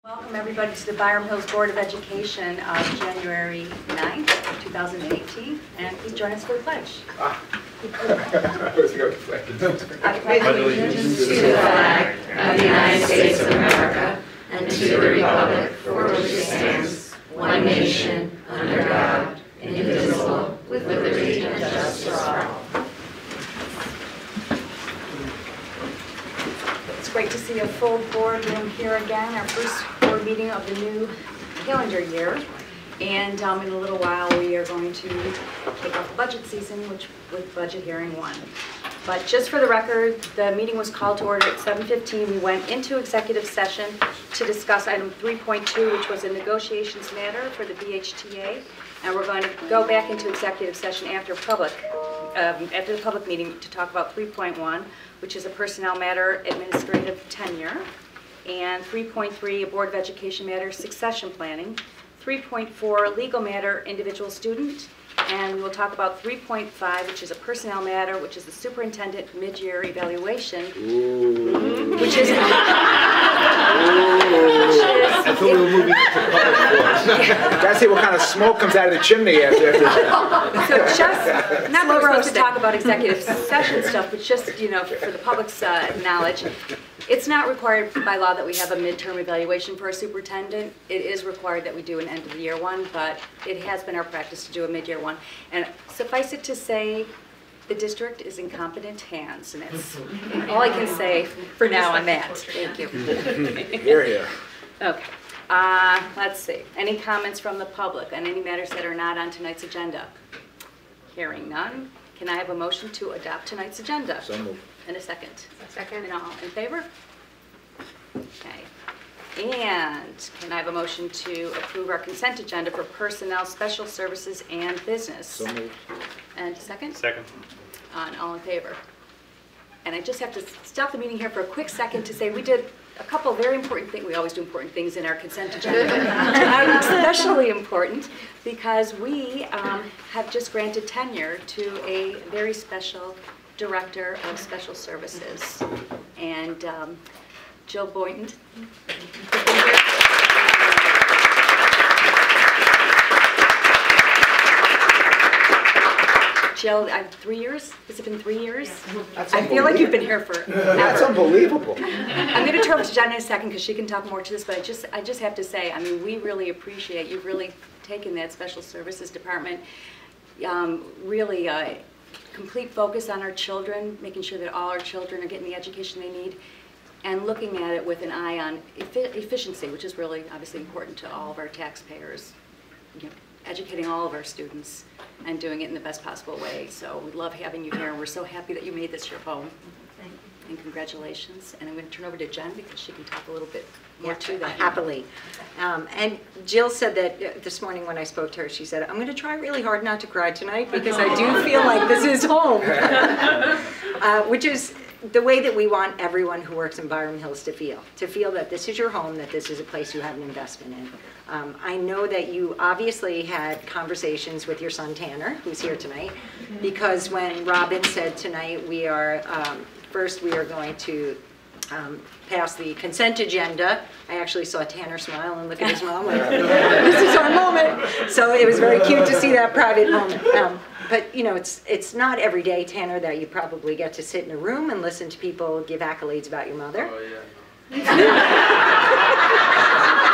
Welcome everybody to the Byram Hills Board of Education of January 9th, 2018, and please join us for the pledge. Allegiance to the flag of the United States of America and to the republic for which it stands, one nation, under God, indivisible, with liberty and justice for all. It's great to see a full board room here again, our first board meeting of the new calendar year. And in a little while we are going to kick off the budget season, with budget hearing 1. But just for the record, the meeting was called to order at 7:15. We went into executive session to discuss item 3.2, which was a negotiations matter for the BHTA. And we're going to go back into executive session after the public meeting to talk about 3.1, which is a personnel matter, administrative tenure, and 3.3, a Board of Education matter, succession planning, 3.4, legal matter, individual student, and we will talk about 3.5, which is a personnel matter, which is the superintendent mid-year evaluation, which is... I thought we were moving into public forum. Gotta see what kind of smoke comes out of the chimney after. So just, not that we're supposed to talk about executive session stuff, but just, you know, for the public's knowledge, it's not required by law that we have a midterm evaluation for a superintendent. It is required that we do an end of the year one, but it has been our practice to do a mid-year one. And suffice it to say, the district is in competent hands, and that's all I can say for now on that. Thank you. Hear, hear. Okay. Let's see. Any comments from the public on any matters that are not on tonight's agenda? Hearing none. Can I have a motion to adopt tonight's agenda? So moved. And a second. Second. And all in favor? Okay. And can I have a motion to approve our consent agenda for personnel, special services, and business? So moved. And a second? Second. And all in favor? And I just have to stop the meeting here for a quick second to say we did a couple of very important things. We always do important things in our consent agenda, but tonight especially important because we have just granted tenure to a very special director of special services, and Jill Boynton. Jill, 3 years? Has it been 3 years? I feel like you've been here for That's unbelievable. I'm going to turn to Jen in a second because she can talk more to this, but I just have to say, I mean, we really appreciate you've really taken that special services department, really complete focus on our children, making sure that all our children are getting the education they need, and looking at it with an eye on efficiency, which is really obviously important to all of our taxpayers, you know, educating all of our students and doing it in the best possible way. So we love having you here, and we're so happy that you made this your home. And congratulations. And I'm going to turn over to Jen because she can talk a little bit more to that. Happily. And Jill said that this morning when I spoke to her, she said, I'm going to try really hard not to cry tonight because I do feel like this is home. Which is the way that we want everyone who works in Byram Hills to feel that this is your home, that this is a place you have an investment in. I know that you obviously had conversations with your son Tanner, who's here tonight, because when Robin said tonight we are, first we are going to pass the consent agenda, I actually saw Tanner smile and look at his mom like, this is our moment. So it was very cute to see that private moment. But you know, it's not every day, Tanner, that you probably get to sit in a room and listen to people give accolades about your mother. Oh, yeah.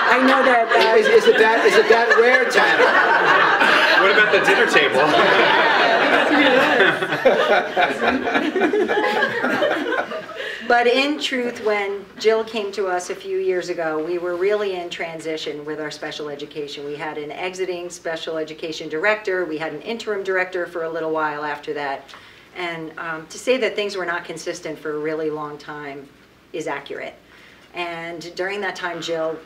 I know that. Is it that rare, Tanner? What about the dinner table? But in truth, when Jill came to us a few years ago, we were really in transition with our special education. We had an exiting special education director. We had an interim director for a little while after that. And to say that things were not consistent for a really long time is accurate. And during that time, Jill,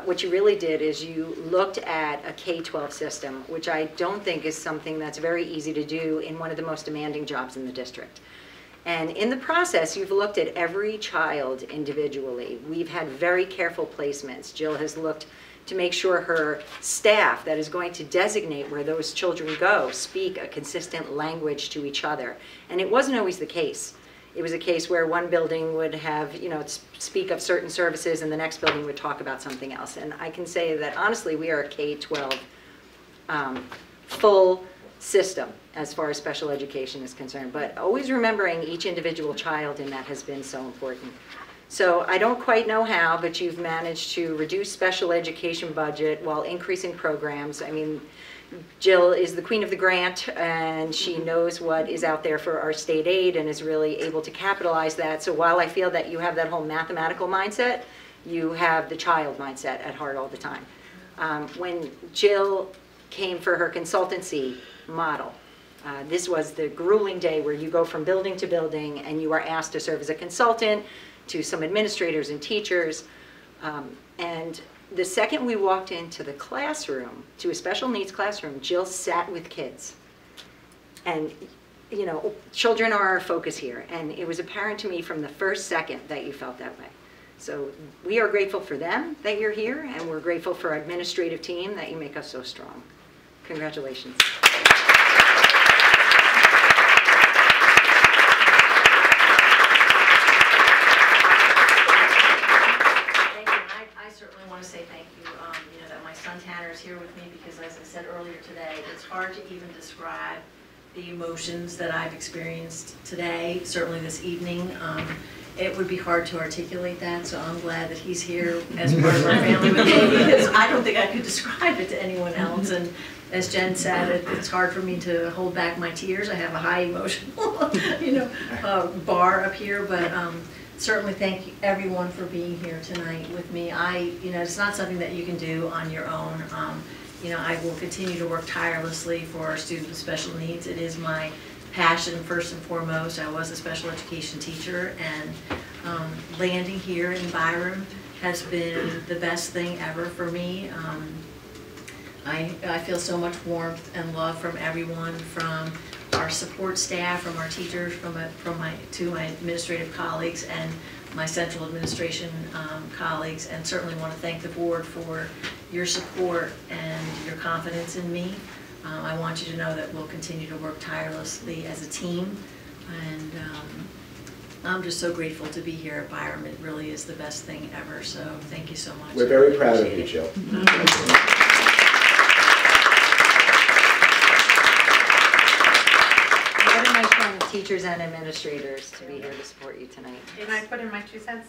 what you really did is you looked at a K-12 system, which I don't think is something that's very easy to do in one of the most demanding jobs in the district. And in the process, you've looked at every child individually. We've had very careful placements. Jill has looked to make sure her staff that is going to designate where those children go speak a consistent language to each other. And it wasn't always the case. it was a case where one building would have, speak of certain services and the next building would talk about something else. And I can say that honestly, we are a K-12 full system as far as special education is concerned, but always remembering each individual child in that has been so important. So I don't quite know how, but you've managed to reduce special education budget while increasing programs. I mean, Jill is the queen of the grant, and she knows what is out there for our state aid and is really able to capitalize that. So while I feel that you have that whole mathematical mindset, you have the child mindset at heart all the time. When Jill came for her consultancy model, this was the grueling day where you go from building to building and you are asked to serve as a consultant to some administrators and teachers. And the second we walked into the classroom, to a special needs classroom, Jill sat with kids. And, children are our focus here. And it was apparent to me from the first second that you felt that way. So we are grateful for them that you're here, and we're grateful for our administrative team that you make us so strong. Congratulations. Say thank you, that my son Tanner is here with me, because as I said earlier today, it's hard to even describe the emotions that I've experienced today, certainly this evening. It would be hard to articulate that, so I'm glad that he's here as part of our family with me, because I don't think I could describe it to anyone else. And as Jen said, it's hard for me to hold back my tears. I have a high emotional, bar up here, but certainly thank everyone for being here tonight with me. It's not something that you can do on your own. I will continue to work tirelessly for our students with special needs. It is my passion first and foremost. I was a special education teacher, and landing here in Byram has been the best thing ever for me. I feel so much warmth and love from everyone, from our support staff, from our teachers, to my administrative colleagues and my central administration colleagues, and certainly want to thank the board for your support and your confidence in me. I want you to know that we'll continue to work tirelessly as a team, and I'm just so grateful to be here at Byram. It really is the best thing ever, so thank you so much. We're very proud of you, Jill. Teachers and administrators to be here to support you tonight. Can I put in my 2 cents?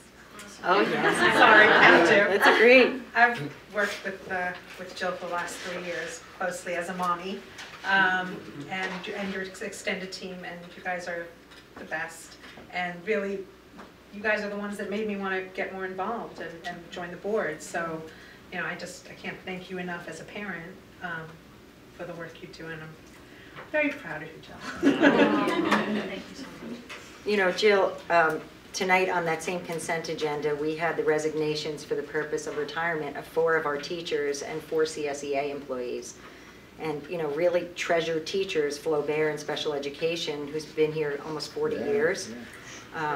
Oh, yes. Sorry, I have to. That's great. I've worked with Jill for the last 3 years closely as a mommy, and your extended team, and you guys are the best. And really, you guys are the ones that made me want to get more involved and join the board. So, I can't thank you enough as a parent for the work you do, and I'm very proud of you, Jill. Thank you so much. Jill, tonight on that same consent agenda, we had the resignations for the purpose of retirement of 4 of our teachers and 4 CSEA employees. And, really treasured teachers, Flaubert in special education, who's been here almost 40 years.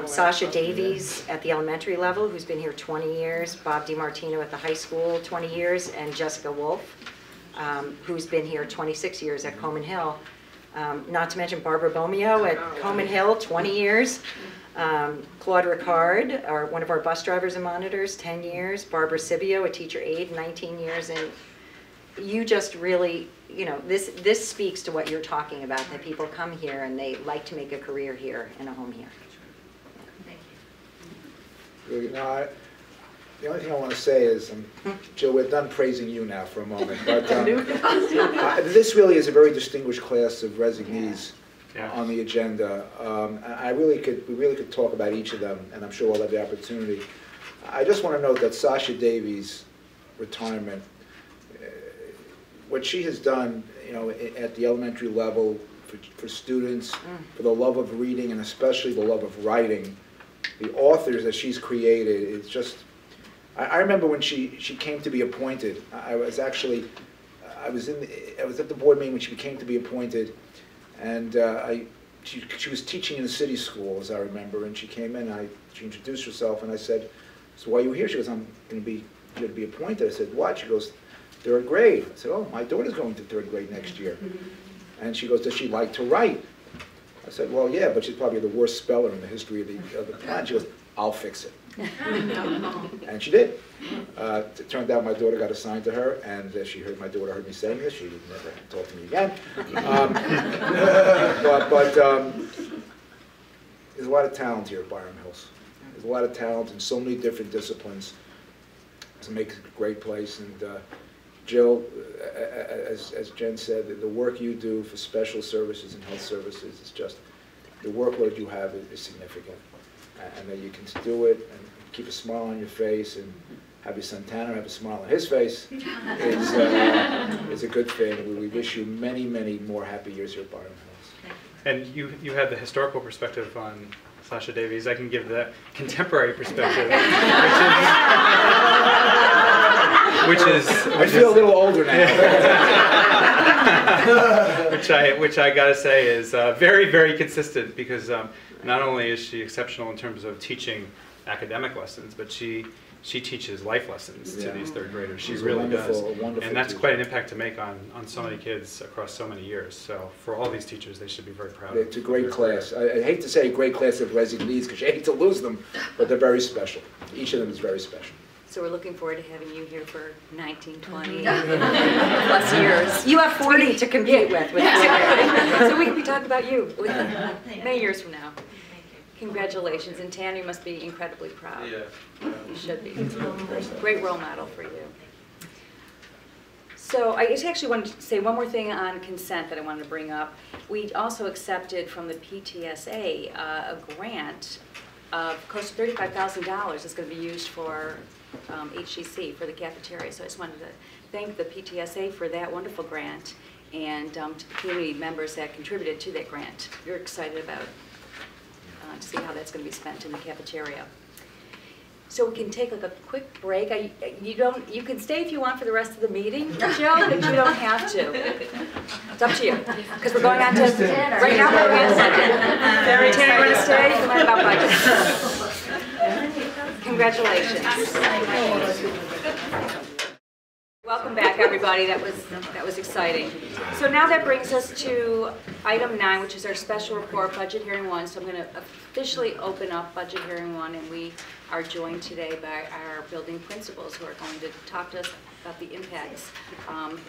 Sasha Davies at the elementary level, who's been here 20 years. Bob DiMartino at the high school, 20 years. And Jessica Wolf, who's been here 26 years at Coman Hill. Not to mention Barbara Bomeo at Coman Hill, 20 years. Claude Ricard, one of our bus drivers and monitors, 10 years. Barbara Sibio, a teacher aide, 19 years. And you just really, this speaks to what you're talking about, that people come here and they like to make a career here and a home here. Thank you. The only thing I want to say is, Jill, we're done praising you now for a moment, but this really is a very distinguished class of resignees on the agenda. We really could talk about each of them, and I'm sure we'll have the opportunity. I just want to note that Sasha Davies' retirement, what she has done, at the elementary level for students, for the love of reading and especially the love of writing, the authors that she's created, it's just. I remember when she came to be appointed. I was at the board meeting when she came to be appointed, and she was teaching in the city school, as I remember, and she came in. She introduced herself, and I said, "So why are you here?" She goes, "I'm going to be appointed." I said, "What?" She goes, "3rd grade." I said, "Oh, my daughter's going to 3rd grade next year." And she goes, "Does she like to write?" I I said, well, yeah, but she's probably the worst speller in the history of the plant. She goes, I'll fix it. And she did. It turned out my daughter got assigned to her, and my daughter heard me saying this. She would never talk to me again. But there's a lot of talent here at Byram Hills. There's a lot of talent in so many different disciplines to make it a great place. And Jill, as Jen said, the work you do for special services and health services is just, the workload you have is significant. And that you can do it and keep a smile on your face and have your son Tanner have a smile on his face is a good thing. We wish you many, many more happy years here at Byram Hills. And you had the historical perspective on Sasha Davies. I can give the contemporary perspective, I feel a little older now. which I gotta say is very, very consistent, because not only is she exceptional in terms of teaching academic lessons, but she teaches life lessons to these third graders. She really does. And that's quite an impact to make on so many kids across so many years. So for all these teachers, they should be very proud. It's a great class. I hate to say a great class of resignees because you hate to lose them, but they're very special. Each of them is very special. So we're looking forward to having you here for 19, 20 plus years. You have 40 to compete with. So we can be talking about you many years from now. Congratulations, and Tan, you must be incredibly proud. Yeah. You should be. Great role model for you. So I just actually wanted to say one more thing on consent that I wanted to bring up. We also accepted from the PTSA a grant of close to $35,000 that's going to be used for HCC, for the cafeteria. So I just wanted to thank the PTSA for that wonderful grant, and to the community members that contributed to that grant. We're excited about to see how that's going to be spent in the cafeteria. So we can take like a quick break. You can stay if you want for the rest of the meeting, Jill, but you don't have to. It's up to you, because we're going on to right now. We're going to budget. Tanner, you want to stay? You want about budget? Congratulations. Welcome back, everybody. That was exciting. So now that brings us to item 9, which is our special report, budget hearing 1. So I'm going to officially open up budget hearing 1, and we are joined today by our building principals who are going to talk to us about the impacts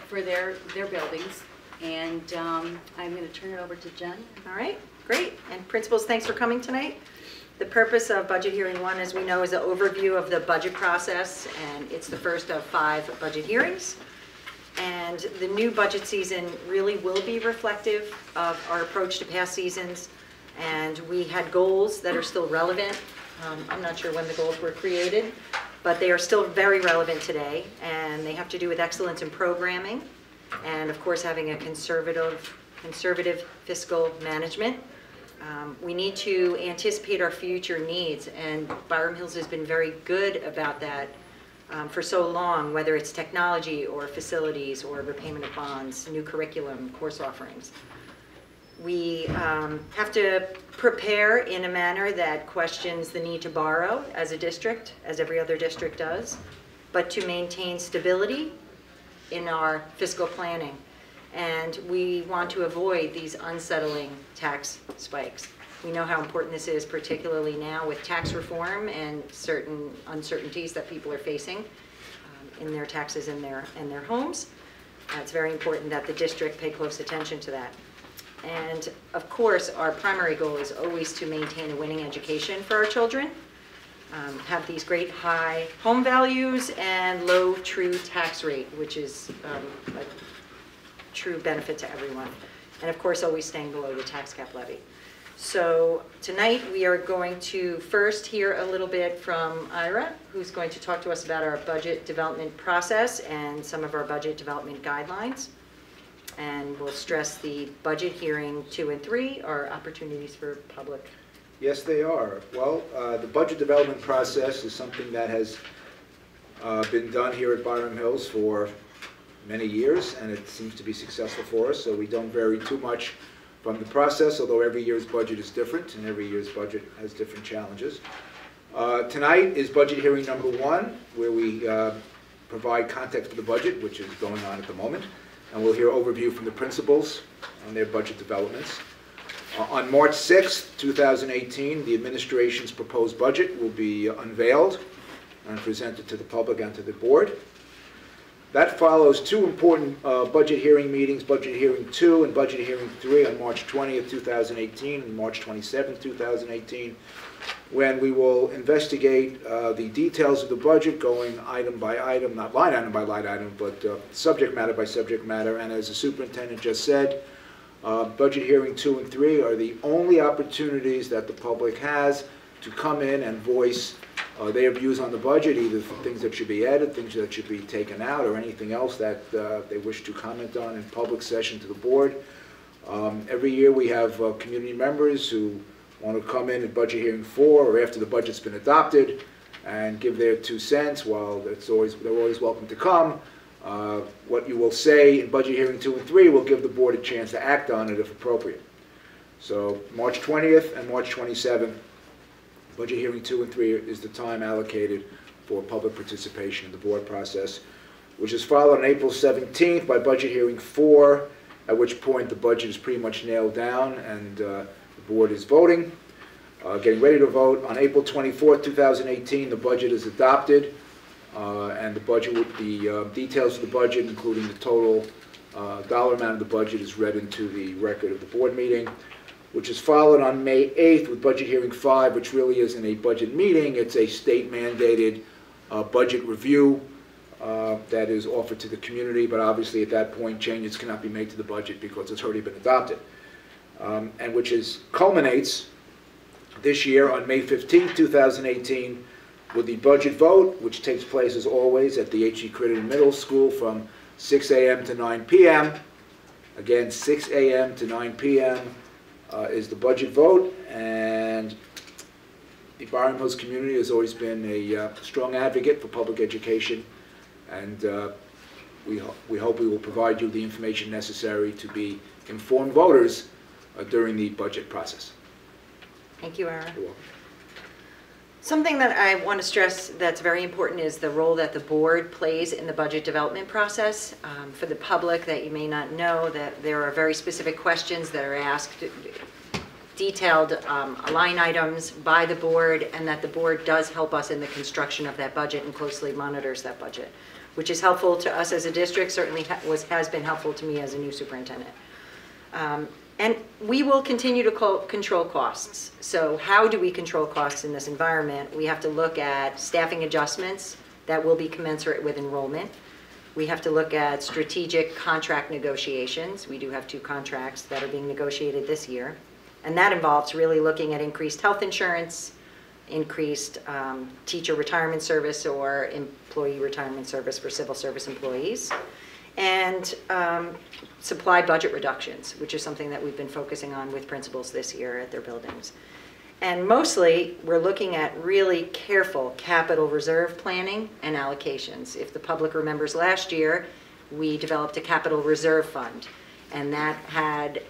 for their buildings. And I'm going to turn it over to Jen. All right, great. And principals, thanks for coming tonight. The purpose of budget hearing 1, as we know, is an overview of the budget process, and it's the first of 5 budget hearings. And the new budget season really will be reflective of our approach to past seasons, and we had goals that are still relevant. I'm not sure when the goals were created, but they are still very relevant today, and they have to do with excellence in programming, and of course having a conservative fiscal management. We need to anticipate our future needs, and Byram Hills has been very good about that for so long, whether it's technology or facilities or repayment of bonds, new curriculum, course offerings. We have to prepare in a manner that questions the need to borrow as a district, as every other district does, but to maintain stability in our fiscal planning. And we want to avoid these unsettling tax spikes. We know how important this is, particularly now with tax reform and certain uncertainties that people are facing in their taxes and their homes. It's very important that the district pay close attention to that. And of course, our primary goal is always to maintain a winning education for our children, have these great high home values and low true tax rate, which is a true benefit to everyone. And of course, always staying below the tax cap levy. So tonight we are going to first hear a little bit from Ira, who's going to talk to us about our budget development process and some of our budget development guidelines. And we'll stress the budget hearing 2 and 3 are opportunities for public. Yes, they are. Well, the budget development process is something that has been done here at Byram Hills for many years, and it seems to be successful for us, so we don't vary too much from the process, although every year's budget is different, and every year's budget has different challenges. Tonight is budget hearing number 1, where we provide context for the budget, which is going on at the moment, and we'll hear overview from the principals on their budget developments. On March 6th, 2018, the administration's proposed budget will be unveiled and presented to the public and to the board. That follows two important budget hearing meetings, Budget Hearing 2 and Budget Hearing 3 on March 20th, 2018 and March 27th, 2018, when we will investigate the details of the budget going item by item, not line item by line item, but subject matter by subject matter. And as the superintendent just said, Budget Hearing 2 and 3 are the only opportunities that the public has to come in and voice their views on the budget, either things that should be added, things that should be taken out, or anything else that they wish to comment on in public session to the board. Every year we have community members who want to come in at Budget Hearing 4 or after the budget's been adopted and give their 2 cents. While they're always welcome to come, what you will say in Budget Hearing 2 and 3 will give the board a chance to act on it if appropriate. So March 20th and March 27th, Budget Hearing 2 and 3 is the time allocated for public participation in the board process, which is followed on April 17th by Budget Hearing 4, at which point the budget is pretty much nailed down and the board is voting, getting ready to vote. On April 24th, 2018, the budget is adopted, and the details of the budget, including the total dollar amount of the budget, is read into the record of the board meeting, which is followed on May 8th with Budget Hearing 5, which really isn't a budget meeting. It's a state-mandated budget review that is offered to the community, but obviously at that point changes cannot be made to the budget because it's already been adopted. And which culminates this year on May 15th, 2018, with the budget vote, which takes place as always at the H.E. Crittenden Middle School from 6 a.m. to 9 p.m. Again, 6 a.m. to 9 p.m. Is the budget vote, and the Byram Hills community has always been a strong advocate for public education, and we hope we will provide you the information necessary to be informed voters during the budget process. Thank you, Aaron. You're welcome. Something that I want to stress that's very important is the role that the board plays in the budget development process. For the public that you may not know, that there are very specific questions that are asked, detailed line items by the board, and that the board does help us in the construction of that budget and closely monitors that budget, which is helpful to us as a district, certainly has been helpful to me as a new superintendent. And we will continue to control costs. So how do we control costs in this environment? We have to look at staffing adjustments that will be commensurate with enrollment. We have to look at strategic contract negotiations. We do have 2 contracts that are being negotiated this year. And that involves really looking at increased health insurance, increased teacher retirement service or employee retirement service for civil service employees, and supply budget reductions, which is something that we've been focusing on with principals this year at their buildings. And mostly, we're looking at really careful capital reserve planning and allocations. If the public remembers last year, we developed a capital reserve fund, and that had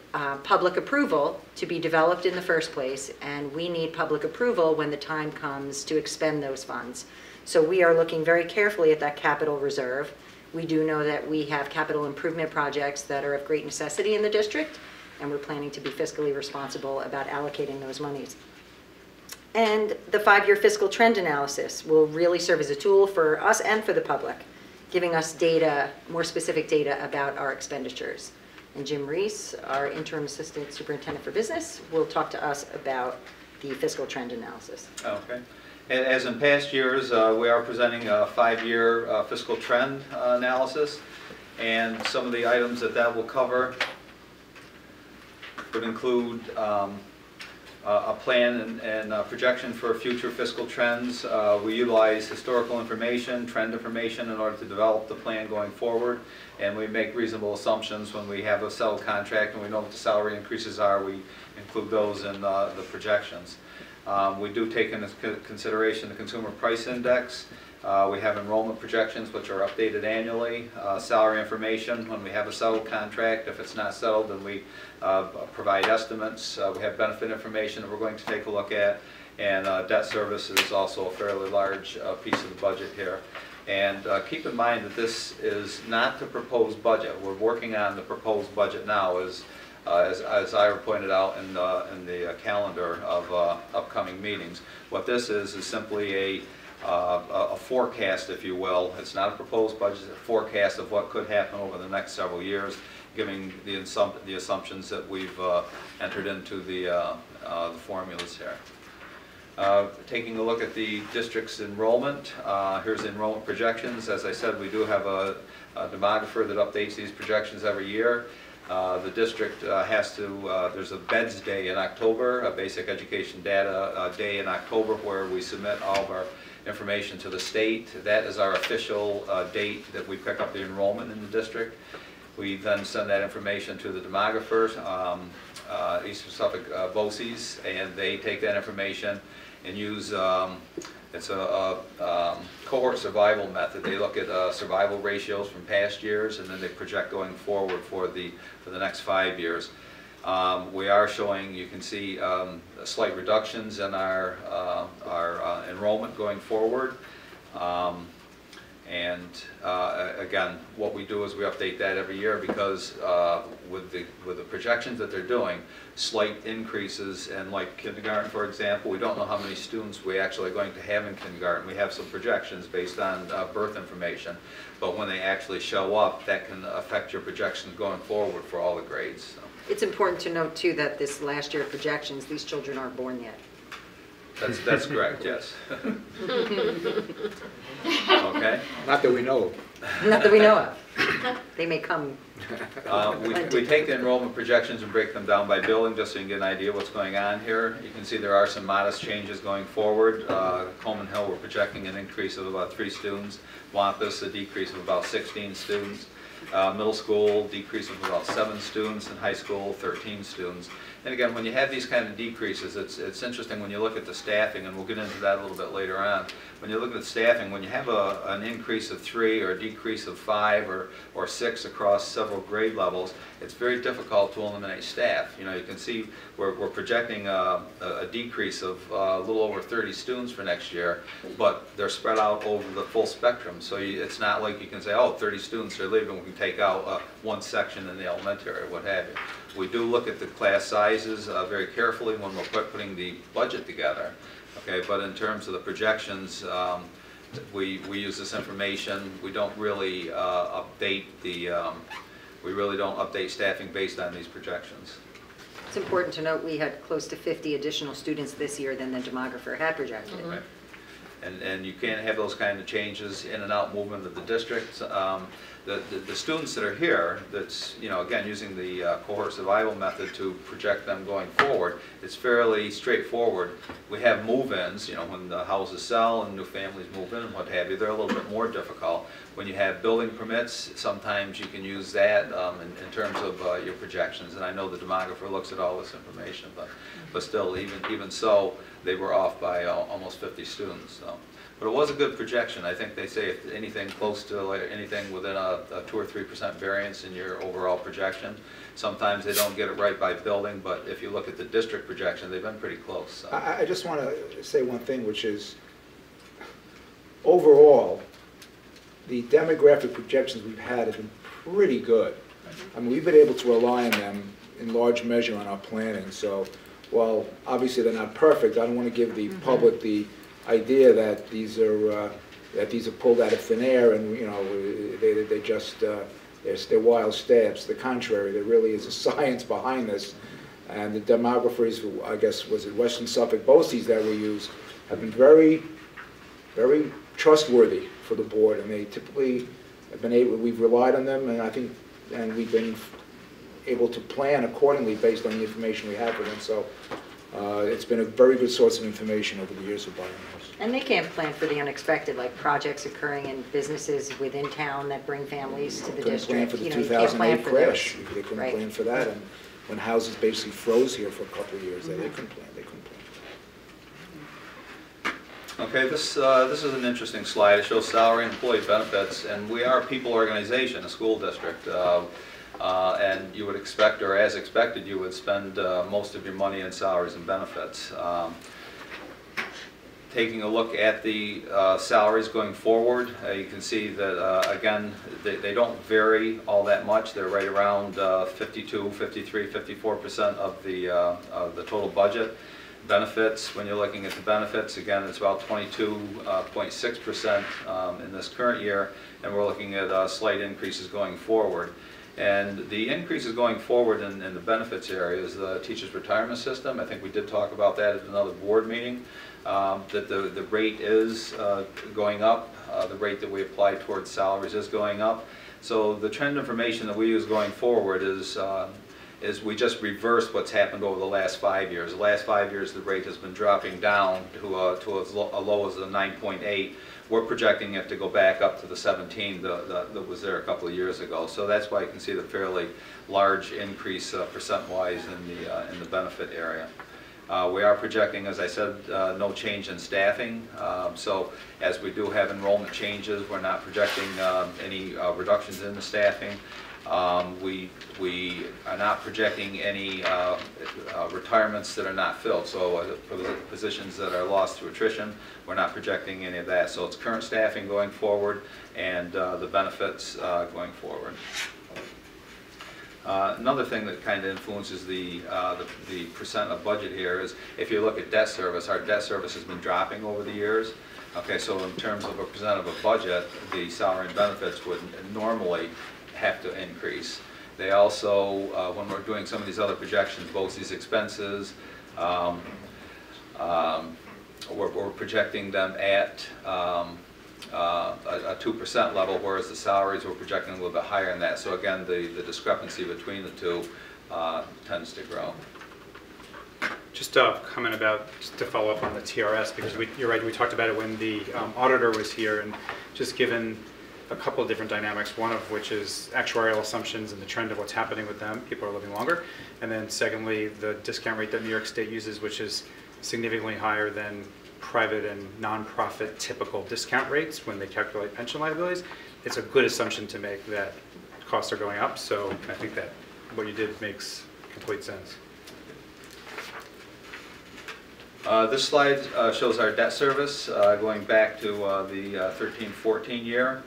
public approval to be developed in the first place, and we need public approval when the time comes to expend those funds. So we are looking very carefully at that capital reserve. We do know that we have capital improvement projects that are of great necessity in the district, and we're planning to be fiscally responsible about allocating those monies. And the 5-year fiscal trend analysis will really serve as a tool for us and for the public, giving us data, more specific data about our expenditures. And Jim Reese, our interim assistant superintendent for business, will talk to us about the fiscal trend analysis. Okay. As in past years, we are presenting a 5-year fiscal trend analysis, and some of the items that will cover would include a plan and a projection for future fiscal trends. We utilize historical information, trend information in order to develop the plan going forward, and we make reasonable assumptions when we have a settled contract and we know what the salary increases are. We include those in the projections. We do take into consideration the Consumer Price Index. We have enrollment projections, which are updated annually. Salary information when we have a settled contract. If it's not settled, then we provide estimates. We have benefit information that we're going to take a look at. And debt service is also a fairly large piece of the budget here. And keep in mind that this is not the proposed budget. We're working on the proposed budget now. As as Ira pointed out in the calendar of upcoming meetings. What this is simply a forecast, if you will. It's not a proposed budget, it's a forecast of what could happen over the next several years, giving the assumptions that we've entered into the formulas here. Taking a look at the district's enrollment, here's the enrollment projections. As I said, we do have a demographer that updates these projections every year. The district has to, there's a BEDS Day in October, a Basic Education Data Day in October, where we submit all of our information to the state. That is our official date that we pick up the enrollment in the district. We then send that information to the demographers, Eastern Suffolk BOCES, and they take that information and use, it's a cohort survival method. They look at survival ratios from past years, and then they project going forward for the next 5 years. We are showing, you can see, slight reductions in our enrollment going forward. Again, what we do is we update that every year because with the projections that they're doing, slight increases in, like, kindergarten, for example, we don't know how many students we actually are going to have in kindergarten. We have some projections based on birth information, but when they actually show up, that can affect your projections going forward for all the grades. So. It's important to note, too, that this last year projections, these children aren't born yet. That's correct, yes. Okay. Not that we know of. Not that we know of. They may come. We take the enrollment projections and break them down by building just so you can get an idea of what's going on here. You can see there are some modest changes going forward. Coleman Hill, we're projecting an increase of about 3 students. Wampus, a decrease of about 16 students. Middle school, decrease of about 7 students, and high school, 13 students. And again, when you have these kind of decreases, it's interesting when you look at the staffing, and we'll get into that a little bit later on. When you look at the staffing, when you have an increase of 3 or a decrease of 5 or 6 across several grade levels, it's very difficult to eliminate staff. You know, you can see we're projecting a decrease of a little over 30 students for next year, but they're spread out over the full spectrum. So it's not like you can say, oh, 30 students are leaving, we can take out one section in the elementary or what have you. We do look at the class sizes very carefully when we're putting the budget together. Okay, but in terms of the projections, we use this information. We don't really update we really don't update staffing based on these projections. It's important to note we had close to 50 additional students this year than the demographer had projected. Mm-hmm. Right. And you can't have those kind of changes in and out movement of the district. The students that are here, that's, you know, again, using the cohort survival method to project them going forward, it's fairly straightforward. We have move-ins, you know, when the houses sell and new families move in and what have you, they're a little bit more difficult. When you have building permits, sometimes you can use that in terms of your projections. And I know the demographer looks at all this information, but still, even so, they were off by almost 50 students. So. But it was a good projection. I think they say if anything close to like anything within a 2 or 3% variance in your overall projection. Sometimes they don't get it right by building, but if you look at the district projection, they've been pretty close. So. I just want to say one thing, which is overall, the demographic projections we've had have been pretty good. I mean, we've been able to rely on them in large measure on our planning. So while obviously they're not perfect, I don't want to give the public the idea that these are pulled out of thin air and, you know, they just they're wild stabs. The contrary, there really is a science behind this, and the demographers, I guess, was it Western Suffolk BOCES that we use, have been very, very trustworthy for the board, and they typically have been able. We've relied on them, and I think, and we've been able to plan accordingly based on the information we have for them. So. It's been a very good source of information over the years of Byram House. And they can't plan for the unexpected, like projects occurring in businesses within town that bring families to the district. Couldn't plan for the you know, you can't 2008 plan crash. for They couldn't right. plan for that, and when houses basically froze here for a couple of years, they couldn't plan. They couldn't plan. Okay, this is an interesting slide. It shows salary and employee benefits, and we are a people organization, a school district. And you would expect, or as expected, you would spend most of your money in salaries and benefits. Taking a look at the salaries going forward, you can see that, again, they don't vary all that much. They're right around 52, 53, 54% of the total budget. Benefits, when you're looking at the benefits, again, it's about 22.6% in this current year, and we're looking at slight increases going forward. And the increases going forward in the benefits area is the teacher's retirement system. I think we did talk about that at another board meeting, that the rate is going up. The rate that we apply towards salaries is going up. So the trend information that we use going forward is we just reversed what's happened over the last 5 years. The last 5 years, the rate has been dropping down to as low as a 9.8. We're projecting it to go back up to the 17 that was there a couple of years ago. So that's why you can see the fairly large increase percent-wise in the benefit area. We are projecting, as I said, no change in staffing. So as we do have enrollment changes, we're not projecting any reductions in the staffing. We are not projecting any retirements that are not filled. So for the positions that are lost through attrition, we're not projecting any of that. So it's current staffing going forward and the benefits going forward. Another thing that kind of influences the percent of budget here is if you look at debt service, our debt service has been dropping over the years. Okay, so in terms of a percent of a budget, the salary and benefits would normally have to increase. They also, when we're doing some of these other projections, both these expenses, we're projecting them at a 2% level, whereas the salaries we're projecting a little bit higher than that. So again, the discrepancy between the two tends to grow. Just a comment about, just to follow up on the TRS, because you're right, we talked about it when the auditor was here, and just given a couple of different dynamics, one of which is actuarial assumptions and the trend of what's happening with them, people are living longer, and then secondly, the discount rate that New York State uses, which is significantly higher than private and nonprofit typical discount rates when they calculate pension liabilities. It's a good assumption to make that costs are going up, so I think that what you did makes complete sense. This slide shows our debt service going back to the 13-14 year.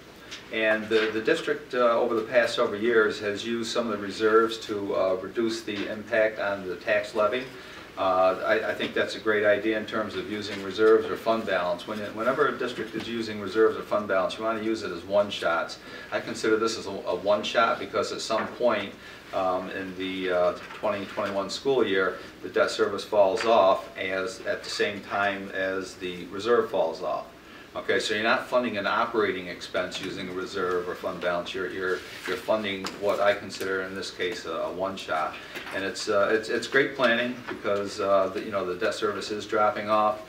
And the district over the past several years has used some of the reserves to reduce the impact on the tax levy. I think that's a great idea in terms of using reserves or fund balance. Whenever a district is using reserves or fund balance, you want to use it as one-shots. I consider this as a one-shot because at some point in the 2021 school year, the debt service falls off at the same time as the reserve falls off. Okay, so you're not funding an operating expense using a reserve or fund balance. You're funding what I consider in this case a one-shot, and it's great planning because the debt service is dropping off.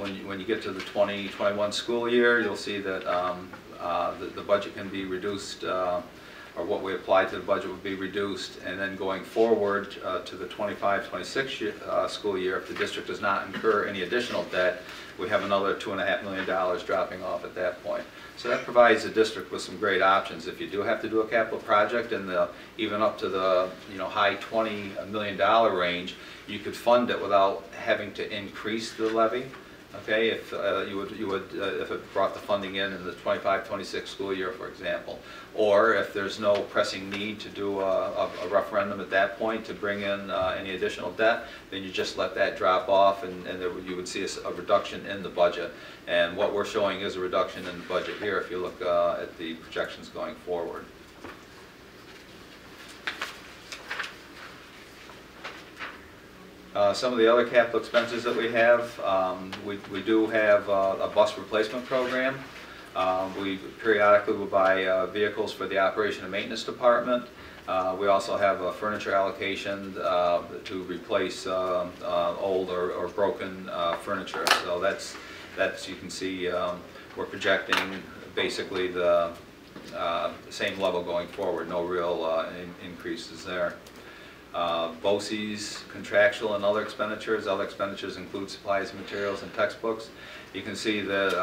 When you get to the 2021 school year, you'll see that the budget can be reduced, or what we apply to the budget would be reduced, and then going forward to the 25-26 school year, if the district does not incur any additional debt, we have another $2.5 million dropping off at that point. So that provides the district with some great options. If you do have to do a capital project in even up to the high $20 million range, you could fund it without having to increase the levy. Okay, if if it brought the funding in the 25-26 school year, for example, or if there's no pressing need to do a referendum at that point to bring in any additional debt, then you just let that drop off, and you would see a reduction in the budget. And what we're showing is a reduction in the budget here if you look at the projections going forward. Some of the other capital expenses that we have, we do have a bus replacement program. We periodically will buy vehicles for the operation and maintenance department. We also have a furniture allocation to replace old or broken furniture. So that's you can see we're projecting basically the same level going forward. No real increases there. BOCES, contractual and other expenditures. Other expenditures include supplies, materials, and textbooks. You can see that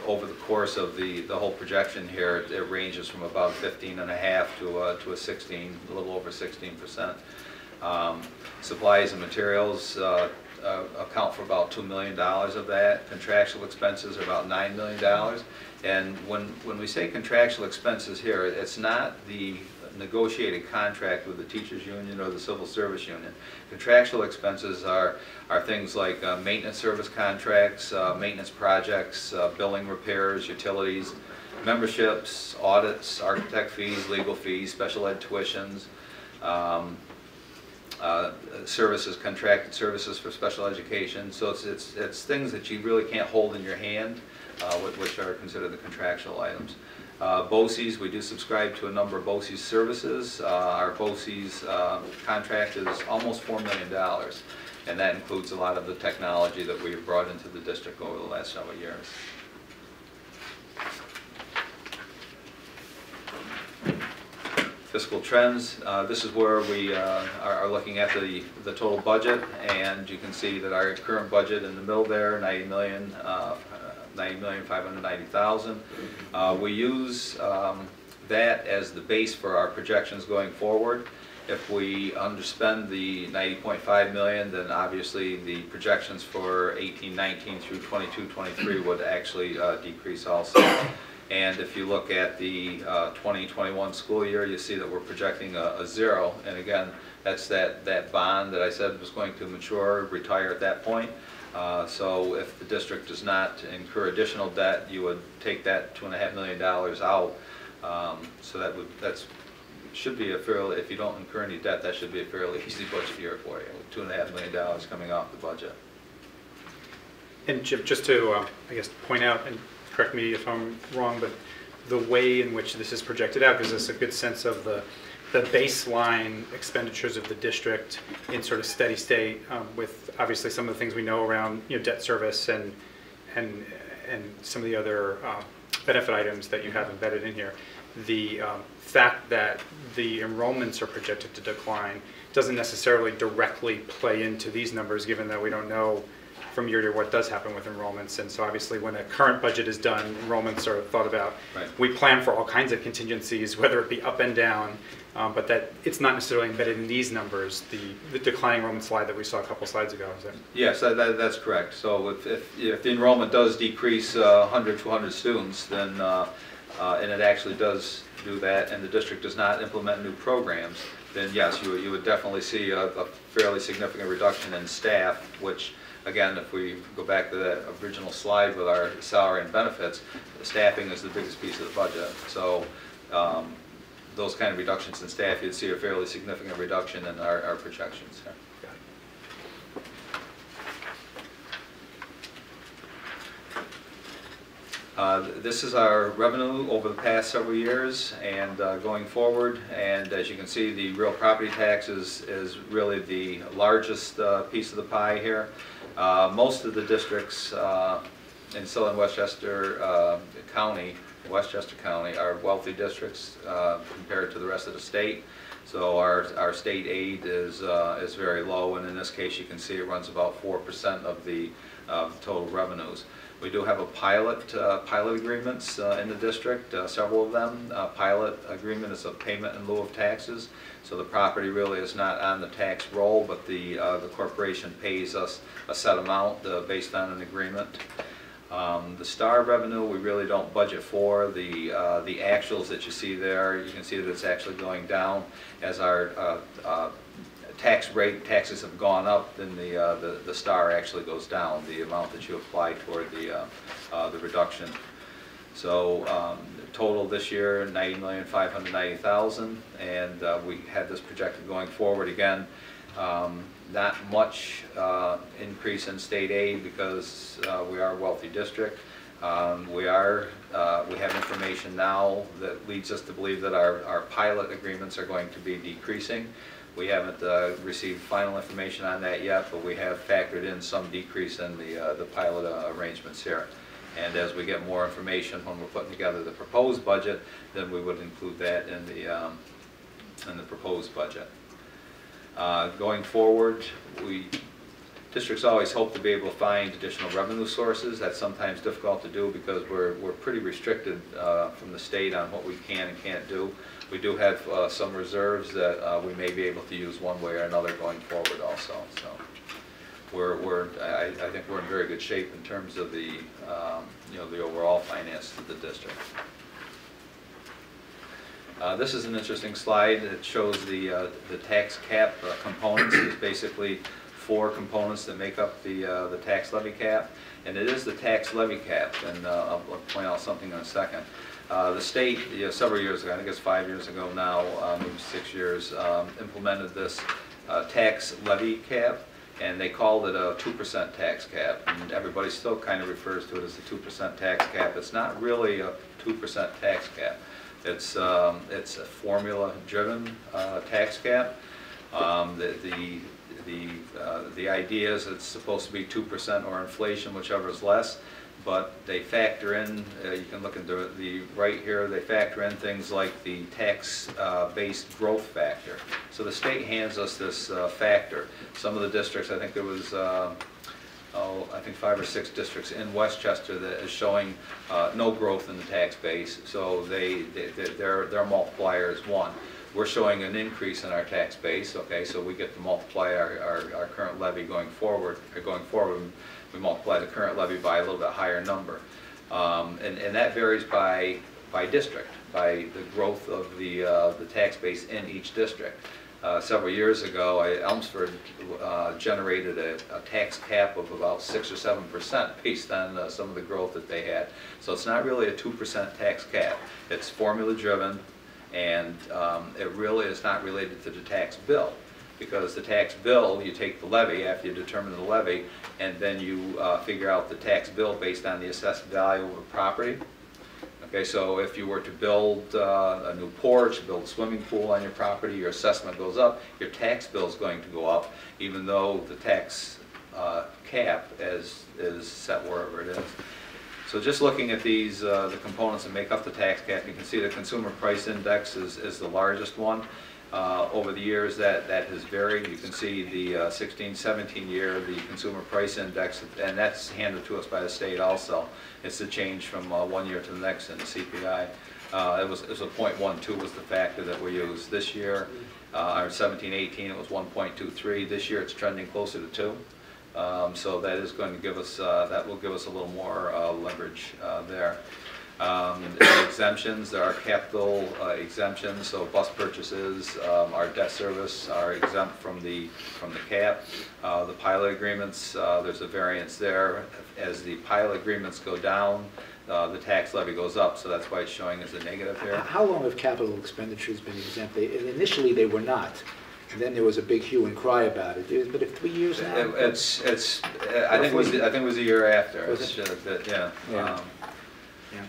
over the course of the whole projection here, it ranges from about 15.5 to a 16, a little over 16%. Supplies and materials, account for about $2 million of that. Contractual expenses are about $9 million. And when we say contractual expenses here, it's not the negotiated contract with the teachers union or the civil service union. Contractual expenses are things like maintenance service contracts, maintenance projects, billing repairs, utilities, memberships, audits, architect fees, legal fees, special ed tuitions, services, contracted services for special education. So it's things that you really can't hold in your hand, which are considered the contractual items. BOCES, we do subscribe to a number of BOCES services. Our BOCES contract is almost $4 million, and that includes a lot of the technology that we've brought into the district over the last several years. Fiscal trends, this is where we are looking at the total budget, and you can see that our current budget in the middle there, $90,590,000. We use that as the base for our projections going forward. If we underspend the $90.5 million, then obviously the projections for 18-19 through 22-23 would actually decrease also. And if you look at the 2021 school year, you see that we're projecting a 0. And again, that's that bond that I said was going to mature, retire at that point. So if the district does not incur additional debt, you would take that $2.5 million out. So that should be a fairly, if you don't incur any debt, that should be a fairly easy budget year for you, with $2.5 million coming off the budget. And Chip, just to, I guess, point out, and correct me if I'm wrong, but the way in which this is projected out gives us a good sense of the baseline expenditures of the district in sort of steady state, with obviously some of the things we know around debt service and some of the other benefit items that you have embedded in here. The fact that the enrollments are projected to decline doesn't necessarily directly play into these numbers, given that we don't know from year to year what does happen with enrollments. And so obviously when a current budget is done, enrollments are thought about. Right. We plan for all kinds of contingencies, whether it be up and down, but that it's not necessarily embedded in these numbers, the declining enrollment slide that we saw a couple slides ago. Is that? Yes, that's correct. So if the enrollment does decrease 100, 200 students, then and it actually does do that, and the district does not implement new programs, then yes, you would definitely see a fairly significant reduction in staff, which, again, if we go back to that original slide with our salary and benefits, staffing is the biggest piece of the budget. So those kind of reductions in staff, you'd see a fairly significant reduction in our projections. This is our revenue over the past several years and going forward, and as you can see, the real property tax is really the largest piece of the pie here. Most of the districts in Southern Westchester County are wealthy districts compared to the rest of the state. So our state aid is very low, and in this case you can see it runs about 4% of the total revenues. We do have a pilot agreements in the district, several of them. Pilot agreement is a payment in lieu of taxes, so the property really is not on the tax roll, but the corporation pays us a set amount based on an agreement. The STAR revenue we really don't budget for. The actuals that you see there, you can see that it's actually going down as our taxes have gone up, then the STAR actually goes down, the amount that you apply toward the reduction. So total this year, $90,590,000, and we had this projected going forward again. Not much increase in state aid because we are a wealthy district. We have information now that leads us to believe that our pilot agreements are going to be decreasing. We haven't received final information on that yet, but we have factored in some decrease in the pilot arrangements here. And as we get more information when we're putting together the proposed budget, then we would include that in the proposed budget. Going forward, districts always hope to be able to find additional revenue sources. That's sometimes difficult to do because we're pretty restricted from the state on what we can and can't do. We do have some reserves that we may be able to use one way or another going forward also. So I think we're in very good shape in terms of the the overall finance of the district. This is an interesting slide. It shows the tax cap components. There's basically 4 components that make up the tax levy cap, and it is the tax levy cap. And I'll point out something in a second. The state, several years ago, I think it's 5 years ago now, maybe 6 years, implemented this tax levy cap, and they called it a 2% tax cap. And everybody still kind of refers to it as a 2% tax cap. It's not really a 2% tax cap. It's a formula-driven tax cap. The idea is it's supposed to be 2% or inflation, whichever is less. But they factor in, you can look into the right here, they factor in things like the tax-based growth factor. So the state hands us this factor. Some of the districts, I think there was, I think 5 or 6 districts in Westchester that is showing no growth in the tax base. So their multiplier is 1. We're showing an increase in our tax base, okay, so we get to multiply our current levy going forward. We multiply the current levy by a little bit higher number. And that varies by district, by the growth of the tax base in each district. Several years ago, Elmsford generated a tax cap of about 6 or 7% based on some of the growth that they had. So it's not really a 2% tax cap. It's formula driven, and it really is not related to the tax bill. Because the tax bill, you take the levy after you determine the levy, and then you figure out the tax bill based on the assessed value of a property. Okay, so if you were to build a new porch, build a swimming pool on your property, your assessment goes up, your tax bill is going to go up, even though the tax cap is set wherever it is. So just looking at these, the components that make up the tax cap, you can see the consumer price index is the largest one. Over the years that has varied. You can see the 16-17 year, the consumer price index, and that's handed to us by the state also. It's the change from one year to the next in the CPI. It was a 0.12 was the factor that we used. This year, our 17-18, it was 1.23. This year it's trending closer to 2. So that is going to give us, that will give us a little more leverage there. Exemptions, there are capital exemptions, so bus purchases, our debt service are exempt from the cap. The pilot agreements, there's a variance there. As the pilot agreements go down, the tax levy goes up, so that's why it's showing as a negative here. How long have capital expenditures been exempt? Initially they were not. And then there was a big hue and cry about it. It's been 3 years now. I think it was a year after. Yeah. Yeah.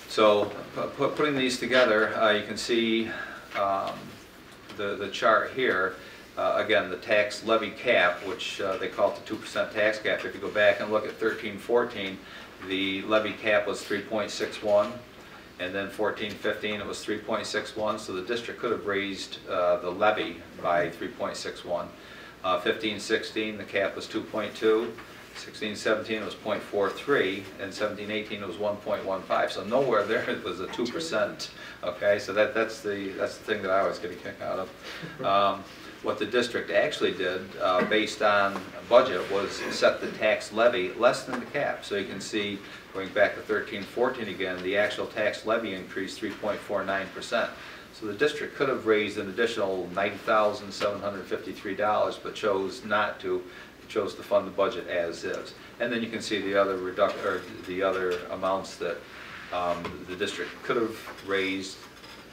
So putting these together, you can see the chart here. Again, the tax levy cap, which they call it the 2% tax cap. If you go back and look at 13-14, the levy cap was 3.61, and then 14-15 it was 3.61. So the district could have raised the levy by 3.61. 15-16 the cap was 2.2. 16-17 it was 0.43, and 17-18 it was 1.15. So nowhere there it was a 2%. Okay, so that's the thing that I always get a kick out of. What the district actually did, based on budget, was set the tax levy less than the cap. So you can see, going back to 13-14 again, the actual tax levy increased 3.49%. So the district could have raised an additional $9,753, but chose not to. Chose to fund the budget as is. And then you can see the other amounts that the district could have raised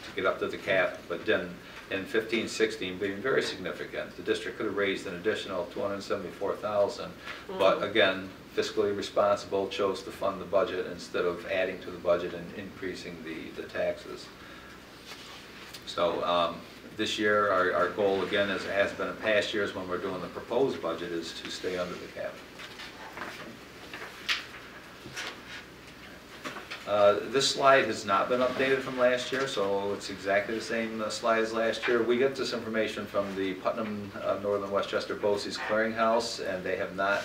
to get up to the cap, but didn't. In 15-16 being very significant, the district could have raised an additional $274,000, but again, fiscally responsible, chose to fund the budget instead of adding to the budget and increasing the taxes. So this year, our goal, again, as it has been in past years when we're doing the proposed budget, is to stay under the cap. This slide has not been updated from last year, so it's exactly the same slide as last year. We get this information from the Putnam Northern Westchester BOCES Clearinghouse, and they have not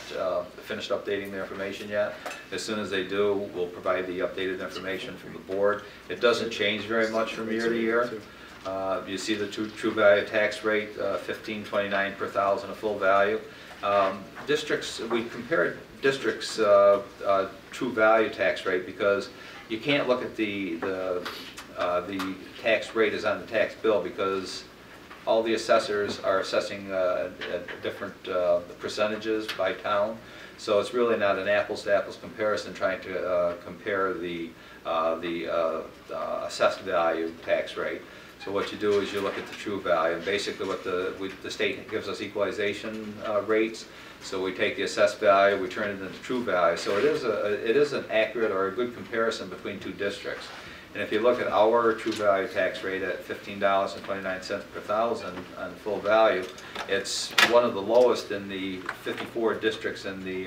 finished updating the information yet. As soon as they do, we'll provide the updated information from the board. It doesn't change very much from year to year. You see the true value tax rate, $15.29 per thousand of full value. Districts, we compared districts' true value tax rate because you can't look at the tax rate as on the tax bill because all the assessors are assessing different percentages by town. So it's really not an apples-to-apples comparison trying to compare the assessed value tax rate. So what you do is you look at the true value. Basically what the state gives us equalization rates. So we take the assessed value, we turn it into true value. So it is an accurate or a good comparison between two districts. And if you look at our true value tax rate at $15.29 per thousand on full value, it's one of the lowest in the 54 districts in the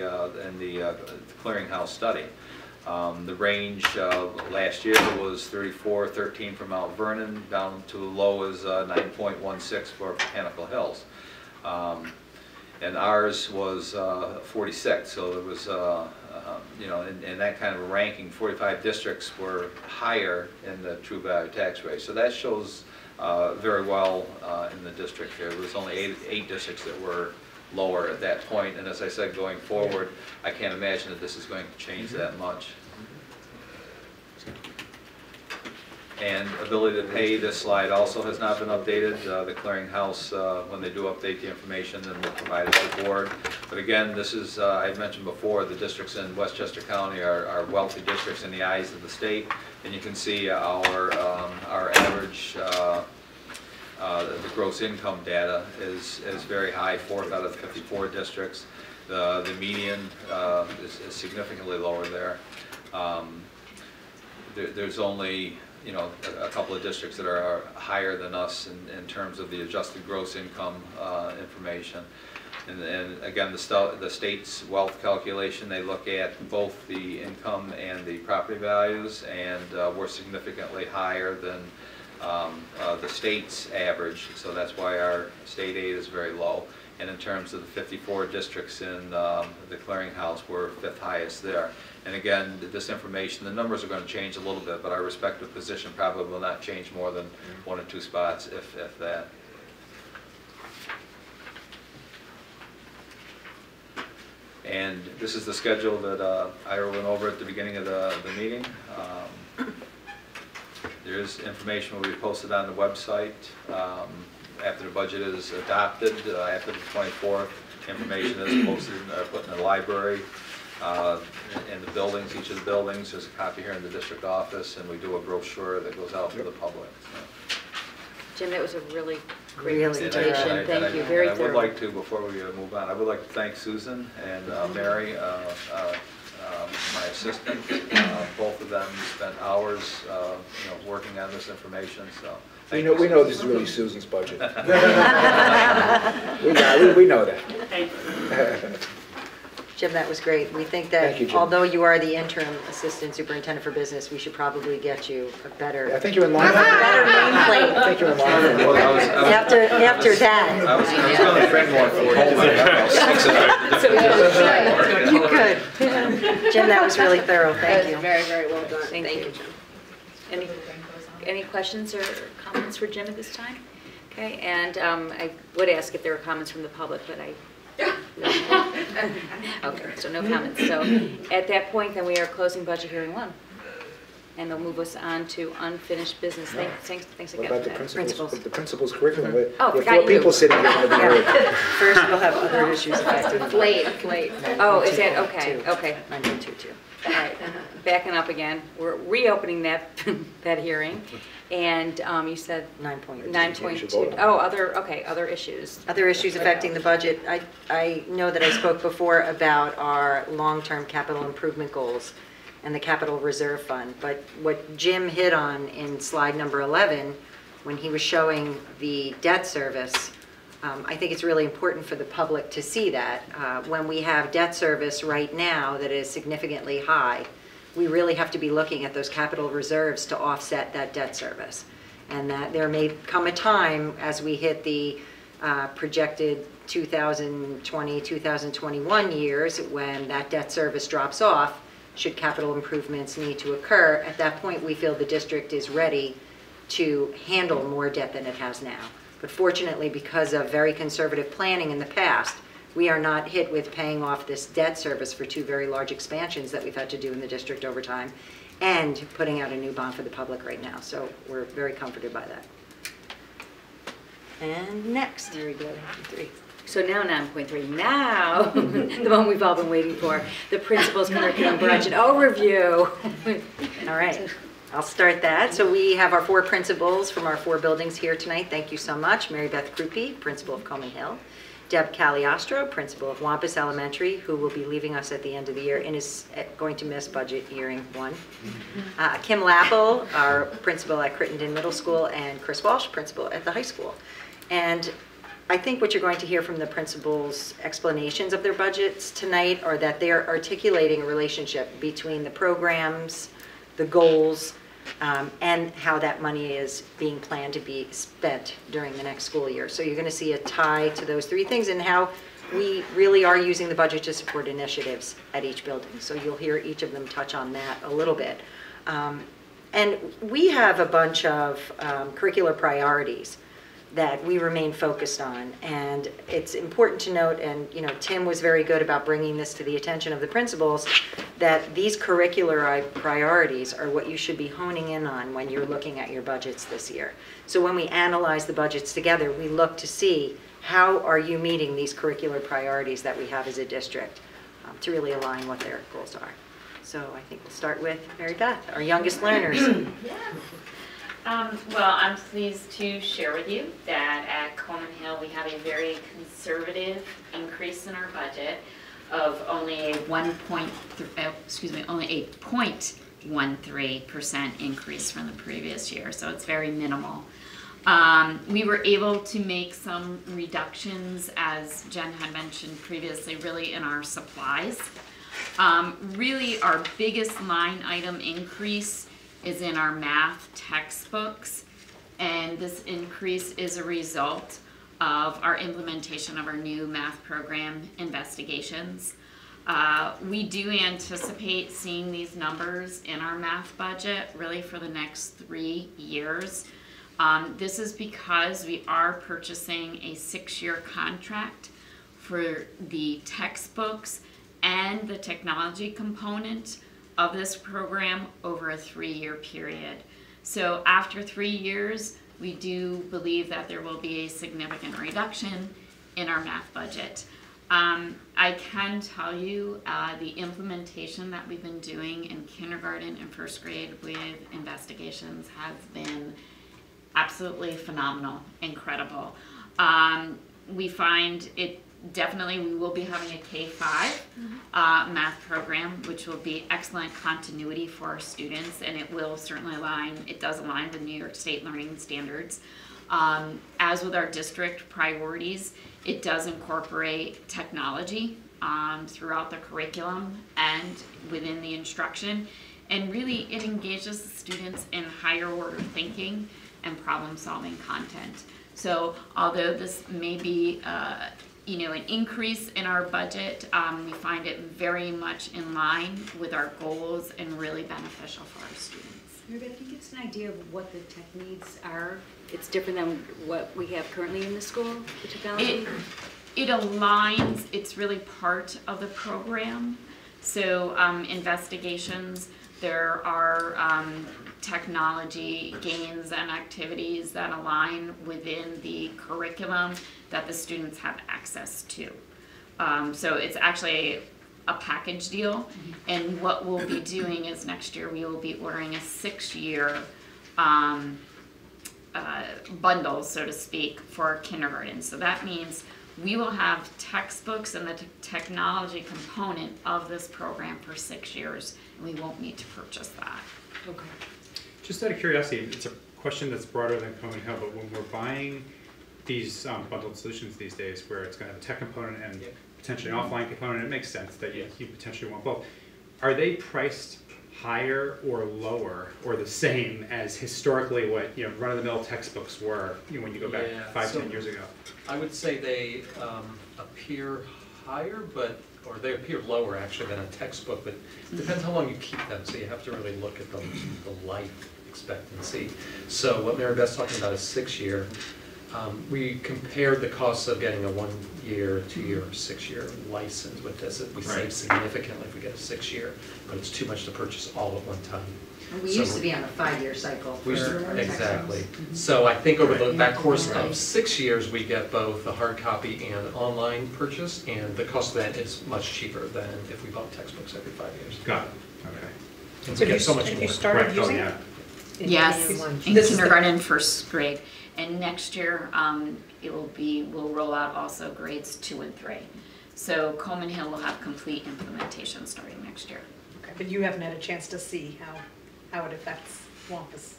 clearinghouse study. The range last year was 34.13 for Mount Vernon, down to low as 9.16 for Botanical Hills. And ours was 46, so there was, you know, in that kind of a ranking, 45 districts were higher in the true value tax rate. So that shows very well in the district here. There was only eight districts that were lower at that point, and as I said, going forward, I can't imagine that this is going to change that much. And ability to pay, this slide also has not been updated. The clearinghouse, when they do update the information, then we'll provide it to the board. But again, this is, I mentioned before, the districts in Westchester County are wealthy districts in the eyes of the state. And you can see our average, the gross income data is very high, 4 out of 54 districts. The median is significantly lower there. There's only, you know, a couple of districts that are higher than us in terms of the adjusted gross income information. And again, the state's wealth calculation, they look at both the income and the property values, and we're significantly higher than the state's average, so that's why our state aid is very low. And in terms of the 54 districts in the clearinghouse, we're 5th highest there. And again, this information, the numbers are going to change a little bit, but our respective position probably will not change more than 1 or 2 spots, if that. And this is the schedule that Ira went over at the beginning of the meeting. There is information will be posted on the website after the budget is adopted. After the 24th, information is posted, put in the library, in the buildings, each of the buildings. There's a copy here in the district office, and we do a brochure that goes out to the public. So. Jim, that was a really great presentation. Thank you, very thorough. I would like to, before we move on, I would like to thank Susan and Mary, my assistant. Both of them spent hours, you know, working on this information. So we know this is really Susan's budget. we know that. Thank you. Jim, that was great. We think that although you are the interim assistant superintendent for business, we should probably get you a better. I think you're in line. Better nameplate. I think you're in line. After that. I was going to frame more for you. You could. Jim, that was really thorough. Thank you. Very, very well done. Thank you, Jim. Any questions or comments for Jim at this time? Okay, and I would ask if there were comments from the public, but I. Okay, so no comments. So at that point, then we are closing budget hearing 1. And they'll move us on to unfinished business. Thanks again. What about the principals? The principal's curriculum. Oh, there are 4 people sitting here in the room. First, we'll have other issues affecting. Late. Oh, is that okay? Okay. 9.22. All right, backing up again. We're reopening that hearing, and you said 9.2. Oh, other issues. Other issues affecting the budget. I know that I spoke before about our long-term capital improvement goals and the capital reserve fund, but what Jim hit on in slide number 11, when he was showing the debt service, I think it's really important for the public to see that. When we have debt service right now that is significantly high, we really have to be looking at those capital reserves to offset that debt service. And that there may come a time as we hit the projected 2020, 2021 years when that debt service drops off, should capital improvements need to occur. At that point, we feel the district is ready to handle more debt than it has now. But fortunately, because of very conservative planning in the past, we are not hit with paying off this debt service for 2 very large expansions that we've had to do in the district over time, and putting out a new bond for the public right now. So we're very comforted by that. And next. There we go, 3. So now 9.3, now, the one we've all been waiting for, the principal's curriculum budget overview. All right, I'll start that. So we have our 4 principals from our 4 buildings here tonight. Thank you so much. Mary Beth Krupe, principal of Coleman Hill. Deb Cagliostro, principal of Wampus Elementary, who will be leaving us at the end of the year and is going to miss budget hearing 1. Kim Lappel, our principal at Crittenden Middle School, and Chris Walsh, principal at the high school. And I think what you're going to hear from the principals' explanations of their budgets tonight are that they're articulating a relationship between the programs, the goals, and how that money is being planned to be spent during the next school year. So you're going to see a tie to those 3 things and how we really are using the budget to support initiatives at each building. So you'll hear each of them touch on that a little bit. And we have a bunch of curricular priorities that we remain focused on, and it's important to note, and Tim was very good about bringing this to the attention of the principals, that these curricular priorities are what you should be honing in on when you're looking at your budgets this year. So when we analyze the budgets together, we look to see how are you meeting these curricular priorities that we have as a district to really align what their goals are. So I think we'll start with Mary Beth, our youngest learners. Well, I'm pleased to share with you that at Coleman Hill we have a very conservative increase in our budget of only a 0.13% increase from the previous year, so it's very minimal. We were able to make some reductions, as Jen had mentioned previously, really in our supplies. Really, our biggest line item increase is in our math textbooks, and this increase is a result of our implementation of our new math program, Investigations. We do anticipate seeing these numbers in our math budget really for the next 3 years. This is because we are purchasing a 6-year contract for the textbooks and the technology component of this program over a 3-year period. So after 3 years, we do believe that there will be a significant reduction in our math budget. I can tell you the implementation that we've been doing in kindergarten and 1st grade with Investigations has been absolutely phenomenal, incredible. We find it definitely, we will be having a K-5 math program, which will be excellent continuity for our students, and it will certainly it does align with New York State learning standards. As with our district priorities, it does incorporate technology throughout the curriculum and within the instruction, and really it engages the students in higher order thinking and problem solving content. So although this may be an increase in our budget, we find it very much in line with our goals and really beneficial for our students. Mary Beth, can you give us an idea of what the tech needs are? It's different than what we have currently in the school, the technology? It aligns, it's really part of the program. So Investigations, there are technology gains and activities that align within the curriculum that the students have access to. So it's actually a package deal, and what we'll be doing is next year we will be ordering a 6-year bundle, so to speak, for kindergarten. So that means we will have textbooks and the technology component of this program for 6 years, and we won't need to purchase that. Okay. Just out of curiosity, it's a question that's broader than Coleman Hill, but when we're buying these bundled solutions these days, where it's going to have a tech component and potentially an offline component, it makes sense that you potentially want both. Are they priced higher or lower or the same as historically what run-of-the-mill textbooks were when you go back 5-10 years ago? I would say they appear higher, or they appear lower actually than a textbook, but it depends how long you keep them, so you have to really look at the life expectancy. So what Mary Beth's talking about is 6-year. We compared the costs of getting a 1-year, 2-year, or 6-year license with this. We save significantly if we get a 6-year, but it's too much to purchase all at one time. We used to be on a 5-year cycle. Exactly. So I think over that course of 6 years, we get both a hard copy and online purchase, and the cost of that is much cheaper than if we bought textbooks every 5 years. Got it. Okay. And we get so much more. You started Correct. using yeah. it? Yes, in kindergarten, first grade. And next year, we'll roll out also grades 2 and 3. So Coleman Hill will have complete implementation starting next year. Okay, but you haven't had a chance to see how it affects Wampus.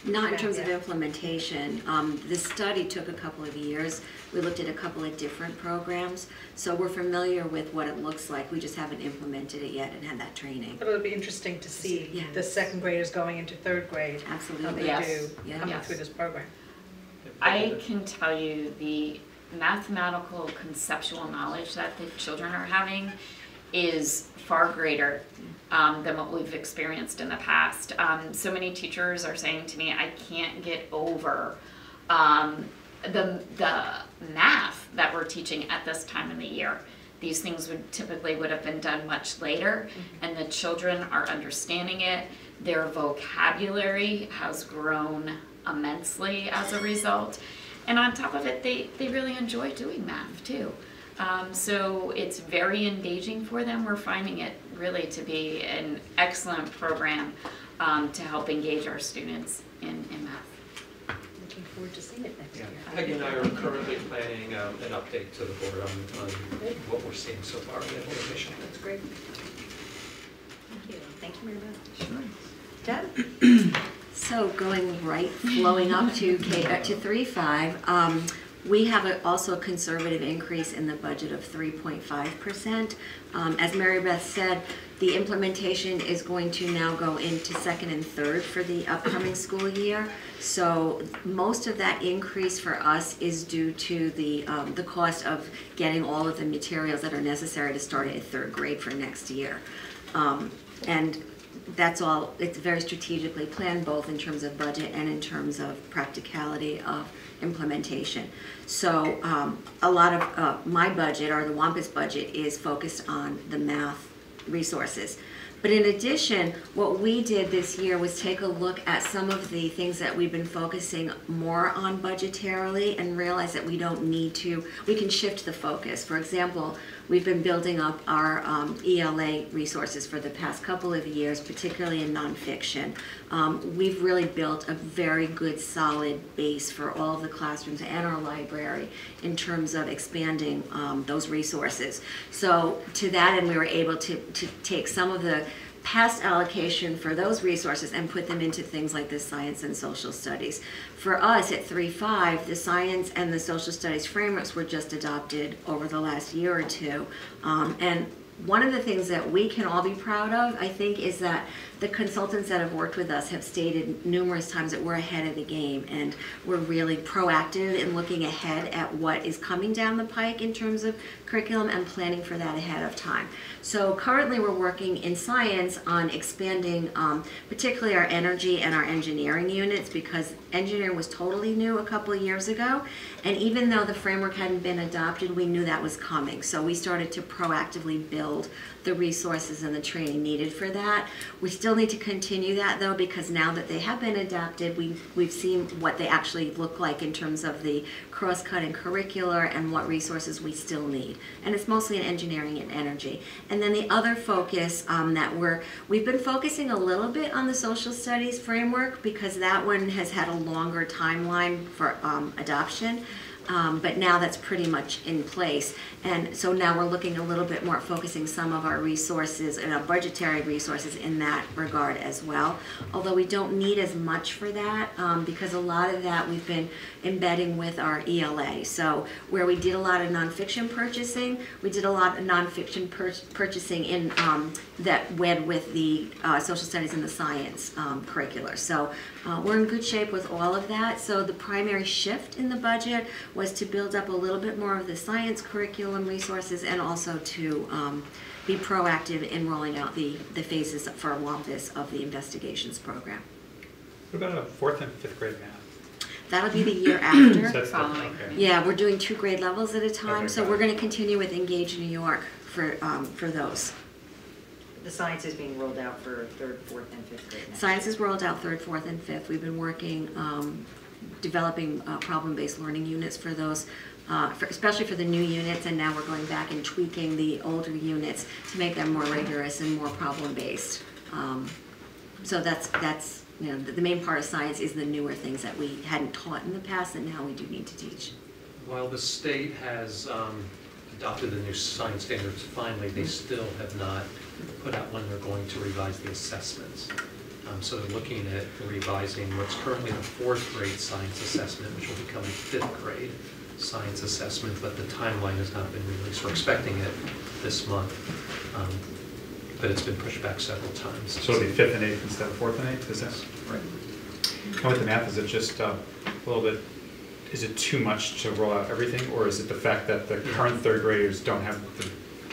Not in terms of Yeah. implementation. This study took a couple of years. We looked at a couple of different programs, so we're familiar with what it looks like. We just haven't implemented it yet and had that training. But it'll be interesting to see Yeah. the second graders going into third grade, how Absolutely. they Yes. do Yeah. coming Yes. through this program. I can tell you the mathematical conceptual knowledge that the children are having is far greater than what we've experienced in the past. So many teachers are saying to me, I can't get over the math that we're teaching at this time of the year. These things would have been done much later, and the children are understanding it. Their vocabulary has grown immensely as a result. And on top of it, they really enjoy doing math too. So it's very engaging for them. We're finding it really to be an excellent program to help engage our students in math. Looking forward to seeing it next Yeah. year. Peggy and I are currently planning an update to the board on what we're seeing so far in the implementation. That's great. Thank you. Thank you, Mary Beth. Sure. Deb? So going right, flowing up to 3-5, we have also a conservative increase in the budget of 3.5%. As Mary Beth said, the implementation is going to now go into second and third for the upcoming school year. So most of that increase for us is due to the cost of getting all of the materials that are necessary to start at third grade for next year. And that's all, it's very strategically planned, both in terms of budget and in terms of practicality of implementation. So a lot of my budget, or the Wampus budget, is focused on the math resources. But in addition, what we did this year was take a look at some of the things that we've been focusing more on budgetarily and realize that we don't need to, we can shift the focus. For example, we've been building up our ELA resources for the past couple of years, particularly in nonfiction. We've really built a very good solid base for all of the classrooms and our library in terms of expanding those resources. So to that end, we were able to take some of the past allocation for those resources and put them into things like the science and social studies. For us at 3-5, the science and the social studies frameworks were just adopted over the last year or two. And one of the things that we can all be proud of, I think, is that the consultants that have worked with us have stated numerous times that we're ahead of the game, and we're really proactive in looking ahead at what is coming down the pike in terms of curriculum and planning for that ahead of time. So currently we're working in science on expanding particularly our energy and our engineering units, because engineering was totally new a couple of years ago, and even though the framework hadn't been adopted, we knew that was coming. So we started to proactively build the resources and the training needed for that. We still need to continue that though, because now that they have been adopted, we've seen what they actually look like in terms of the cross-cut and curricular and what resources we still need. And it's mostly in engineering and energy. And then the other focus that we've been focusing a little bit on the social studies framework, because that one has had a longer timeline for adoption. But now that's pretty much in place. And so now we're looking a little bit more at focusing some of our resources and our budgetary resources in that regard as well. Although we don't need as much for that, because a lot of that we've been embedding with our ELA. So where we did a lot of nonfiction purchasing, we did a lot of nonfiction purchasing in that wed with the social studies and the science curricular. So we're in good shape with all of that. So the primary shift in the budget was to build up a little bit more of the science curriculum resources, and also to be proactive in rolling out the phases for Wampus of the investigations program. What about 4th and 5th grade math? That'll be the year after. So that's the- Following. okay. Yeah, we're doing 2 grade levels at a time, Okay, so got we're it. going to continue with Engage New York for those. The science is being rolled out for 3rd, 4th, and 5th grade now. Science is rolled out 3rd, 4th, and 5th. We've been working, developing problem-based learning units for those, especially for the new units, and now we're going back and tweaking the older units to make them more rigorous and more problem-based. So that's you know, the main part of science is the newer things that we hadn't taught in the past and now we do need to teach. While the state has adopted the new science standards, finally, they still have not put out when they're going to revise the assessments. So they're looking at revising what's currently the 4th grade science assessment, which will become the 5th grade science assessment, but the timeline has not been released. We're expecting it this month, but it's been pushed back several times. So it'll be 5th and 8th instead of 4th and 8th, is that? Right. And with the math, is it just a little bit, is it too much to roll out everything, or is it the fact that the current 3rd graders don't have the...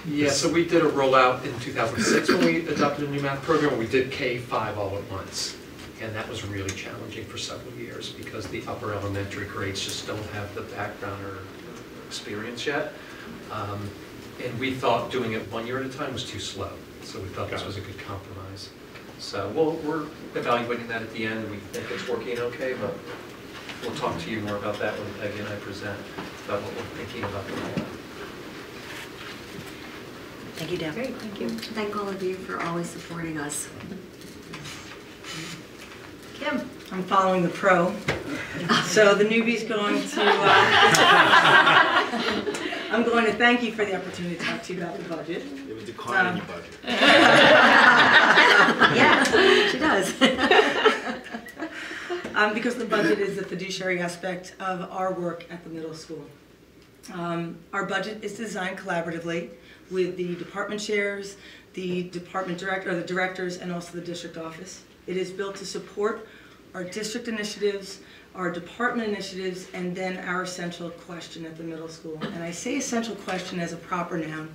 Yeah, so we did a rollout in 2006 when we adopted a new math program. We did K-5 all at once, and that was really challenging for several years because the upper elementary grades just don't have the background or experience yet. And we thought doing it 1 year at a time was too slow, so we thought this was a good compromise. So we're evaluating that at the end, and we think it's working okay, but we'll talk to you more about that when Peggy and I present about what we're thinking about the rollout. Thank you, Deb. Great, thank you. Thank all of you for always supporting us. Kim? I'm following the pro. So the newbie's going to, I'm going to thank you for the opportunity to talk to you about the budget. It was declining your budget. Yeah, she does. Because the budget is the fiduciary aspect of our work at the middle school. Our budget is designed collaboratively with the department chairs, the department director, or the directors, and also the district office. It is built to support our district initiatives, our department initiatives, and then our essential question at the middle school. And I say essential question as a proper noun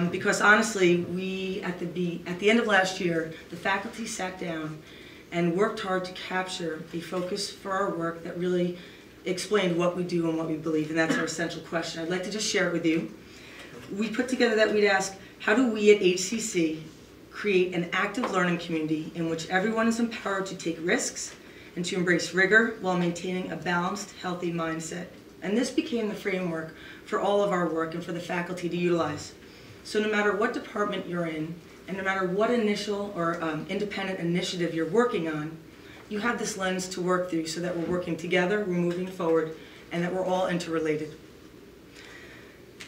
because honestly, we, at the end of last year, the faculty sat down and worked hard to capture a focus for our work that really explained what we do and what we believe, and that's our essential question. I'd like to just share it with you. We put together that we'd ask, how do we at HCC create an active learning community in which everyone is empowered to take risks and to embrace rigor while maintaining a balanced, healthy mindset? And this became the framework for all of our work and for the faculty to utilize. So no matter what department you're in, and no matter what initial or independent initiative you're working on, you have this lens to work through so that we're working together, we're moving forward, and that we're all interrelated.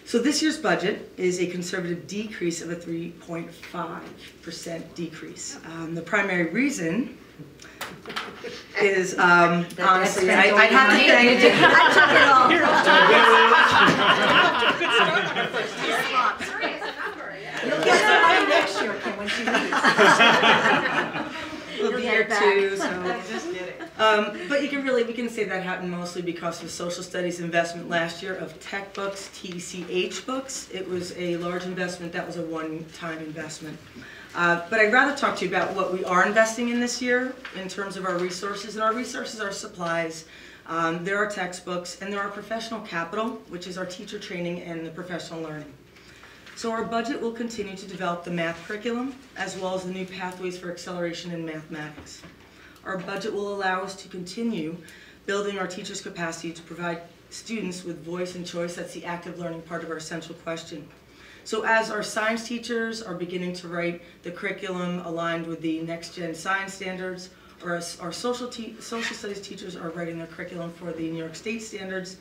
So this year's budget is a conservative decrease of a 3.5% decrease. The primary reason is, honestly, I'd have to thank you. I took it all. You'll get some money next year, Kim, when she leaves. We'll be here too, so. Just kidding. But we can say that happened mostly because of social studies investment last year of tech books, TCH books. It was a large investment. That was a one-time investment. But I'd rather talk to you about what we are investing in this year in terms of our resources. And our resources are supplies. There are textbooks, and there are professional capital, which is our teacher training and the professional learning. So our budget will continue to develop the math curriculum, as well as the new pathways for acceleration in mathematics. Our budget will allow us to continue building our teachers' capacity to provide students with voice and choice. That's the active learning part of our essential question. So as our science teachers are beginning to write the curriculum aligned with the next-gen science standards, or as our social studies teachers are writing their curriculum for the New York State standards,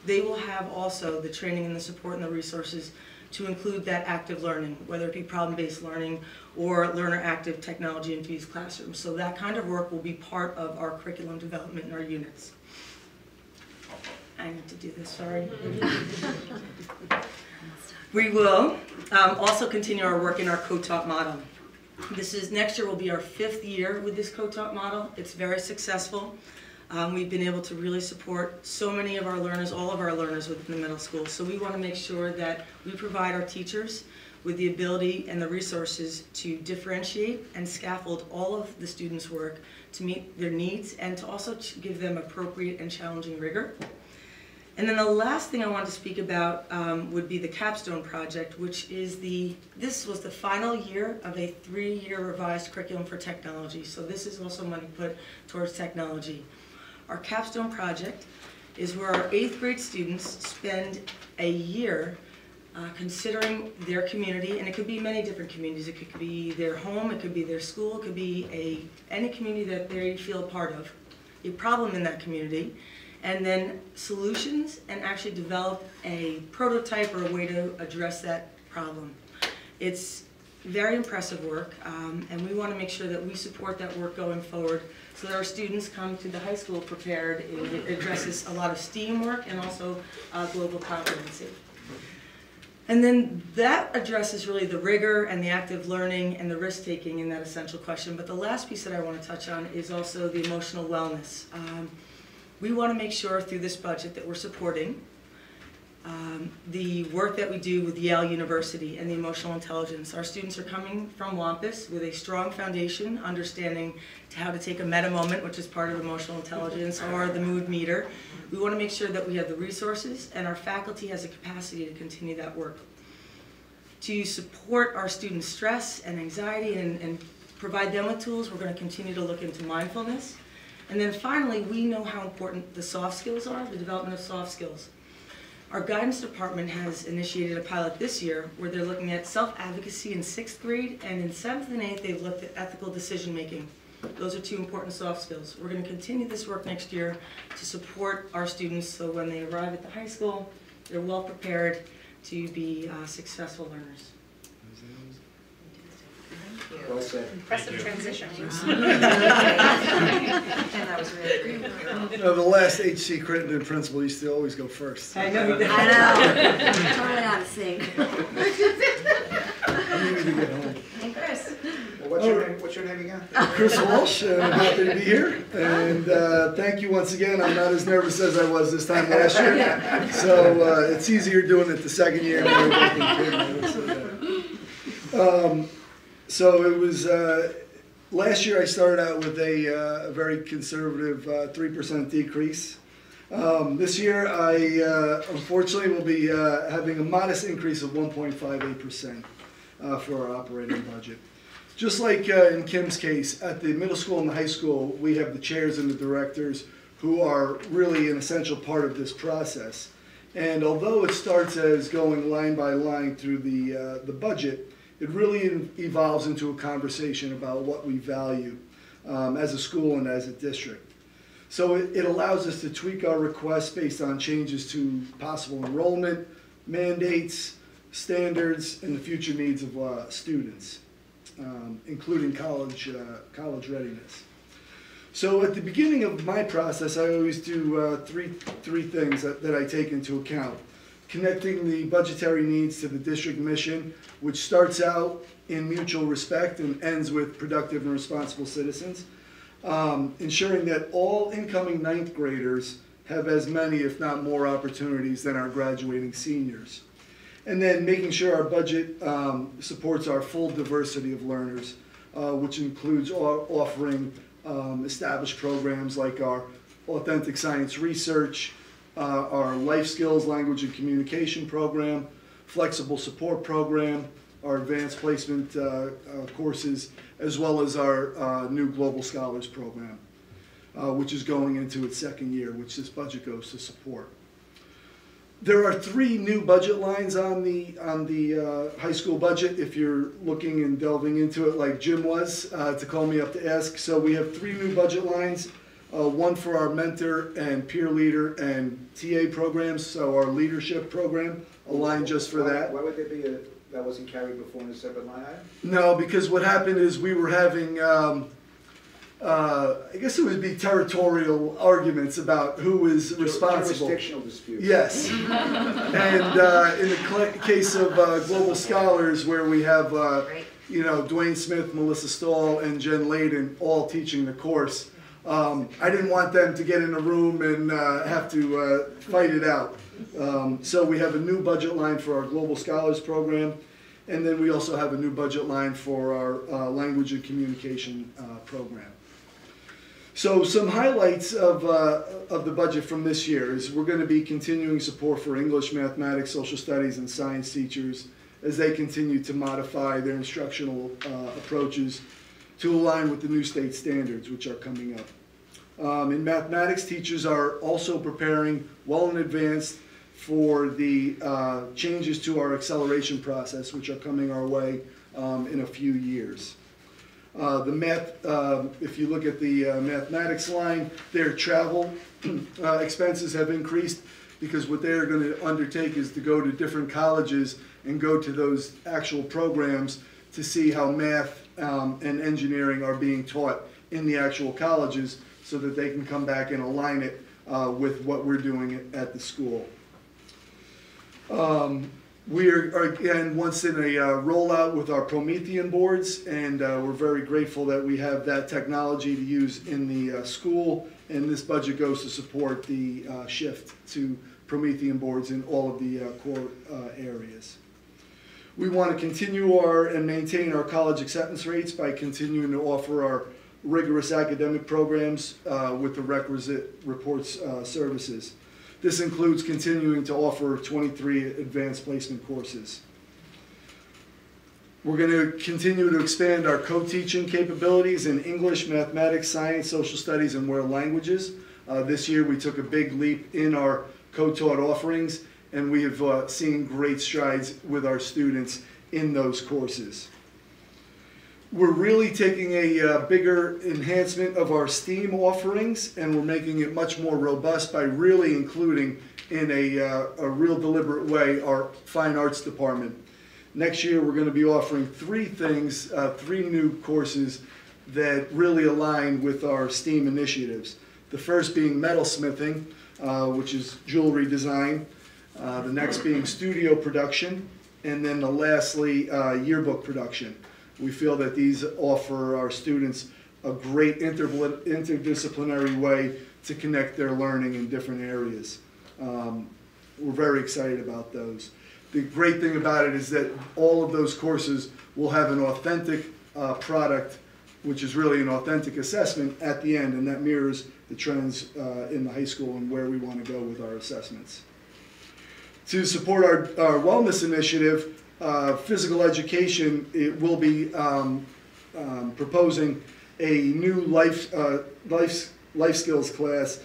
they will have also the training and the support and the resources to include that active learning, whether it be problem-based learning or learner-active technology-infused classrooms. So that kind of work will be part of our curriculum development in our units. I need to do this, sorry. We will also continue our work in our co-taught model. Next year will be our 5th year with this co-taught model. It's very successful. We've been able to really support so many of our learners, all of our learners within the middle school. So we want to make sure that we provide our teachers with the ability and the resources to differentiate and scaffold all of the students' work to meet their needs and to also give them appropriate and challenging rigor. And then the last thing I wanted to speak about would be the capstone project, which is this was the final year of a 3-year revised curriculum for technology. So this is also money put towards technology. Our capstone project is where our 8th grade students spend a year considering their community, and it could be many different communities. It could be their home, it could be their school, it could be any community that they feel a part of, a problem in that community, and then solutions, and actually develop a prototype or a way to address that problem. It's very impressive work, and we want to make sure that we support that work going forward so that our students come to the high school prepared. It addresses a lot of STEAM work and also global competency. And then that addresses really the rigor and the active learning and the risk-taking in that essential question. But the last piece that I want to touch on is also the emotional wellness. We want to make sure through this budget that we're supporting the work that we do with Yale University and the emotional intelligence. Our students are coming from Wampus with a strong foundation, understanding how to take a meta moment, which is part of emotional intelligence, or the mood meter. We want to make sure that we have the resources and our faculty has the capacity to continue that work. To support our students' stress and anxiety and provide them with tools, we're going to continue to look into mindfulness. And then finally, we know how important the soft skills are, the development of soft skills. Our guidance department has initiated a pilot this year where they're looking at self-advocacy in 6th grade, and in 7th and 8th they've looked at ethical decision-making. Those are 2 important soft skills. We're going to continue this work next year to support our students so when they arrive at the high school, they're well prepared to be successful learners. Well said. Impressive transition. And that was really great. The last H.C. Crittenden principal used to always go first. I know you did. I know. Totally out of sync. I need to get home. Hey, Chris. Well, what's your name again? Chris Walsh, and I'm happy to be here. And thank you once again. I'm not as nervous as I was this time last year. So it's easier doing it the second year. So it was, last year I started out with a very conservative 3% decrease. This year I unfortunately will be having a modest increase of 1.58% for our operating budget. Just like in Kim's case, at the middle school and the high school, we have the chairs and the directors who are really an essential part of this process. And although it starts as going line by line through the budget, it really evolves into a conversation about what we value as a school and as a district. So it allows us to tweak our requests based on changes to possible enrollment, mandates, standards, and the future needs of students, including college readiness. So at the beginning of my process, I always do three things that I take into account. Connecting the budgetary needs to the district mission, which starts out in mutual respect and ends with productive and responsible citizens. Ensuring that all incoming 9th graders have as many, if not more, opportunities than our graduating seniors. And then making sure our budget supports our full diversity of learners, which includes offering established programs like our authentic science research, our life skills, language and communication program, flexible support program, our advanced placement courses, as well as our new Global Scholars program, which is going into its 2nd year, which this budget goes to support. There are 3 new budget lines on the high school budget, if you're looking and delving into it like Jim was, to call me up to ask. So we have 3 new budget lines. One for our mentor and peer leader and TA programs, so our leadership program, aligned just for that. Why would there be that wasn't carried before in a separate line item? No, because what happened is we were having, I guess it would be territorial arguments about who is responsible. Jurisdictional disputes. Yes. And in the case of Global Scholars, where we have, you know, Dwayne Smith, Melissa Stahl, and Jen Layden all teaching the course, I didn't want them to get in a room and have to fight it out. So we have a new budget line for our Global Scholars program. And then we also have a new budget line for our language and communication program. So some highlights of the budget from this year is we're going to be continuing support for English, mathematics, social studies, and science teachers as they continue to modify their instructional approaches to align with the new state standards which are coming up. In mathematics, teachers are also preparing well in advance for the changes to our acceleration process, which are coming our way in a few years. The math, if you look at the mathematics line, their travel expenses have increased because what they're going to undertake is to go to different colleges and go to those actual programs to see how math and engineering are being taught in the actual colleges so that they can come back and align it with what we're doing at the school. We are again once in a rollout with our Promethean boards, and we're very grateful that we have that technology to use in the school, and this budget goes to support the shift to Promethean boards in all of the core areas. We want to continue and maintain our college acceptance rates by continuing to offer our rigorous academic programs with the requisite reports services. This includes continuing to offer 23 advanced placement courses. We're going to continue to expand our co-teaching capabilities in English, mathematics, science, social studies, and world languages. This year we took a big leap in our co-taught offerings, and we have seen great strides with our students in those courses. We're really taking a bigger enhancement of our STEAM offerings, and we're making it much more robust by really including in a real deliberate way our fine arts department. Next year we're going to be offering three new courses that really align with our STEAM initiatives. The first being metalsmithing, which is jewelry design. The next being studio production, and then lastly yearbook production. We feel that these offer our students a great interdisciplinary way to connect their learning in different areas. We're very excited about those. The great thing about it is that all of those courses will have an authentic product, which is really an authentic assessment at the end, and that mirrors the trends in the high school and where we want to go with our assessments. To support our wellness initiative, physical education, it will be proposing a new life skills class,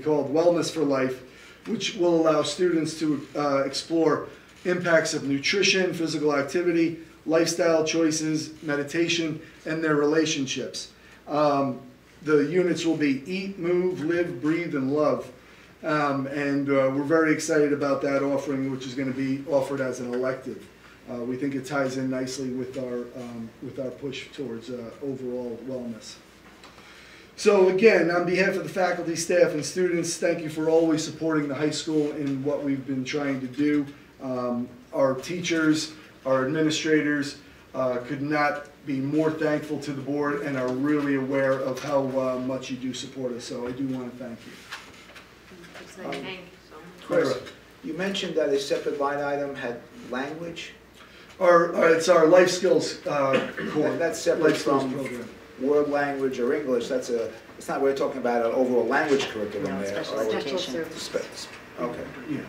called Wellness for Life, which will allow students to explore impacts of nutrition, physical activity, lifestyle choices, meditation, and their relationships. The units will be Eat, Move, Live, Breathe, and Love. And we're very excited about that offering, which is going to be offered as an elective. We think it ties in nicely with our push towards overall wellness. So again, on behalf of the faculty, staff, and students, thank you for always supporting the high school in what we've been trying to do. Our teachers, our administrators could not be more thankful to the board and are really aware of how much you do support us. So I do want to thank you. Chris, you mentioned that a separate line item had language. It's our life skills core. That's separate from world language or English. It's not, we're talking about an overall language curriculum there. Special services. Okay. Yeah.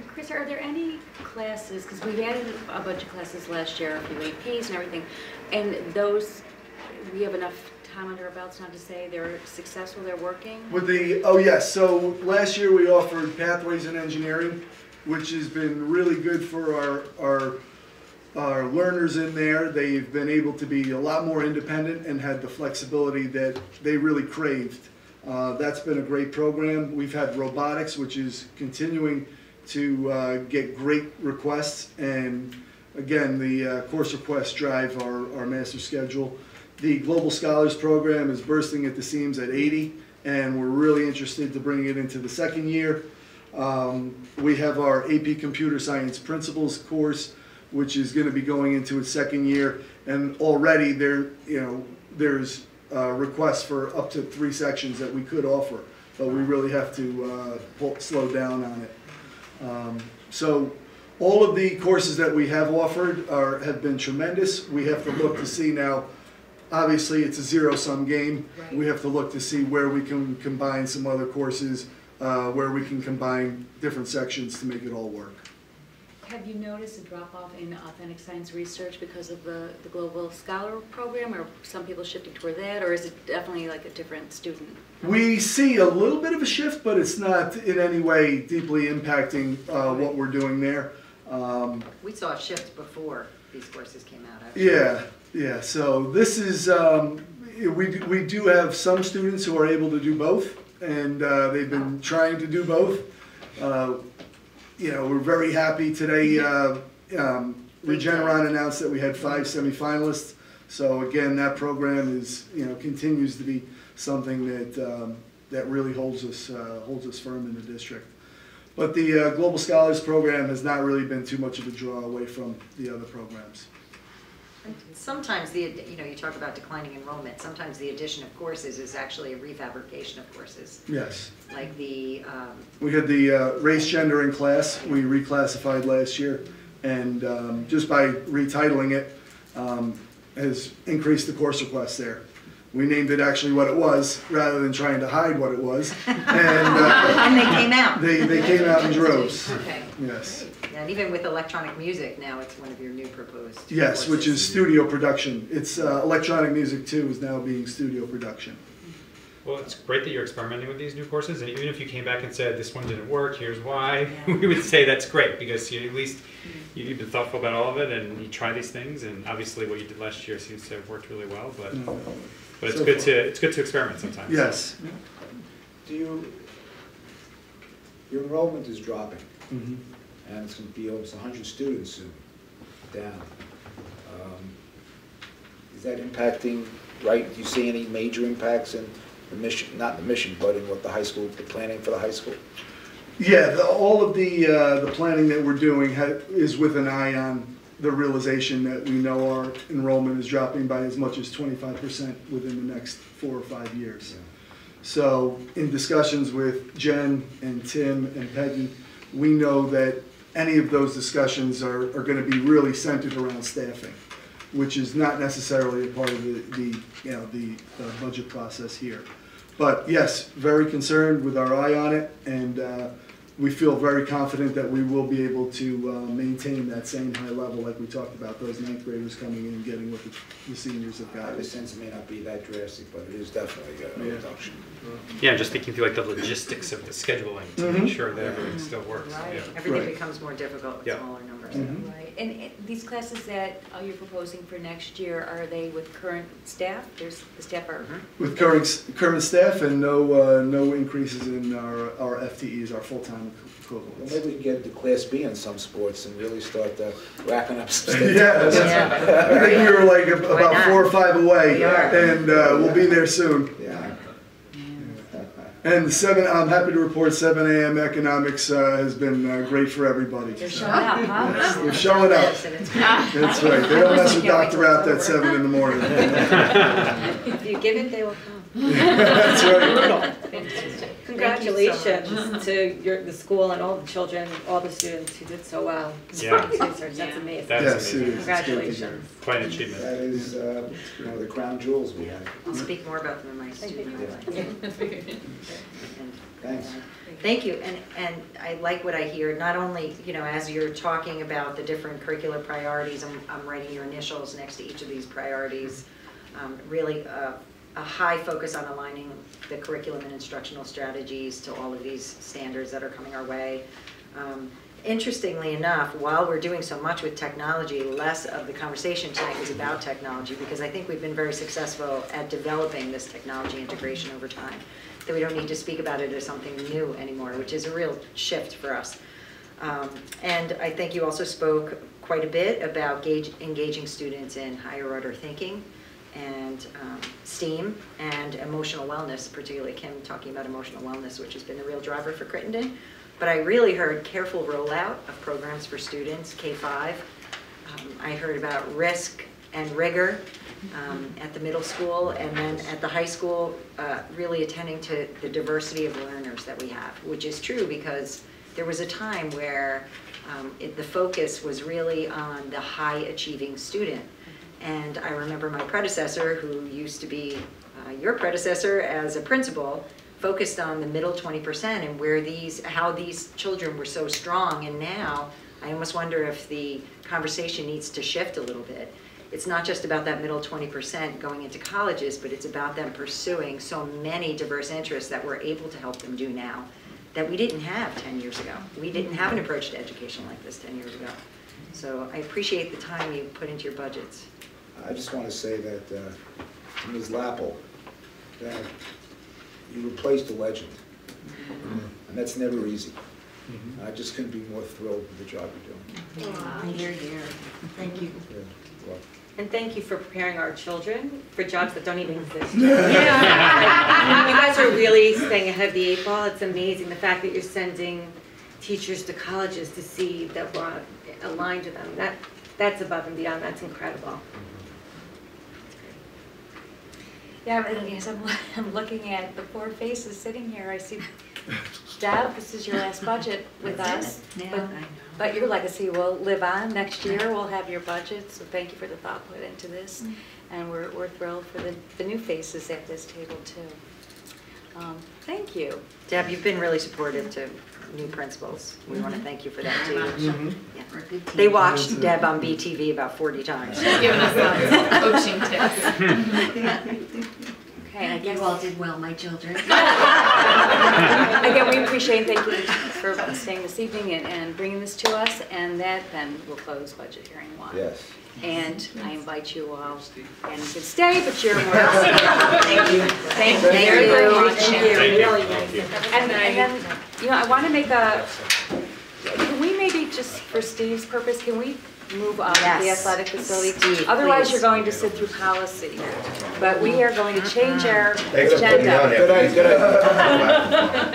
Chris, are there any classes, because we've added a bunch of classes last year, a few APs and everything, and those, we have enough time under our belts not to say they're successful, they're working? Oh yes, so last year we offered Pathways in Engineering, which has been really good for our learners in there. They've been able to be a lot more independent and had the flexibility that they really craved. That's been a great program. We've had robotics, which is continuing to get great requests, and again, the course requests drive our master schedule. The Global Scholars Program is bursting at the seams at 80, and we're really interested to bring it into the second year. We have our AP Computer Science Principles course, which is going to be going into its second year, and already there's requests for up to 3 sections that we could offer, but we really have to slow down on it. So All of the courses that we have offered have been tremendous. We have to look to see now, obviously it's a zero-sum game. Right. We have to look to see where we can combine some other courses, where we can combine different sections to make it all work. Have you noticed a drop-off in authentic science research because of the Global Scholar Program, or some people shifting toward that, or is it definitely like a different student? We see a little bit of a shift, but it's not in any way deeply impacting what we're doing there. We saw a shift before these courses came out. Yeah. So this is, we do have some students who are able to do both, and they've been trying to do both. We're very happy today. Regeneron announced that we had 5 semifinalists. So again, that program is, continues to be something that really holds us firm in the district. But the Global Scholars Program has not really been too much of a draw away from the other programs. Sometimes you talk about declining enrollment. Sometimes the addition of courses is actually a refabrication of courses. Yes. Like the. We had the race, gender, and class. We reclassified last year, and just by retitling it, has increased the course requests there. We named it actually what it was, rather than trying to hide what it was. And they came out. They came out in droves. Okay. Yes. Yeah, and even with electronic music now, it's one of your new proposed Yes, courses. which is studio production. It's electronic music too is now being studio production. Well, it's great that you're experimenting with these new courses, and even if you came back and said this one didn't work, here's why, we would say that's great, because at least you've been thoughtful about all of it, and you try these things, and obviously what you did last year seems to have worked really well. But it's So good to experiment sometimes. Yes. Your enrollment is dropping, Mm-hmm. and it's going to be almost 100 students soon down. Is that impacting, right? Do you see any major impacts in the mission, not the mission, but in what the high school, the planning for the high school? Yeah, all of the planning that we're doing is with an eye on the realization that we know our enrollment is dropping by as much as 25% within the next 4 or 5 years. Yeah. So in discussions with Jen and Tim and Peggy, we know that any of those discussions are going to be really centered around staffing, which is not necessarily a part of the budget process here. But yes, very concerned with our eye on it, and we feel very confident that we will be able to maintain that same high level like we talked about, those 9th graders coming in and getting what the seniors have I got. have a sense it may not be that drastic, but it is definitely a reduction. Yeah, just thinking through like the logistics of the scheduling to make sure that everything still works. Right. Yeah. Everything becomes more difficult with Yeah. smaller numbers. Mhm. Right, and these classes that you're proposing for next year, are they with current staff? The staff are. With current staff and no increases in our FTEs, our full-time Well, equivalents. maybe we can get the Class B in some sports and really start racking up some Yeah, Yeah. I think we were like Why about not? 4 or 5 away, We are. and we'll be there soon. Yeah. And I'm happy to report 7 a.m. economics has been great for everybody. They're So, showing up, huh? They're showing up. Yes, and it's- That's right. They don't mess with Dr. Apt at 7 in the morning. If you give it, they will come. That's right. Congratulations to the school and all the children, all the students who did so well. Yeah. That's amazing. That's Yes, it amazing. is. It's good to hear. Congratulations. Quite an achievement. That is one of the crown jewels we have. I'll speak more about them in my student life. Thanks. Thank you, and I like what I hear, not only, as you're talking about the different curricular priorities, I'm writing your initials next to each of these priorities, really a high focus on aligning the curriculum and instructional strategies to all of these standards that are coming our way. Interestingly enough, while we're doing so much with technology, less of the conversation tonight is about technology, because I think we've been very successful at developing this technology integration over time, that we don't need to speak about it as something new anymore, which is a real shift for us. And I think you also spoke quite a bit about engaging students in higher order thinking and STEAM and emotional wellness, particularly Kim talking about emotional wellness, which has been a real driver for Crittenden. But I really heard careful rollout of programs for students, K-5. I heard about risk and rigor at the middle school, and then at the high school, really attending to the diversity of learners that we have, which is true because there was a time where the focus was really on the high achieving student. And I remember my predecessor, who used to be your predecessor as a principal, focused on the middle 20% and how these children were so strong. And now I almost wonder if the conversation needs to shift a little bit. It's not just about that middle 20% going into colleges, but it's about them pursuing so many diverse interests that we're able to help them do now that we didn't have 10 years ago. We didn't have an approach to education like this 10 years ago. So I appreciate the time you put into your budgets. I just want to say that to Ms. Lappel, that you replaced a legend, and that's never easy. I just couldn't be more thrilled with the job you're doing. Wow. Hear, hear. Thank you. Yeah, well, And thank you for preparing our children for jobs that don't even exist. Yeah. You guys are really staying ahead of the 8 ball. It's amazing the fact that you're sending teachers to colleges to see that we're aligned to them. That's above and beyond. That's incredible. Yeah, but as I'm looking at the 4 faces sitting here, I see, Deb, this is your last budget with us. But your legacy will live on. Next year we'll have your budget, so thank you for the thought put into this. And we're thrilled for the new faces at this table too. Thank you. Deb, you've been really supportive to new principals. We want to thank you for that too. Yeah. They watched Deb on BTV about 40 times. She's given us some coaching tips. Okay, I guess You all did well, my children. again, we appreciate and thank you for staying this evening and bringing this to us. And that then will close budget hearing 1. yes. And I invite you all, and you can stay, but you're more welcome. Thank you. Thank you very, very much. Thank you. And then, you know, I want to make can we maybe just for Steve's purpose, can we move on to the athletic facility? Steve, Otherwise, please. you're going to sit through policy. But we are going to change our agenda. Good idea.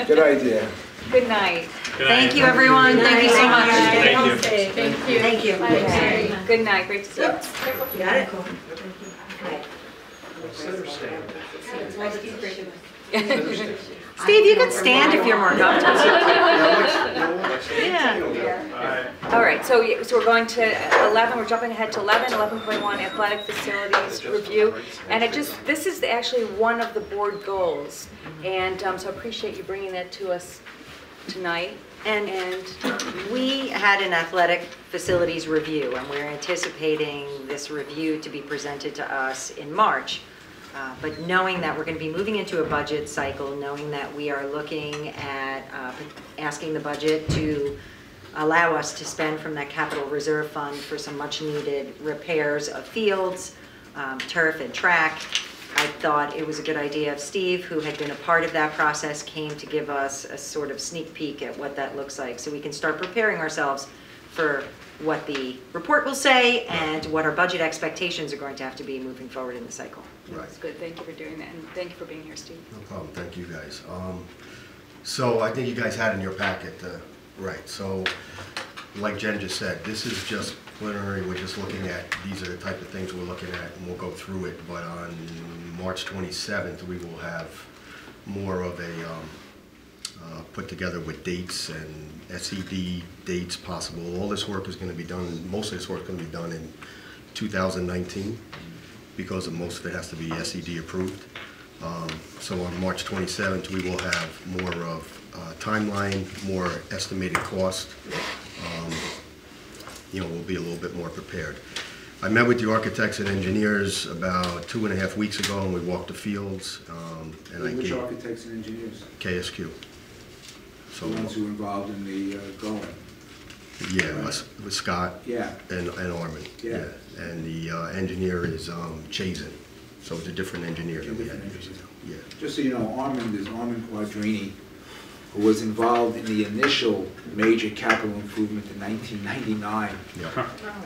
Good idea. Good night. Thank you, everyone. Thank you so much. Thank you. Thank you. Thank you. Okay. Good night. Great to see you. Got it? Steve, you could stand if you're more comfortable. Yeah. All right, so we're going to 11, we're jumping ahead to 11.1 athletic facilities review. And this is actually one of the board goals. And so I appreciate you bringing that to us tonight. And we had an athletic facilities review, and we're anticipating this review to be presented to us in March. But knowing that we're going to be moving into a budget cycle, knowing that we are looking at asking the budget to allow us to spend from that capital reserve fund for some much needed repairs of fields, turf and track, I thought it was a good idea if Steve, who had been a part of that process, came to give us a sort of sneak peek at what that looks like, so we can start preparing ourselves for what the report will say and what our budget expectations are going to have to be moving forward in the cycle. That's good. Thank you for doing that, and thank you for being here, Steve. No problem. Thank you, guys. So I think you guys had in your packet, right, so like Jen just said, this is just preliminary. We're just looking at, these are the type of things we're looking at, and we'll go through it. But on March 27th, we will have more of a put together with dates and SED dates possible. All this work is going to be done, most of this work is going to be done in 2019 because most of it has to be SED approved. So on March 27th, we will have more of timeline, more estimated cost. You know, we'll be a little bit more prepared. I met with the architects and engineers about 2.5 weeks ago, and we walked the fields. Which architects and engineers? KSQ. So The ones who were involved in the going. Yeah, with Scott. Yeah. And Armin. Yeah. And the engineer is Chazen. So it's a different engineer than we had years ago. Yeah. Just so you know, Armin Quadrini, who was involved in the initial major capital improvement in 1999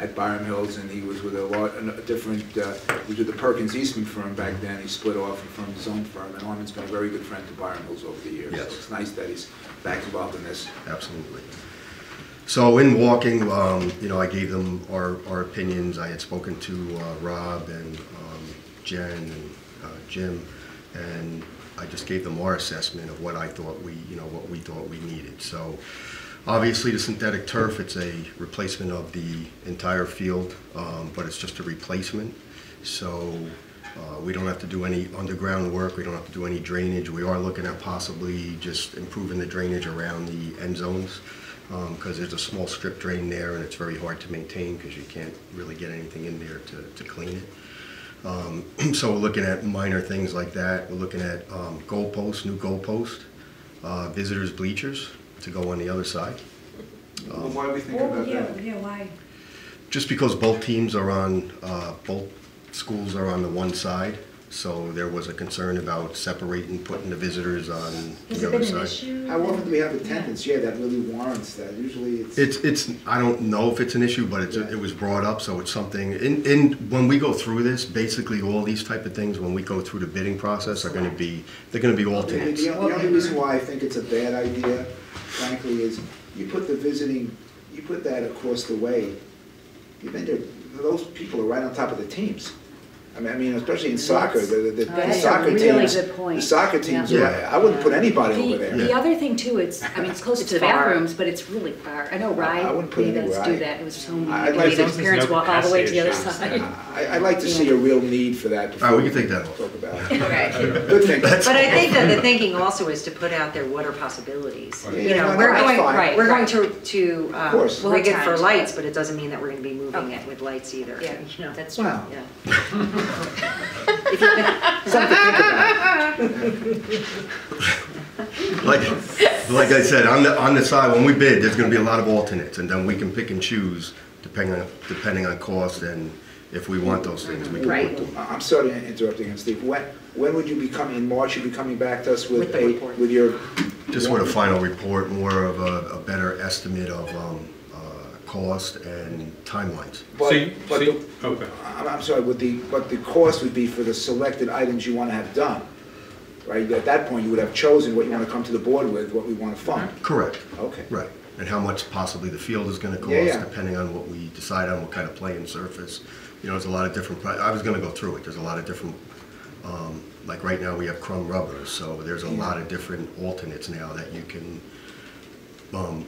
at Byram Hills, and he was with a different, he was with the Perkins Eastman firm back then. He split off and formed his own firm, and Armin's been a very good friend to Byram Hills over the years. Yes. So it's nice that he's back involved in this. Absolutely. So in walking, you know, I gave them our opinions. I had spoken to Rob and Jen and Jim, and I just gave them our assessment of what I thought what we thought we needed. So Obviously, the synthetic turf, it's a replacement of the entire field, but it's just a replacement. So we don't have to do any underground work. We don't have to do any drainage. We are looking at possibly just improving the drainage around the end zones because there's a small strip drain there and it's very hard to maintain because you can't really get anything in there to clean it. So we're looking at minor things like that. We're looking at goalposts, new goalposts, visitors bleachers to go on the other side. Why are we thinking about that? Yeah, why? Just because both teams are on, both schools are on the one side, so there was a concern about separating, putting the visitors on the other side. Issue? How often do we have attendance? Yeah, that really warrants that. Usually It's I don't know if it's an issue, but it was brought up, so it's something. When we go through this, basically all these type of things, when we go through the bidding process, they're going to be alternates. The only reason why I think it's a bad idea, frankly, is you put that across the way. Those people are right on top of the teams. I mean, especially in soccer, the soccer teams. Really good point. The soccer teams, Yeah. I wouldn't put anybody over there. The other thing too, it's close to the bathrooms, but it's really far. I know I wouldn't put made us anywhere. do that. It was so I'd like those to- parents no walk all the way to the other capacity side. I'd like to see a real need for that before All right, we can take that off. talk about it. Right. Good thing. But I think that the thinking also is to put out there what are possibilities. Yeah, You know, no, we're that's going, fine. right, we're going to Of course. rig it We'll for have lights, but it doesn't mean that we're going to be moving it with lights either. Yeah, You know, that's Wow. yeah. Something to think about. Like I said, on the side, when we bid, there's going to be a lot of alternates, and then we can pick and choose depending on cost and if we want those things. We can Right. put them. I'm sorry to interrupt again, Steve. When would you be coming, in March, you'd be coming back to us With the report. with your... Just with a final report, more of a better estimate of cost and timelines. Okay. I'm sorry, but the cost would be for the selected items you want to have done, right? At that point, you would have chosen what you want to come to the board with, what we want to fund. Correct. Okay. Right. And how much possibly the field is going to cost, Yeah. depending on what we decide on, what kind of playing surface. You know, there's a lot of different, I was going to go through it. There's a lot of different, like right now we have crumb rubbers, so there's a lot of different alternates now that you can,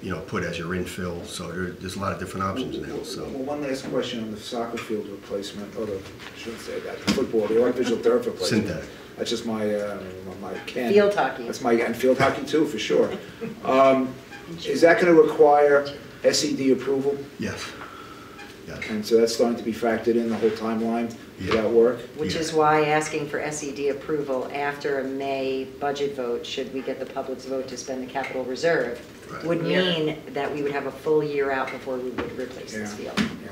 you know, put as your infill. So there's a lot of different options now. So. Well, one last question on the soccer field replacement, or I shouldn't say that, the football, the artificial turf replacement. Synthetic. That's just my Ken. Field hockey. That's my, and field hockey too, for sure. Is that going to require SED approval? Yes. Yes. And so that's starting to be factored in the whole timeline for that work? Which is why asking for SED approval after a May budget vote, should we get the public's vote to spend the capital reserve, Right. would mean that we would have a full year out before we would replace this Yeah. field. Yeah.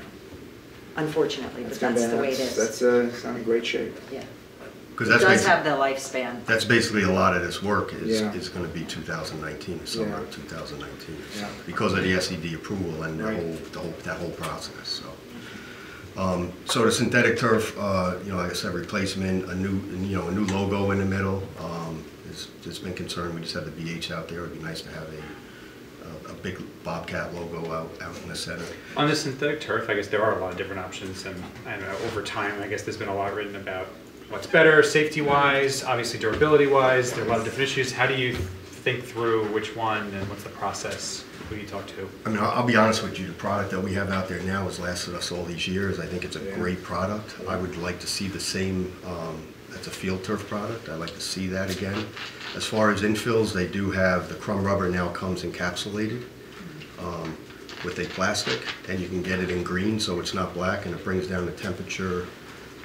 Unfortunately, but gonna that's be- the way it is. That's sound in great shape. Yeah. It Because that's does basi- have the lifespan. that's basically a lot of this work is Yeah. going to be 2019, the summer Yeah. of 2019, Yeah. because of the SED approval and Right. that whole process. So the synthetic turf, you know, like I said, replacement, a new logo in the middle. It's been concerned. We just have the BH out there. It'd be nice to have a big Bobcat logo out in the center. On the synthetic turf, I guess there are a lot of different options, and I don't know, over time, I guess there's been a lot written about what's better, safety-wise, obviously durability-wise. There are a lot of different issues. How do you think through which one, and what's the process? Who do you talk to? I mean, I'll be honest with you, the product that we have out there now has lasted us all these years. I think it's a great product. I would like to see the same, that's a field turf product. I'd like to see that again. As far as infills, they do have, the crumb rubber now comes encapsulated with a plastic, and you can get it in green, so it's not black, and it brings down the temperature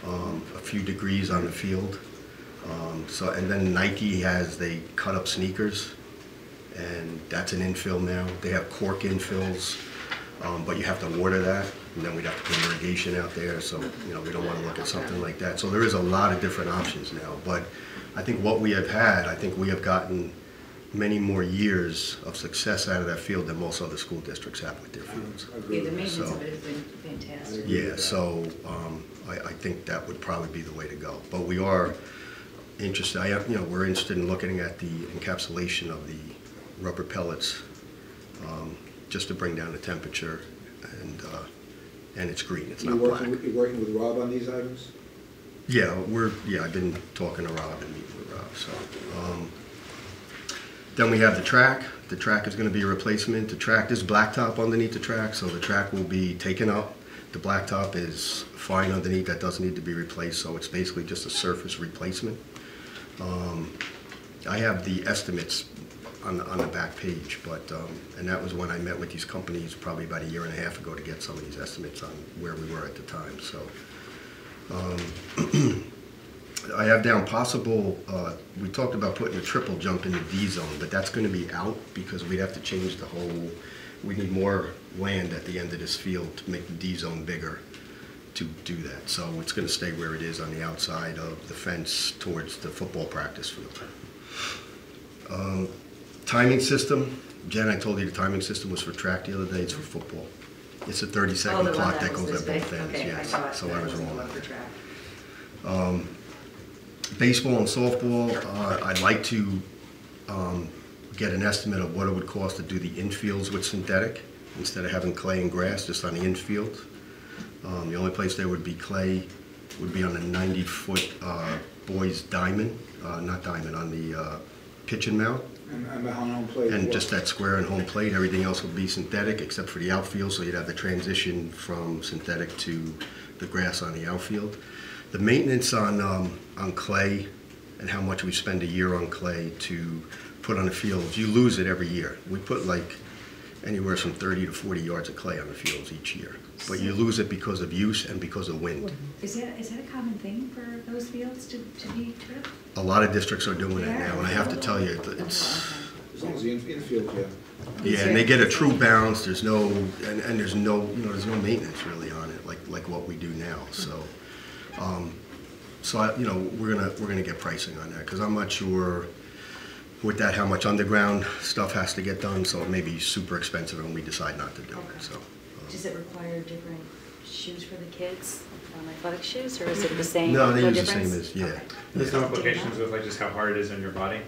a few degrees on the field. And then Nike they cut up sneakers, and that's an infill now. They have cork infills, but you have to water that, and then we'd have to put irrigation out there, so you know we don't want to look at something like that. So there is a lot of different options now, but I think what we have had, I think we have gotten many more years of success out of that field than most other school districts have with their fields. Yeah, the maintenance of it has been fantastic. Yeah, so I think that would probably be the way to go. But we are interested, we're interested in looking at the encapsulation of the rubber pellets just to bring down the temperature, and it's green, it's not black. You're working with Rob on these items? Yeah, I've been talking to Rob and meeting with Rob, so. Then we have the track. The track is going to be a replacement. The track, there's blacktop underneath the track, so the track will be taken up. The blacktop is fine underneath, that doesn't need to be replaced, so it's basically just a surface replacement. I have the estimates on the back page, but, and that was when I met with these companies probably about 1.5 years ago to get some of these estimates on where we were at the time, so. I have down possible, we talked about putting a triple jump in the D zone, but that's going to be out because we'd have to change the whole, we need more land at the end of this field to make the D zone bigger to do that. So it's going to stay where it is on the outside of the fence towards the football practice field. Timing system, Jen, I told you the timing system was for track the other day, it's for football. It's a 30-second clock that goes at both ends, yes, so I was wrong. Baseball and softball, I'd like to get an estimate of what it would cost to do the infields with synthetic instead of having clay and grass just on the infield. The only place there would be clay would be on the 90-foot boys diamond, not diamond, on the pitch and mount. And behind home plate. And just that square and home plate, everything else would be synthetic except for the outfield, so you'd have the transition from synthetic to the grass on the outfield. The maintenance on clay and how much we spend a year on clay to put on the fields, you lose it every year. We put like anywhere from 30 to 40 yards of clay on the fields each year. But you lose it because of use and because of wind. Is that a common thing for those fields to be tripped? A lot of districts are doing that now, and I have to tell you, it's... As long as the infield, yeah. Yeah, and they get a true bounce, there's no, and there's no, you know, there's no maintenance really on it, like what we do now, so... you know, we're gonna get pricing on that because I'm not sure with that how much underground stuff has to get done. So it may be super expensive when we decide not to do it. So. Does it require different shoes for the kids, athletic shoes, or is it the same? No, they use difference? the same as There's no implications with like just how hard it is on your body.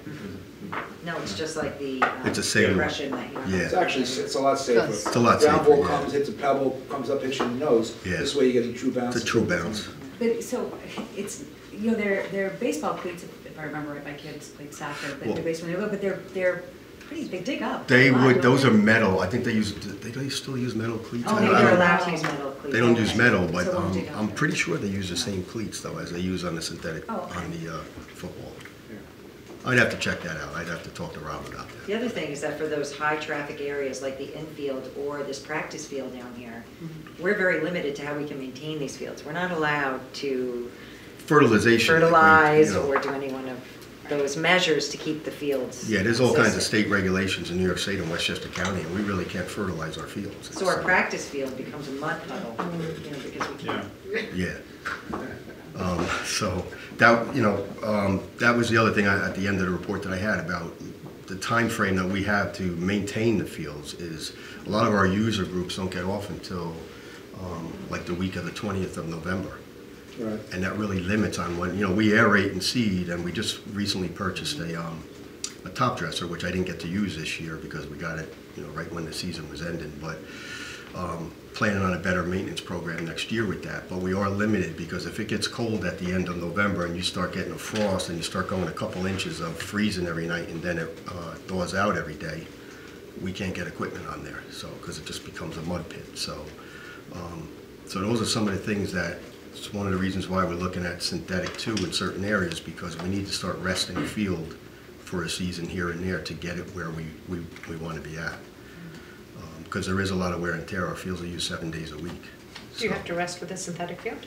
No, it's just like the it's a safe impression that you It's actually, it's a lot safer. It's a lot safer. Ground ball comes, hits a pebble, comes up, hits your nose. Yeah. This way you get a true bounce. It's a true bounce. But so it's, you know, they're baseball cleats, if I remember right, my kids played soccer, but they're baseball, but they're pretty, they dig up. They would, those are metal. I think they use, they still use metal cleats. Oh, they're allowed to use metal cleats. They don't use metal, but So I'm pretty sure they use the same cleats though as they use on the synthetic, on the football. I'd have to check that out. I'd have to talk to Rob about that. The other thing is that for those high traffic areas like the infield or this practice field down here, we're very limited to how we can maintain these fields. We're not allowed to fertilize or do any one of those measures to keep the fields. Yeah, there's all kinds of state regulations in New York State and Westchester County, and we really can't fertilize our fields. So our practice field becomes a mud puddle, you know, because we can't. Yeah. So that, you know, that was the other thing at the end of the report that I had about the time frame that we have to maintain the fields is a lot of our user groups don't get off until like the week of the 20th of November. Right. And that really limits on when, you know, we aerate and seed, and we just recently purchased a top dresser, which I didn't get to use this year because we got it, you know, right when the season was ending, but planning on a better maintenance program next year with that. But we are limited because if it gets cold at the end of November and you start getting a frost and you start going a couple inches of freezing every night and then it thaws out every day, we can't get equipment on there, so because it just becomes a mud pit. So, so those are some of the things that, it's one of the reasons why we're looking at synthetic too in certain areas, because we need to start resting the field for a season here and there to get it where we want to be at. Because there is a lot of wear and tear. Our fields are used 7 days a week. Do you have to rest with a synthetic field?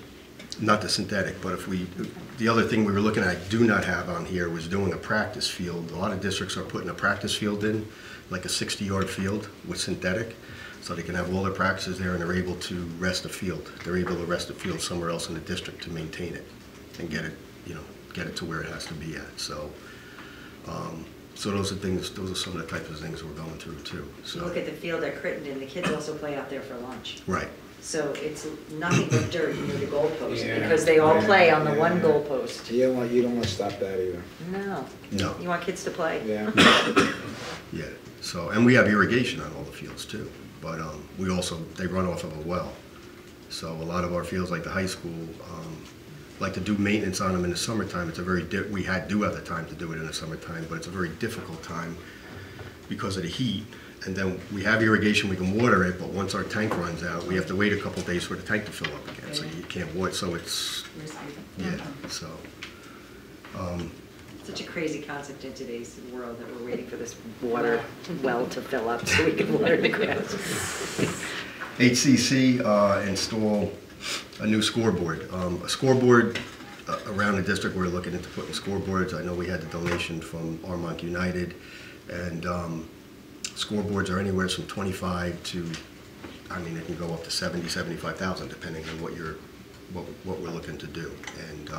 Not the synthetic, but if we, the other thing we were looking at, do not have on here, was doing a practice field. A lot of districts are putting a practice field in, like a 60-yard field with synthetic, so they can have all their practices there and they're able to rest the field. They're able to rest the field somewhere else in the district to maintain it and get it, you know, get it to where it has to be at. So, so those are things. Those are some of the types of things we're going through too. So You look at the field at Crittenden, the kids also play out there for lunch. Right. So it's nothing but dirt near the goalpost because they all play on the one goalpost. You don't want to stop that either. No. No. You want kids to play. Yeah. Yeah. So, and we have irrigation on all the fields too, but we also, they run off of a well. So a lot of our fields, like the high school, like to do maintenance on them in the summertime. It's a very, do have the time to do it in the summertime, but it's a very difficult time because of the heat. And then we have irrigation, we can water it, but once our tank runs out, we have to wait a couple days for the tank to fill up again. So you can't water, so it's, yeah, so. Such a crazy concept in today's world that we're waiting for this water well to fill up so we can water the grass. HCC install a new scoreboard. A scoreboard around the district, we're looking into putting scoreboards. I know we had the donation from Armonk United, and scoreboards are anywhere from 25 to, I mean, it can go up to 70, 75,000 depending on what we're looking to do. And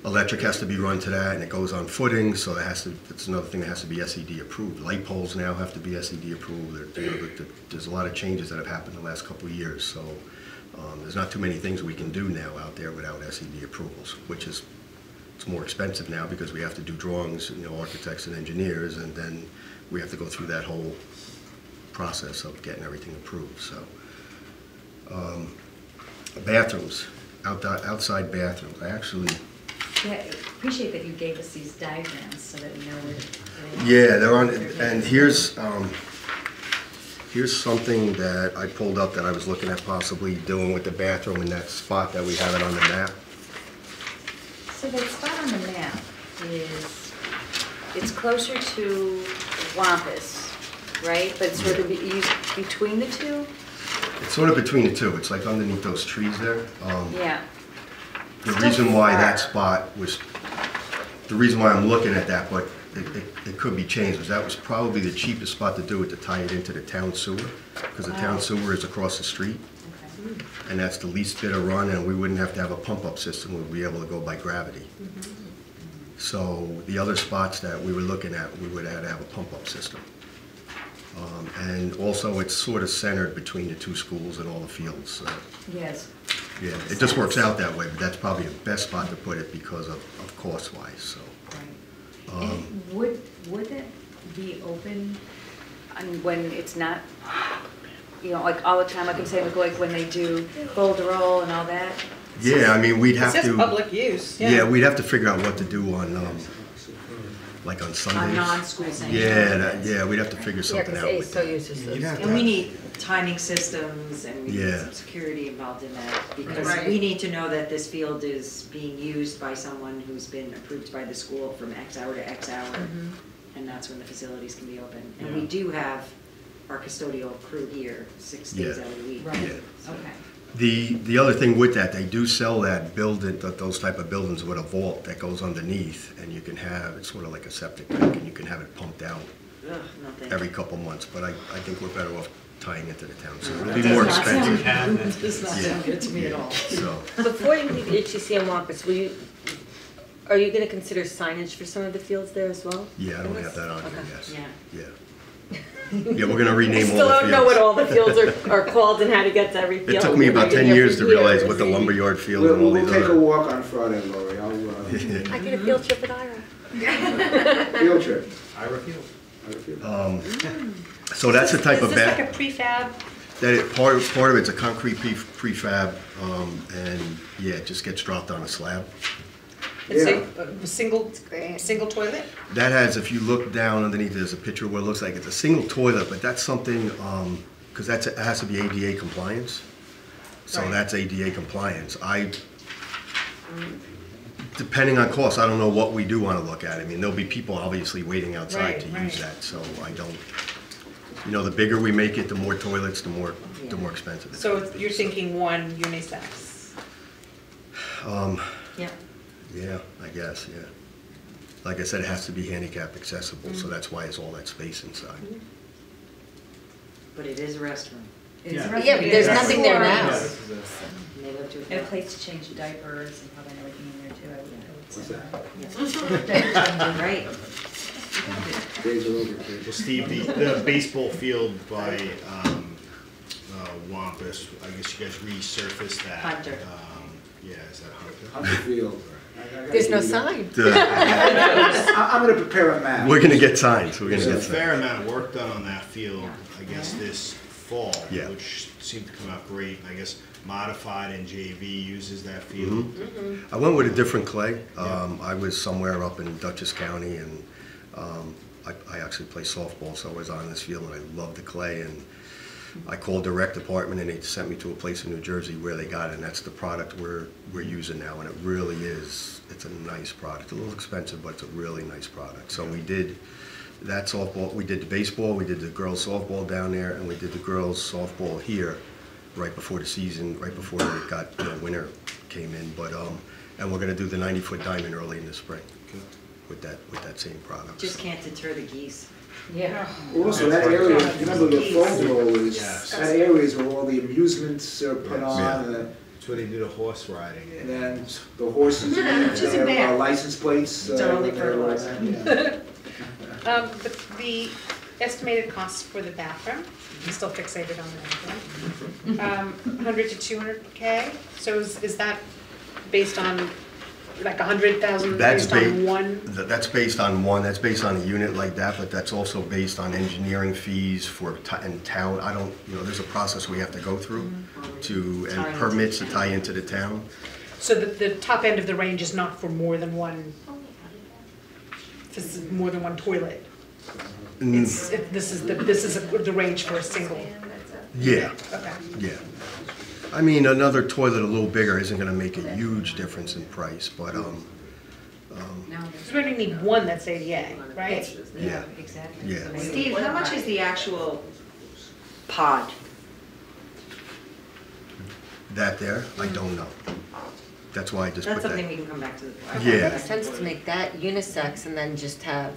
electric has to be run to that, and it goes on footing, so it's another thing that has to be SED approved. Light poles now have to be SED approved. There's a lot of changes that have happened in the last couple of years, so there's not too many things we can do now out there without SED approvals, which is, it's more expensive now because we have to do drawings, you know, architects and engineers, and then we have to go through that whole process of getting everything approved, so. Bathrooms, outside bathrooms, I actually, Yeah, appreciate that you gave us these diagrams so that we know where. yeah, they're on, and here's something that I pulled up that I was looking at possibly doing with the bathroom in that spot that we have it on the map. So that spot on the map is, it's closer to Wampus, right? But it's sort of between the two? It's sort of between the two. It's like underneath those trees there. Yeah. The reason why that spot was, the reason why I'm looking at that, but it could be changed, was that was probably the cheapest spot to do it, to tie it into the town sewer, because the town sewer is across the street. Okay. And that's the least bit of run, and we wouldn't have to have a pump-up system. We'd be able to go by gravity. So the other spots that we were looking at, we would have to have a pump-up system. And also, it's sort of centered between the two schools and all the fields. So. Yes. Yeah, it just works out that way, but that's probably the best spot to put it because of cost-wise, so. Right. And would it be open when it's not, you know, like all the time, like I'm saying, like when they do boulder roll and all that? Yeah, I mean, we'd have to. It's just public use, yeah, we'd have to figure out what to do on, like on Sundays. On non-school Sundays. Yeah, we'd have to figure something out with that. And we need timing systems and we need Yeah. some security involved in that because we need to know that this field is being used by someone who's been approved by the school from X hour to X hour. And that's when the facilities can be open. And we do have our custodial crew here 6 days out of the week. Right. Yeah. Okay. The other thing with that, they do sell that building, those type of buildings with a vault that goes underneath, and you can have, it's sort of like a septic tank, and you can have it pumped out every couple months. But I think we're better off tying it to the town, so it'll be more expensive. It does not sound good to me at all. So, Before you leave HCC and Wampus, are you going to consider signage for some of the fields there as well? yeah, I don't have that on here, Okay. yes. Yeah. Yeah. Yeah, we're gonna rename all the fields. I still don't know what all the fields are called and how to get to every field. It took me about 10 years to realize what the lumberyard field and all We'll these take a other. walk on Friday, Lori. I get a field trip with Ira. Field trip. Ira Field. So that's the type of Is this like a prefab? part of it's a concrete prefab, and yeah, it just gets dropped on a slab. It's a single toilet? That has, if you look down underneath, there's a picture of what it looks like. It's a single toilet, but that's something, because it has to be ADA compliance. So that's ADA compliance. Depending on cost, I don't know what we do want to look at. I mean, there'll be people obviously waiting outside to use that, so I don't, you know, the bigger we make it, the more toilets, the more expensive it's So you're thinking one unisex? Yeah. Yeah, I guess, yeah. Like I said, it has to be handicap accessible, so that's why it's all that space inside. But it is a restroom. It is a Yeah, but there's nothing there now. And they live to And a place to change diapers and probably everything in there too, I would What's that? Right. Days are over. Well, Steve, the baseball field by Wampus, I guess you guys resurfaced that. Hunter. Yeah, is that Hunter? Hunter Field. There's no sign. I'm gonna prepare a map. We're gonna get signs, we're gonna There's get a fair signs. amount of work done on that field, I guess, this fall, Yeah. which seemed to come out great. And I guess Modified and JV uses that field. I went with a different clay. I was somewhere up in Dutchess County, and I actually play softball, so I was on this field and I love the clay, and I called the rec department and they sent me to a place in New Jersey where they got it, and that's the product we're using now, and it really is, it's a nice product. A little expensive, but it's a really nice product. So we did that softball, we did the baseball, we did the girls softball down there, and we did the girls softball here right before the season, right before it got, winter came in. But and we're gonna do the 90-foot diamond early in the spring with that same product. Just can't deter the geese. Yeah. Also, that area, remember the football is, that area is where all the amusements are put on. That's where they do the horse riding. And then the horses, their license plates. It's early fertilizer. Yeah. The estimated costs for the bathroom, I'm still fixated on that one. 100 to 200K, so is that based on like 100,000 based on one? That's based on one, that's based on a unit like that, but that's also based on engineering fees for in town. I don't, there's a process we have to go through and permits to tie into the town. So the top end of the range is not for more than one toilet? This is the range for a single? Yeah. Okay. Yeah. I mean, another toilet a little bigger isn't going to make a huge difference in price, but So we only need one that's ADA, right? yeah, Exactly. yeah. Steve, how much is the actual pod? That there, I don't know. That's why I just That's put something that. we can come back to. Yeah. Makes sense to make that unisex and then just have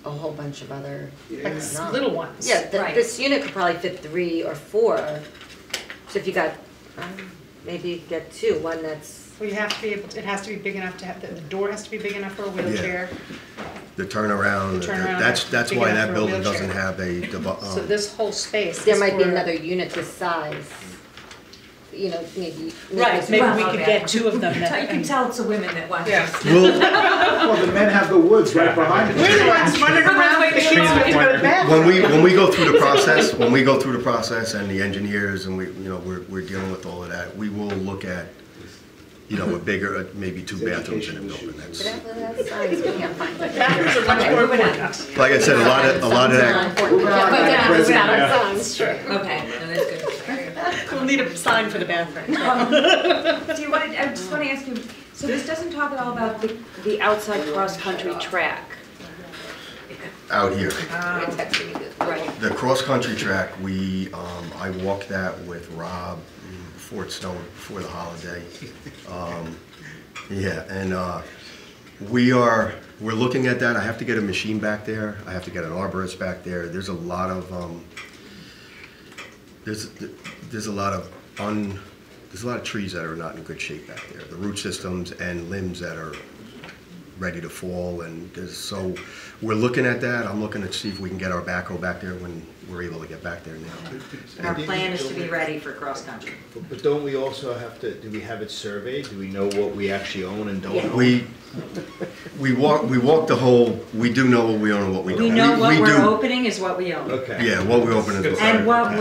a whole bunch of other. Like little ones. Yeah, this unit could probably fit 3 or 4. So if you got, maybe you get 2, one that's. Well, you have to be able to, it has to be big enough to have, the door has to be big enough for a wheelchair. The turnaround, that's big why enough that for a building wheelchair. doesn't have a. So this whole space There is might be for- another unit this size. Maybe. Right, maybe we could get 2 of them. You can tell it's the women that want Yeah. this. Well, the men have the woods right behind them. We're the ones running around with the kids when you go to bed. When we go through the process, and the engineers and we're dealing with all of that, we will look at a bigger, maybe 2 bathrooms in a building. That's, That's size, we can't find it. Bathrooms are much more important. like I said, a lot of that. Okay, no, that's good. We'll need a sign for the bathroom. I just want to ask you, so this doesn't talk at all about the outside cross-country track? Out here. Right. The cross-country track, I walked that with Rob before it snowed, before the holiday. Yeah, and we're looking at that. I have to get a machine back there. I have to get an arborist back there. There's a lot of there's a lot of trees that are not in good shape back there. The root systems and limbs that are ready to fall, and so we're looking at that. I'm looking to see if we can get our backhoe back there when we're able to get back there now. Our plan is to be ready for cross-country. But don't we also have to, do we have it surveyed? Do we know what we actually own and don't own? We walk the whole, we do know what we own and what we don't. We know what we we're do. opening is what we own. Okay. Yeah, what we open is what we own. And what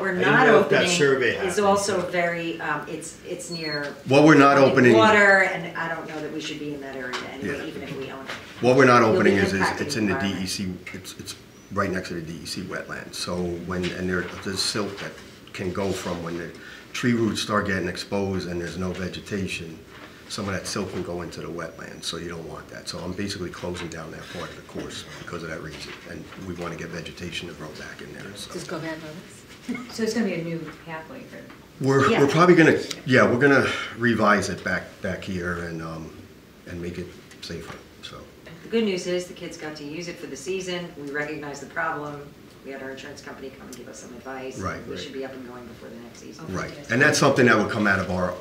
we're didn't not know if that opening survey is happened. also very, it's near. What we're not opening. Water, and I don't know that we should be in that area anyway, Yeah. even if we own it. What we're not You'll be opening is impacting it's in the the DEC, it's right next to the DEC wetland. So there's silt that can go from when the tree roots start getting exposed and there's no vegetation, some of that silt can go into the wetland, so you don't want that. So I'm basically closing down that part of the course because of that reason. And we want to get vegetation to grow back in there. So. Just go back on this. So it's going to be a new pathway for... We're probably gonna, we're gonna revise it back here and make it safer, so. The good news is the kids got to use it for the season. We recognized the problem. We had our insurance company come and give us some advice. Right. We should be up and going before the next season. Right, and that's something that would come out of our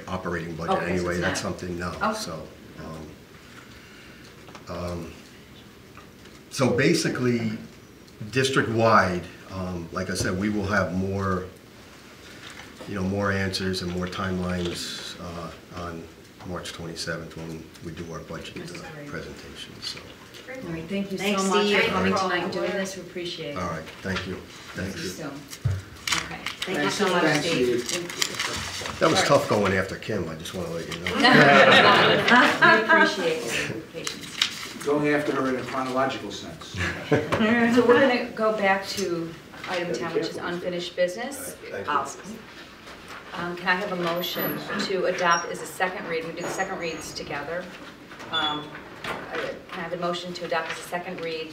operating budget Okay, so anyway, it's that's not- something, no, Okay. so basically, district-wide, like I said, we will have more, more answers and more timelines on March 27th when we do our budget presentation, so. All right, thank you Thanks, so much Steve. for coming tonight and doing this, we appreciate it. All right, thank you. Thank you so. Okay. Thank you so much, Thanks, Steve. Steve. That was tough going after Kim, I just want to let you know. We appreciate your patience. going after her in a chronological sense. So we're going to go back to item 10, which is unfinished business. Policies. Can I have a motion to adopt as a second read? We do the second reads together. Can I have a motion to adopt as a second read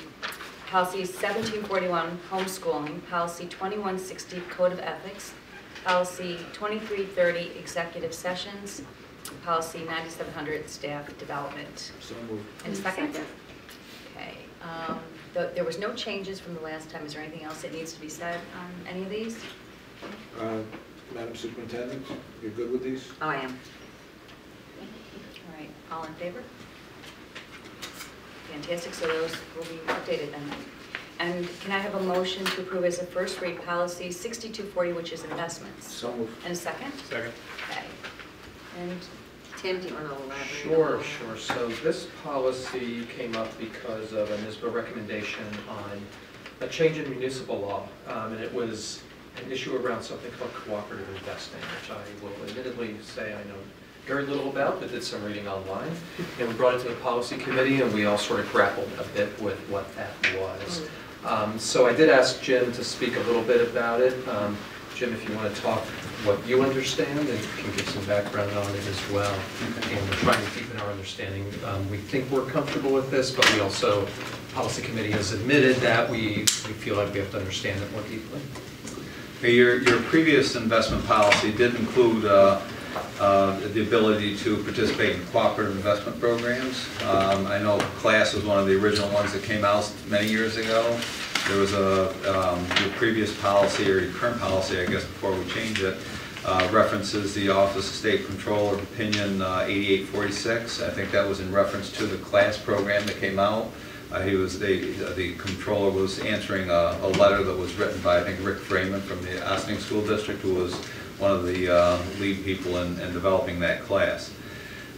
policy 1741, homeschooling, policy 2160, code of ethics, policy 2330, executive sessions, policy 9700, staff development? So moved. And a second? Okay. There was no changes from the last time. Is there anything else that needs to be said on any of these? Madam Superintendent, you're good with these? Oh, I am. All right, all in favor? Fantastic, so those will be updated then. And can I have a motion to approve as a first read policy 6240, which is investments? So moved. And a second? Second. Okay. And Tim, do you want to elaborate? Sure. So this policy came up because of a NISBA recommendation on a change in municipal law, and it was an issue around something called cooperative investing, which I will admittedly say I know very little about, but did some reading online. And we brought it to the policy committee, and we all sort of grappled a bit with what that was. So I did ask Jim to speak a little bit about it. Jim, if you want to talk what you understand, and you can give some background on it as well. And we're trying to deepen our understanding. We think we're comfortable with this, but we also, policy committee has admitted that we feel like we have to understand it more deeply. Your previous investment policy did include the ability to participate in cooperative investment programs. I know CLASS was one of the original ones that came out many years ago. There was your previous policy, or your current policy, I guess, before we change it, references the Office of State Controller Opinion 8846. I think that was in reference to the CLASS program that came out. The controller was answering a letter that was written by, I think, Rick Freeman from the Ossining School District, who was one of the lead people in developing that class.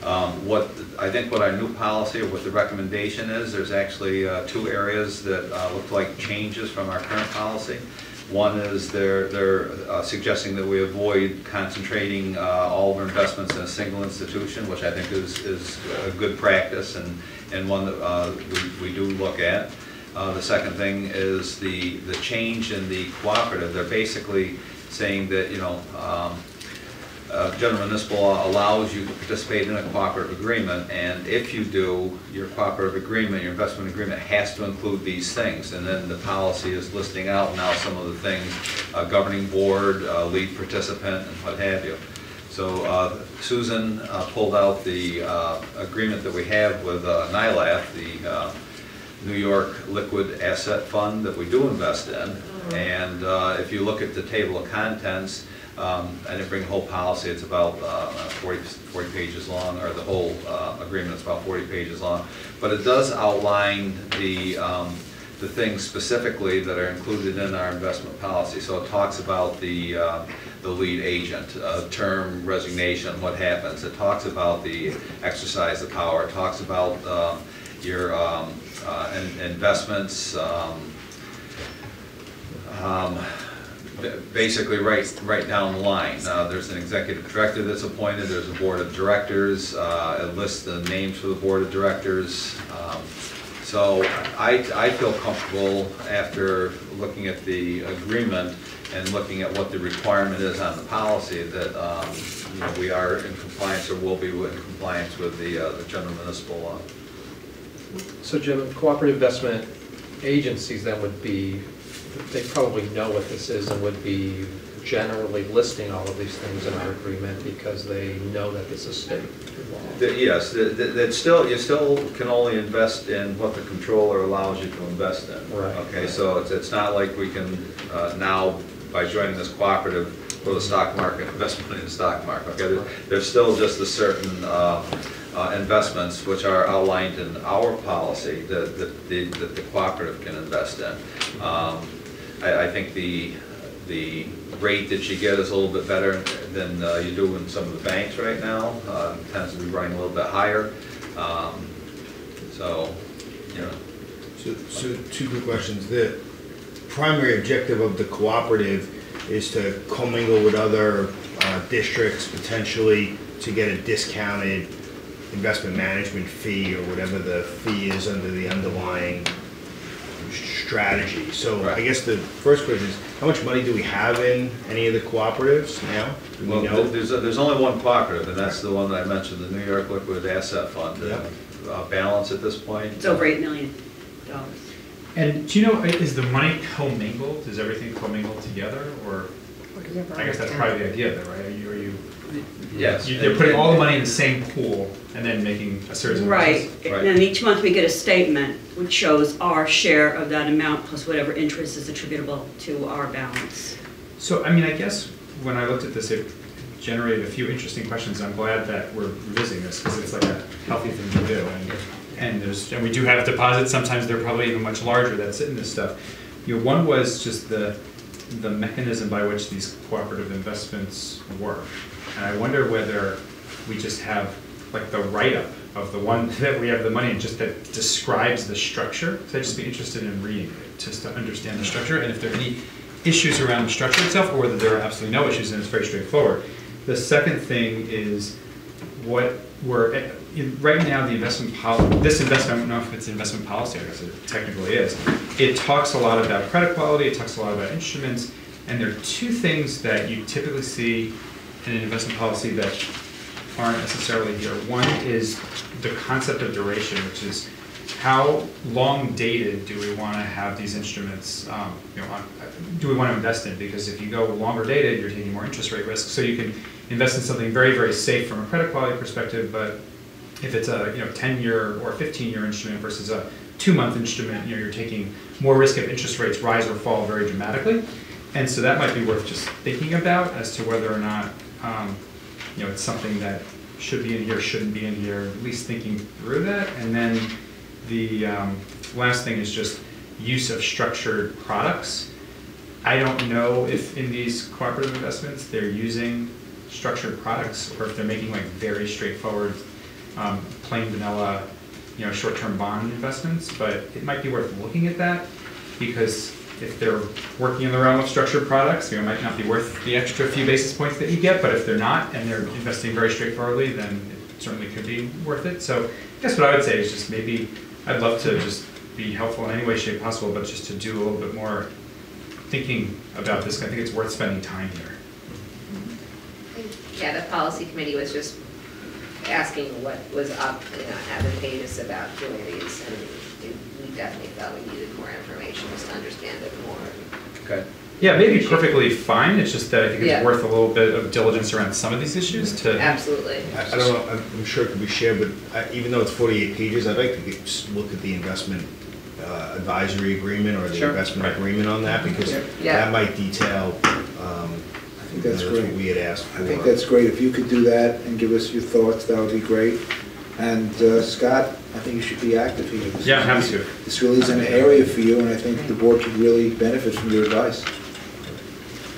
I think what our new policy, or what the recommendation is, there's actually two areas that look like changes from our current policy. One is they're suggesting that we avoid concentrating all of our investments in a single institution, which I think is a good practice and one that we do look at. The second thing is the change in the cooperative. They're basically saying that, general municipal law allows you to participate in a cooperative agreement, and if you do, your cooperative agreement, your investment agreement has to include these things. And then the policy is listing out now some of the things, governing board, lead participant, and what have you. So Susan pulled out the agreement that we have with NILAF, the New York Liquid Asset Fund that we do invest in. And if you look at the table of contents, I didn't bring the whole policy, it's about 40 pages long, or the whole agreement is about 40 pages long. But it does outline the things specifically that are included in our investment policy. So it talks about the lead agent, term, resignation, what happens. It talks about the exercise of power. It talks about your investments, basically right down the line. There's an executive director that's appointed, there's a board of directors, it lists the names for the board of directors. So I feel comfortable after looking at the agreement and looking at what the requirement is on the policy that we are in compliance, or will be in compliance with the general municipal law. So Jim, cooperative investment agencies then would be, they probably know what this is and would be generally listing all of these things in our agreement because they know that this is state law. Yes, you still can only invest in what the controller allows you to invest in. Right. Okay, so it's not like we can now, by joining this cooperative, for the stock market, investment in the stock market. Okay, there's still just a certain investments which are outlined in our policy that the cooperative can invest in. I think the rate that you get is a little bit better than you do in some of the banks right now. It tends to be running a little bit higher. So two quick questions. The primary objective of the cooperative is to commingle with other districts potentially to get a discounted investment management fee or whatever the fee is under the underlying strategy. So I guess the first question is, how much money do we have in any of the cooperatives now? Do we know? There's only one cooperative, and that's the one that I mentioned, the New York Liquid Asset Fund. Balance at this point? It's over $8 million. And do you know, is the money commingled? Is everything commingled together, or? I guess that's probably the idea, though, right? Are you? Yes. They're putting all the money in the same pool and then making a series of Right. Right. And each month we get a statement which shows our share of that amount plus whatever interest is attributable to our balance. So, I mean, I guess when I looked at this, it generated a few interesting questions. I'm glad that we're revisiting this because it's like a healthy thing to do. And we do have deposits. Sometimes they're probably even much larger that sit in this stuff. You know, one was just the mechanism by which these cooperative investments work. And I wonder whether we just have like the write-up of the one that we have the money in, just that describes the structure. So I'd just be interested in reading it just to understand the structure and if there are any issues around the structure itself or whether there are absolutely no issues and it's very straightforward. The second thing is what we're, right now the investment policy, this investment, I don't know if it's investment policy, I guess it technically is. It talks a lot about credit quality, it talks a lot about instruments, and there are two things that you typically see in an investment policy that aren't necessarily here. One is the concept of duration, which is how long dated do we want to have these instruments, do we want to invest in? Because if you go longer dated, you're taking more interest rate risk. So you can invest in something very, very safe from a credit quality perspective, but if it's a 10-year or 15-year instrument versus a 2-month instrument, you're taking more risk if interest rates rise or fall very dramatically. And so that might be worth just thinking about as to whether or not it's something that should be in here, shouldn't be in here, at least thinking through that. And then the last thing is just use of structured products. I don't know if in these cooperative investments they're using structured products or if they're making like very straightforward, plain vanilla, short-term bond investments, but it might be worth looking at that because if they're working in the realm of structured products, it might not be worth the extra few basis points that you get, but if they're not and they're investing very straightforwardly, then it certainly could be worth it. So I guess what I would say is just maybe, I'd love to just be helpful in any way, shape possible, but just to do a little bit more thinking about this. I think it's worth spending time here. Yeah, the policy committee was just asking what was advantageous about doing these, and we definitely felt we needed more information just to understand it more. Okay. Yeah, maybe perfectly fine. It's just that I think it's worth a little bit of diligence around some of these issues to. Absolutely. I don't know, I'm sure it can be shared, but even though it's 48 pages, I'd like to look at the investment advisory agreement or the investment agreement on that because that might detail. I think that's great. What we had asked for. I think that's great. If you could do that and give us your thoughts, that would be great. And Scott, I think you should be active here. Yeah, I'm happy to. This really is an area for you, and I think the board could really benefit from your advice.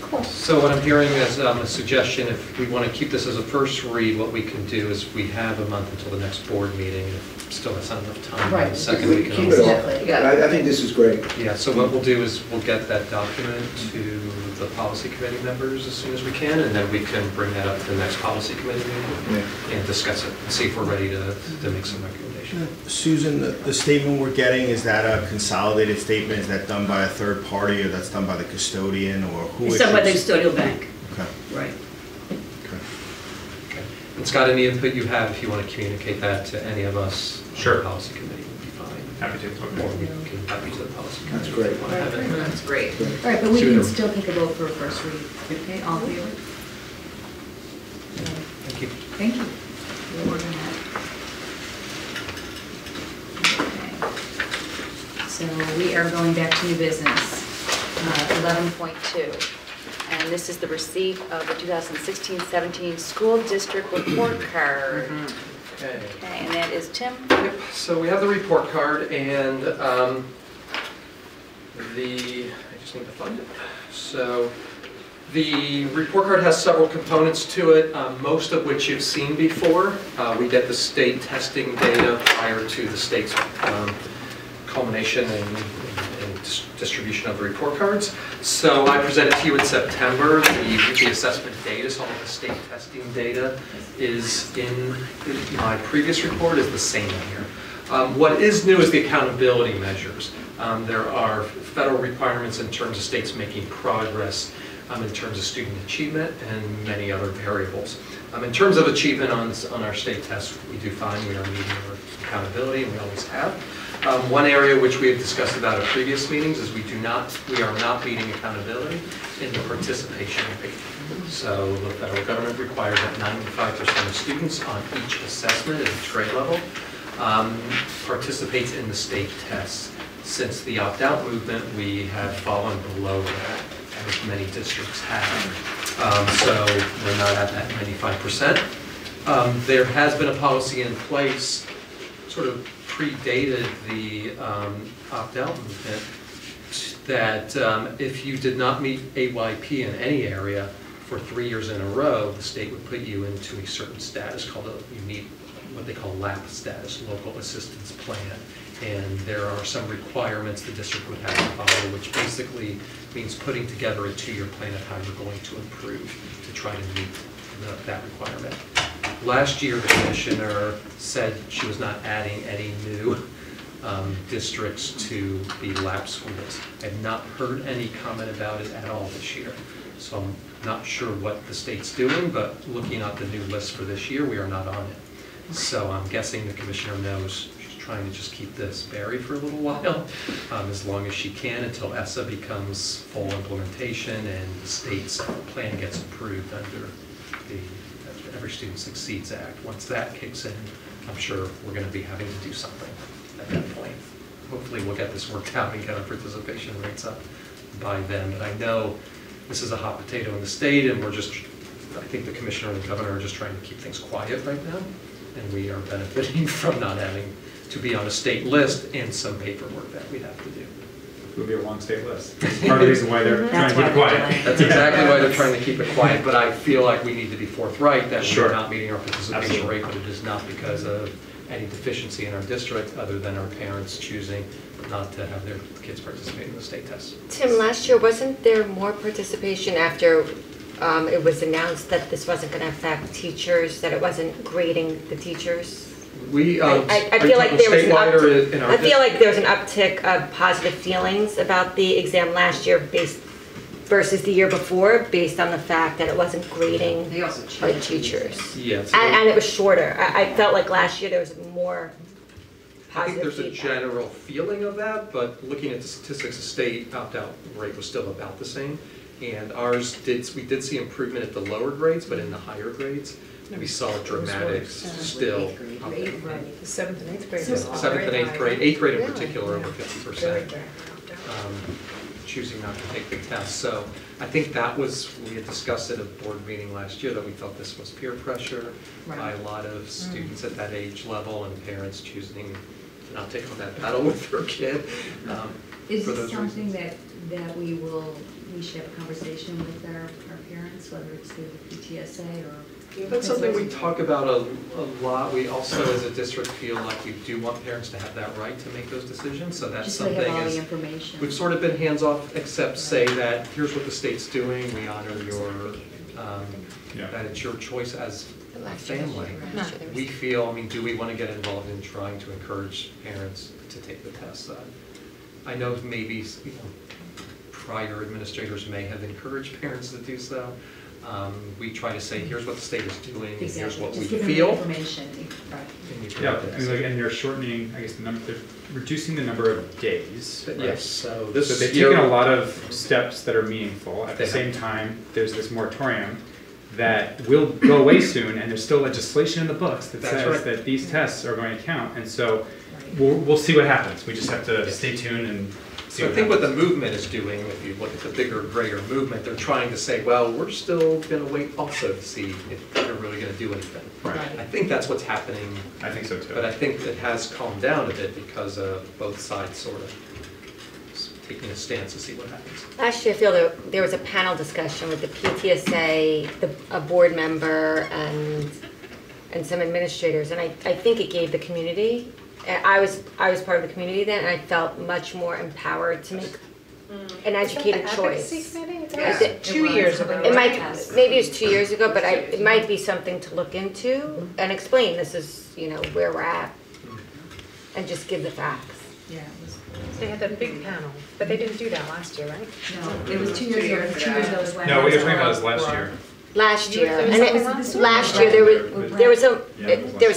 Cool. So what I'm hearing is a suggestion, if we want to keep this as a first read, what we can do is we have a month until the next board meeting. If still has not enough time. Right. The second we can Keep it off. I think this is great. Yeah, so what we'll do is we'll get that document to the policy committee members as soon as we can, and then we can bring that up to the next policy committee meeting and discuss it and see if we're ready to make some recommendations. Susan, the statement we're getting, is that a consolidated statement? Is that done by a third party or that's done by the custodian or who? It's done by the custodial bank. Okay. Right. Okay. And Scott, any input you have, if you want to communicate that to any of us on the policy committee would be fine. Happy to. Or we can copy to the policy committee. That's great. if you want to have it. That's great. All right, but we can still take a vote for a first read, okay, all of you? Thank you. Thank you. We'll work on that. Okay. So we are going back to new business. 11.2. And this is the receipt of the 2016-17 school district report card. Okay. Okay, and that is Tim? Yep, so we have the report card and I just need to find it. So the report card has several components to it, most of which you've seen before. We get the state testing data prior to the state's culmination and distribution of the report cards. So I presented to you in September the assessment data, so all of the state testing data is in my previous report is the same here. What is new is the accountability measures. There are federal requirements in terms of states making progress in terms of student achievement and many other variables. In terms of achievement on our state tests, we do find we are meeting our accountability, and we always have. One area which we have discussed about at previous meetings is we are not meeting accountability in the participation rate. So the federal government requires that 95% of students on each assessment at each grade level participates in the state tests. Since the opt-out movement, we have fallen below that, as many districts have. So we're not at that 95%. There has been a policy in place, sort of predated the opt-out movement, that if you did not meet AYP in any area for 3 years in a row, the state would put you into a certain status called you need what they call LAP status, Local Assistance Plan. And there are some requirements the district would have to follow, which basically means putting together a 2-year plan of how you're going to improve to try to meet that requirement. Last year, the commissioner said she was not adding any new districts to the LAP schools. I have not heard any comment about it at all this year. So I'm not sure what the state's doing, but looking at the new list for this year, we are not on it. So I'm guessing the commissioner knows she's trying to just keep this buried for a little while, as long as she can, until ESSA becomes full implementation and the state's plan gets approved under the Every Student Succeeds Act. Once that kicks in, I'm sure we're going to be having to do something at that point. Hopefully we'll get this worked out and get our participation rates up by then. But I know this is a hot potato in the state, and I think the commissioner and the governor are just trying to keep things quiet right now. And we are benefiting from not having to be on a state list and some paperwork that we have to do. It would be a long state list. That's part of the reason why they're trying to keep it quiet. That's exactly why they're trying to keep it quiet, but I feel like we need to be forthright that we're not meeting our participation rate, but it is not because of any deficiency in our district other than our parents choosing not to have their kids participate in the state tests. Tim, last year, wasn't there more participation after it was announced that this wasn't going to affect teachers, that it wasn't grading the teachers? I feel like there was an uptick of positive feelings about the exam last year versus the year before, based on the fact that it wasn't grading our teachers. Yes. And it was shorter. I felt like last year there was more positive I think there's feedback. a general feeling of that, but looking at the statistics, the state opt-out rate was still about the same. And we did see improvement at the lower grades, but in the higher grades, we saw dramatic still. The 7th and 8th grade. 7th and 8th grade, 8th grade in particular, over 50%. Choosing not to take the test. So I think that was, we had discussed at a board meeting last year that we felt this was peer pressure by a lot of students at that age level and parents choosing to not take on that battle with their kid. Is this something that we should have a conversation with our parents, whether it's through the PTSA or? That's something we talk about a lot. We also, as a district, feel like we do want parents to have that right to make those decisions. So that's something we've sort of been hands-off, except say that here's what the state's doing. We honor your that it's your choice as a family. We feel, do we want to get involved in trying to encourage parents to take the test? I know maybe prior administrators may have encouraged parents to do so. We try to say, here's what the state is doing, and here's what we feel. Information. Right. Yeah, and they're shortening, I guess, they're reducing the number of days. Right? Yes. So they've taken a lot of steps that are meaningful. At the same time, there's this moratorium that will go away soon, and there's still legislation in the books that says that these tests are going to count. And so we'll see what happens. We just have to stay tuned and So I think what the movement is doing, if you look at the bigger, greater movement, they're trying to say, well, we're still going to wait also to see if they're really going to do anything. Right. I think that's what's happening. I think so too. But I think it has calmed down a bit because of both sides sort of taking a stance to see what happens. Last year, I feel there was a panel discussion with the PTSA, a board member, and some administrators, and I think it gave the community. I was part of the community then, and I felt much more empowered to make an educated choice. Yeah. 2 years ago. It might, maybe it was 2 years ago, but it might be something to look into and explain, this is, you know, where we're at. And just give the facts. Yeah, it was. They had that big panel, but they didn't do that last year, right? No, it was 2 years ago. 2 years ago was when. No, what you're talking about is last year. Last year, and was last year there was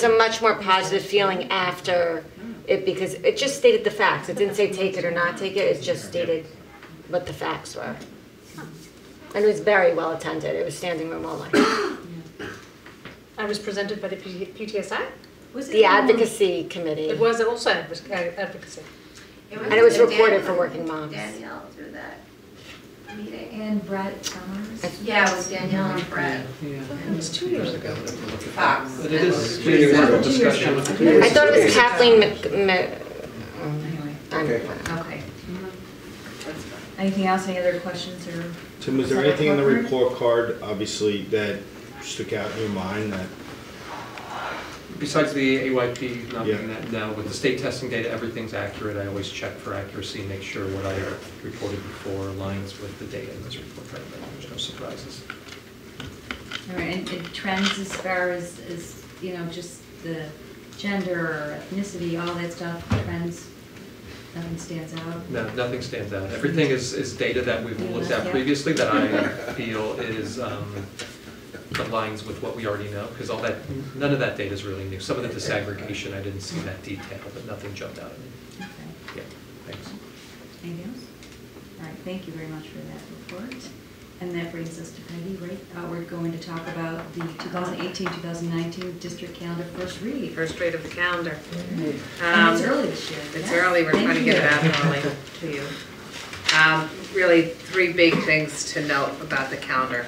a much more positive feeling after it, because it just stated the facts. It didn't say take it or not take it, it just stated what the facts were. And it was very well attended, it was standing room only. I was presented by the PTSI? Was it The advocacy committee. It was also advocacy. And it was reported for working moms. Danielle through that meeting. And Brett Summers? Yeah, it was Danielle and Brett. It was 2 years ago. Fox. But it is pretty important discussion. I thought it was Kathleen Okay. Anything else, any other questions or? Tim, was there anything in the report card, obviously, that stuck out in your mind that? Besides the AYP, nothing that, no, with the state testing data, everything's accurate. I always check for accuracy, make sure what I reported before aligns with the data in this report. There's no surprises. All right, and trends as far as, you know, just the gender, ethnicity, all that stuff, trends, nothing stands out? No, nothing stands out. Everything is data that we've looked at previously that I feel is aligns with what we already know, because all that, none of that data is really new. Some of the disaggregation, I didn't see that detail, but nothing jumped out at me. Okay. Yeah, thanks. Anything else? All right, thank you very much for that report. And that brings us to Peggy, right? We're going to talk about the 2018-2019 district calendar first read. First read of the calendar. And it's early this year. It's early, we're trying to get it out early to you. Really, three big things to note about the calendar.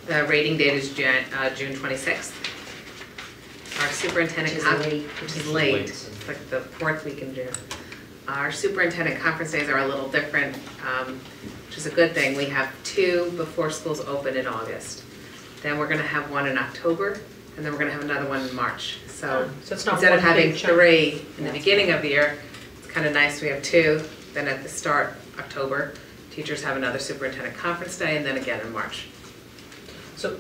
The rating date is June 26th. Our superintendent, which is late, it's like the fourth week in June. Our superintendent conference days are a little different, which is a good thing. We have 2 before schools open in August. Then we're gonna have 1 in October, and then we're gonna have another one in March. So it's not instead of one having big chunk. 3 in the beginning of the year, it's kind of nice we have 2. Then at the start, October, teachers have another superintendent conference day, and then again in March. So,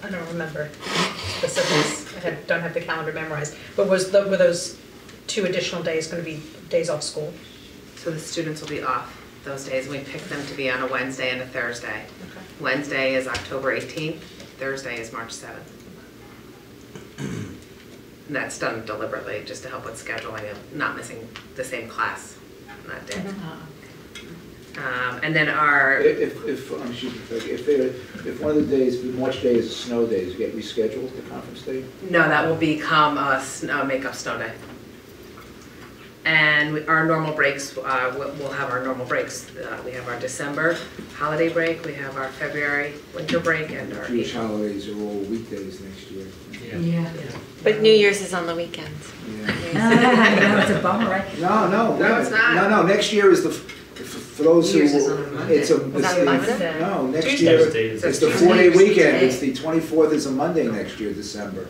I don't remember specifics, don't have the calendar memorized, but were those 2 additional days going to be days off school? So the students will be off those days, and we pick them to be on a Wednesday and a Thursday. Okay. Wednesday is October 18th, Thursday is March 7th. And that's done deliberately, just to help with scheduling of not missing the same class on that day. And then our... If one of the days, if March day is a snow day, does it get rescheduled, the conference day? No, that will become a make-up snow day. And our normal breaks, we'll have our normal breaks. We have our December holiday break, we have our February winter break, and our... Jewish holidays are all weekdays next year. Yeah. But New Year's is on the weekends. Yeah. It's a bummer, right? No, it's not. No, next year is the... For those who, it's a, no, next year, it's the 4-day weekend, it's the 24th is a Monday next year, December.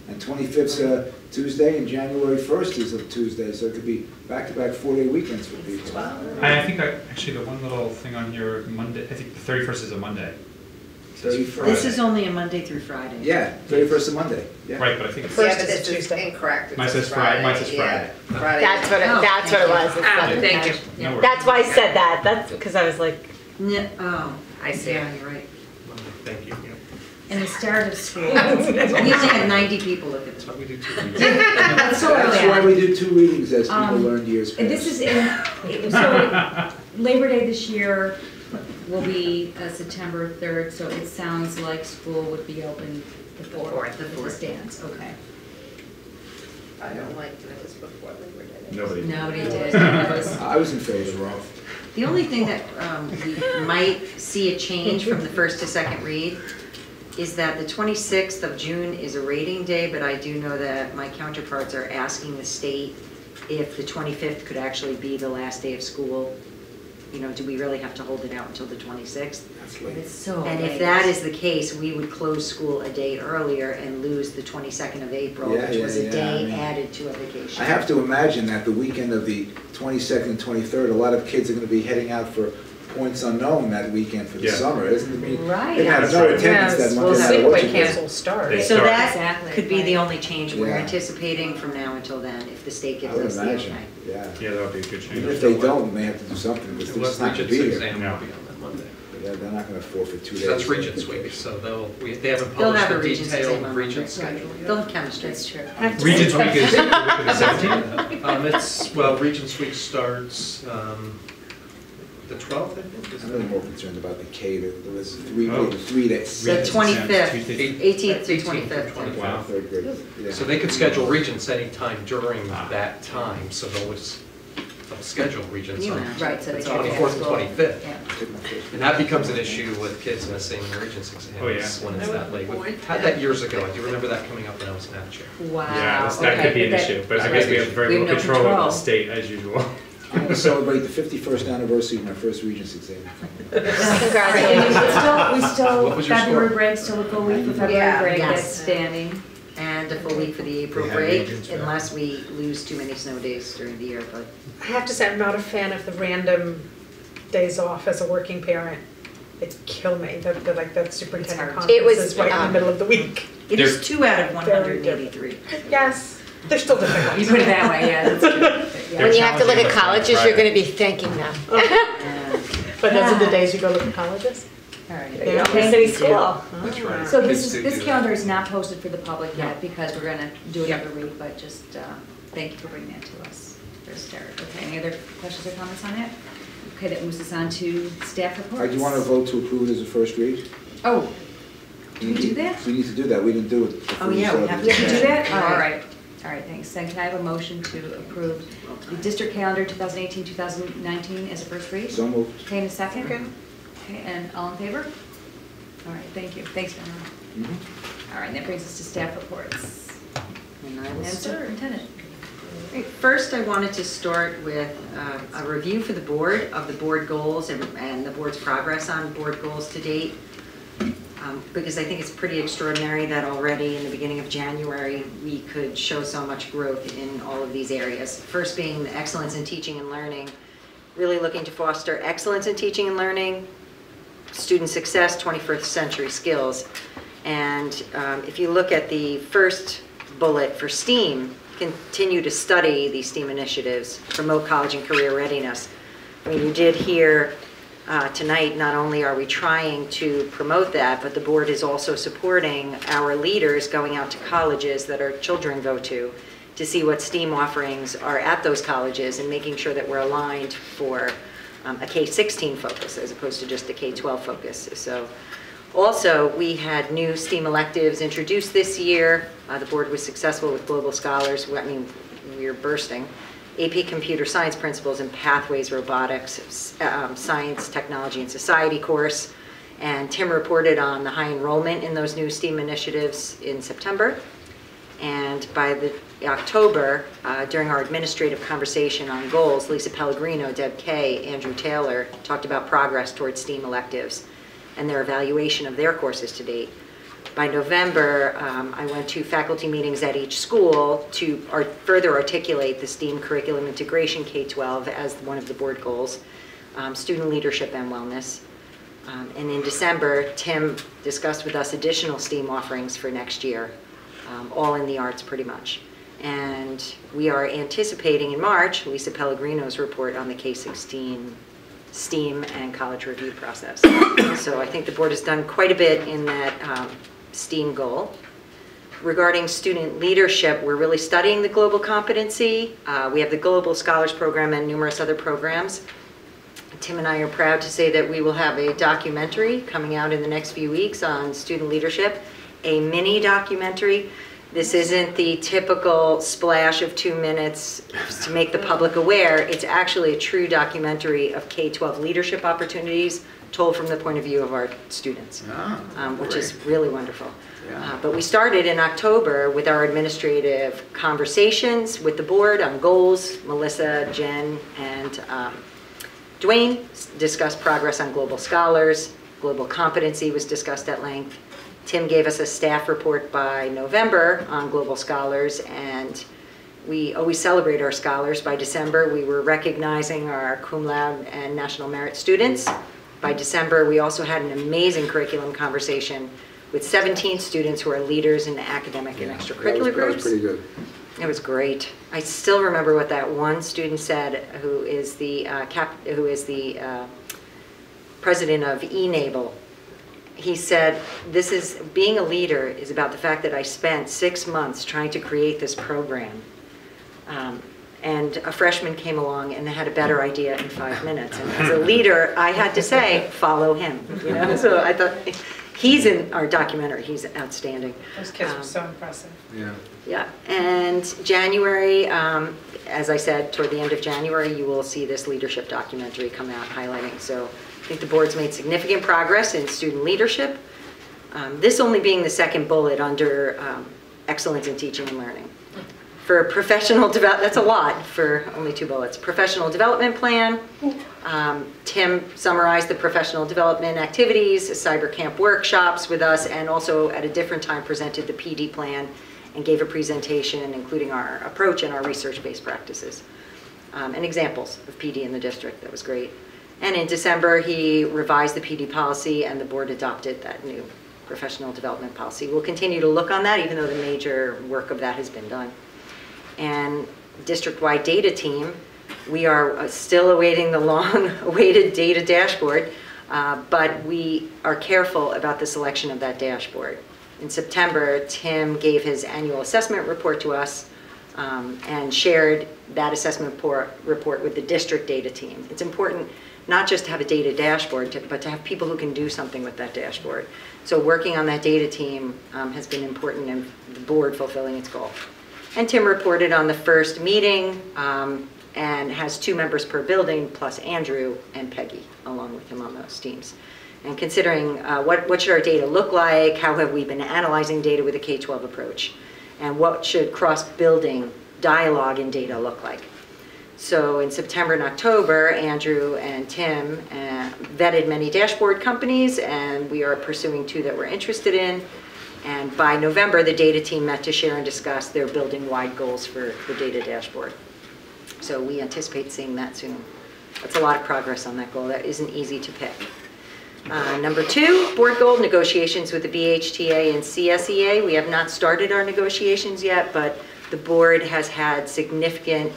And 25th is a Tuesday, and January 1st is a Tuesday, so it could be back-to-back 4-day weekends for people. I think actually the one little thing on your Monday, I think the 31st is a Monday. 31st. This is only a Monday through Friday. Yeah, 31st is Monday, yeah. Right, but I think it's... Yeah, but this is incorrect. Mine says Friday. Mine says Friday. Friday. That's what it was. Thank you. No worries. That's why I said that. That's because I was like... I see. Yeah, you're right. Thank you. And the start of school. We only had 90 people look at this. That's why we do 2 readings. That's so early. That's why we do 2 readings, as people learned years past. And this is so Labor Day this year will be September 3rd, so it sounds like school would be open the 4th. The stands, okay. I don't like that it was before Labor Day. Nobody did. I was in favor of. The only thing that we might see a change from the first to second read is that the 26th of June is a rating day, but I do know that my counterparts are asking the state if the 25th could actually be the last day of school. You know, do we really have to hold it out until the 26th? That's late. It's so And late. if that is the case, we would close school a day earlier and lose the 22nd of April, which was a day added to a vacation. I have to imagine that the weekend of the 22nd and 23rd, a lot of kids are going to be heading out for points unknown that weekend for the Yeah. summer, isn't it? I mean, Right. they have That's no right. attendance that Well, month. no matter what sleepaway you do. camps will start. They So start. that Exactly, could be right. the only change we're Yeah. anticipating from now until then, if the state I gives would us the imagine, okay. yeah. Yeah, that would be a good change. Even if they don't, they have to do something, because they're just not gonna Regents be exam here. will be on that Monday. They're not gonna forfeit 2 days. That's Regents Week, so they haven't They'll have published a the Regents exam detailed on Regents Monday. schedule They'll yet. have chemistry. That's true. Regents Week is the week of the 17th. Regents Week starts the 12th, I think. I'm really more concerned about the K, there was three Oh. days. The 25th, Tuesday. 18th through 18th 25th. 25th. Wow. Third grade, yeah. So they could schedule Regents anytime during that time, so they'll schedule Regents You on imagine. Right, so they the can 24th and schedule. 25th. Yeah. And that becomes an issue with kids missing Regents exams Oh, yeah. when it's that late. We had that years ago. I do remember that coming up when I was Madam Chair. Wow. Yeah, that okay, could be an but that- issue, but I guess we have very We have little no control over control. the state as usual. I'm gonna celebrate the 51st anniversary of my first Regents exam. We still, What was your February score? break, still a full week for February Yeah. break, Yes. that's standing. And a full week for the April They have break, Regents, right? unless we lose too many snow days during the year, but. I have to say, I'm not a fan of the random days off as a working parent. It killed me, that superintendent hard. conference was, is right in the middle of the week. It is 2 out of Very 183. Yes, they're still difficult. You put it that way, yeah, that's true. Yeah. When you have to look at challenging, but colleges, you're Friday. gonna be thanking them. But those are the days you go look at colleges? All right. Yeah, Okay. city school. That's right. So Kids do this do that. calendar is not posted for the public yet because we're gonna do it every week, but just, thank you for bringing that to us. There's Derek. Okay, any other questions or comments on it? Okay, that moves us on to staff reports. Do you want to vote to approve it as a first read? Oh, do we do that? We need to do that, we didn't do it. before Oh, yeah, we started. have We have to do that? Right. All right. All right, thanks. Then can I have a motion to approve the district calendar 2018-2019 as a first read? So moved. Okay, and a second? Okay. Okay, and all in favor? All right, thank you. Thanks, Vanna. Mhm. All right, that brings us to staff reports. And I will And start. superintendent. Great. First, I wanted to start with a review for the board of the board goals and the board's progress on board goals to date. Because I think it's pretty extraordinary that already in the beginning of January, we could show so much growth in all of these areas. First being the excellence in teaching and learning, really looking to foster excellence in teaching and learning, student success, 21st century skills. And if you look at the first bullet for STEAM, continue to study these STEAM initiatives, promote college and career readiness. I mean, you did hear tonight, not only are we trying to promote that, but the board is also supporting our leaders going out to colleges that our children go to see what STEAM offerings are at those colleges and making sure that we're aligned for a K-16 focus as opposed to just a K-12 focus. So also, we had new STEAM electives introduced this year. The board was successful with Global Scholars. I mean, we were bursting. AP Computer Science Principles and Pathways Robotics, Science, Technology, and Society course. And Tim reported on the high enrollment in those new STEAM initiatives in September. And by October, during our administrative conversation on goals, Lisa Pellegrino, Deb Kay, Andrew Taylor talked about progress towards STEAM electives and their evaluation of their courses to date. By November, I went to faculty meetings at each school to further articulate the STEAM curriculum integration K-12 as one of the board goals, student leadership and wellness. And in December, Tim discussed with us additional STEAM offerings for next year, all in the arts pretty much. And we are anticipating in March, Lisa Pellegrino's report on the K-16 STEAM and college review process. So I think the board has done quite a bit in that STEAM goal. Regarding student leadership, we're really studying the global competency. We have the Global Scholars Program and numerous other programs. Tim and I are proud to say that we will have a documentary coming out in the next few weeks on student leadership, a mini documentary. This isn't the typical splash of 2 minutes to make the public aware. It's actually a true documentary of K-12 leadership opportunities told from the point of view of our students, which is really wonderful. But we started in October with our administrative conversations with the board on goals. Melissa, Jen, and Dwayne discussed progress on global scholars. Global competency was discussed at length. Tim gave us a staff report by November on global scholars, and We always celebrate our scholars. By December, we were recognizing our cum laude and national merit students. By December, we also had an amazing curriculum conversation with 17 students who are leaders in the academic and extracurricular groups. That was pretty good. It was great. I still remember what that one student said, who is the president of eNABLE. He said, being a leader is about the fact that I spent 6 months trying to create this program. And a freshman came along and had a better idea in 5 minutes. And as a leader, I had to say, follow him. You know? So I thought, he's in our documentary. He's outstanding. Those kids were so impressive. Yeah. Yeah. And January, as I said, toward the end of January, you will see this leadership documentary come out highlighting. So I think the board's made significant progress in student leadership. This only being the second bullet under excellence in teaching and learning. For professional development, that's a lot for only 2 bullets. Professional development plan. Tim summarized the professional development activities, cyber camp workshops with us, and also at a different time presented the PD plan and gave a presentation including our approach and our research-based practices. And examples of PD in the district. That was great. And in December, he revised the PD policy and the board adopted that new professional development policy. We'll continue to look on that even though the major work of that has been done. And district-wide data team, we are still awaiting the long-awaited data dashboard, but we are careful about the selection of that dashboard. In September, Tim gave his annual assessment report to us and shared that assessment report with the district data team. It's important not just to have a data dashboard, but to have people who can do something with that dashboard. So working on that data team has been important in the board fulfilling its goal. And Tim reported on the first meeting and has 2 members per building, plus Andrew and Peggy along with him on those teams. And considering what should our data look like, how have we been analyzing data with a K-12 approach, and what should cross-building dialogue in data look like. So in September and October, Andrew and Tim vetted many dashboard companies, and we are pursuing 2 that we're interested in. And by November, the data team met to share and discuss their building-wide goals for the data dashboard. So we anticipate seeing that soon. That's a lot of progress on that goal. That isn't easy to pick. Number 2, board goal negotiations with the BHTA and CSEA. We have not started our negotiations yet, but the board has had significant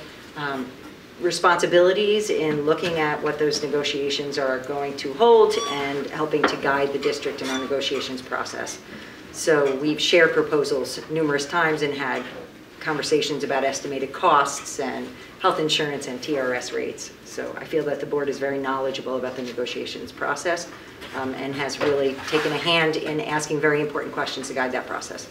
responsibilities in looking at what those negotiations are going to hold and helping to guide the district in our negotiations process. So we've shared proposals numerous times and had conversations about estimated costs and health insurance and TRS rates. So I feel that the board is very knowledgeable about the negotiations process and has really taken a hand in asking very important questions to guide that process.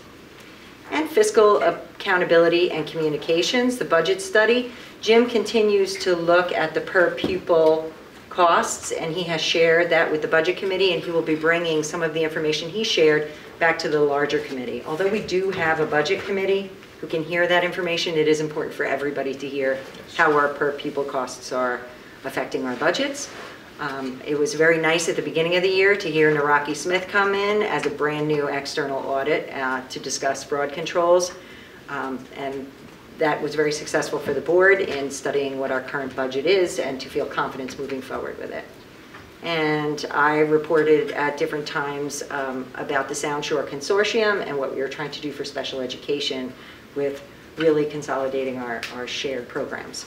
And fiscal accountability and communications, the budget study. Jim continues to look at the per pupil costs, and he has shared that with the budget committee, and he will be bringing some of the information he shared back to the larger committee. Although we do have a budget committee who can hear that information, it is important for everybody to hear how our per pupil costs are affecting our budgets. It was very nice at the beginning of the year to hear Naraki Smith come in as a brand new external audit to discuss fraud controls. And that was very successful for the board in studying what our current budget is and to feel confidence moving forward with it. And I reported at different times about the Sound Shore Consortium and what we were trying to do for special education with really consolidating our shared programs.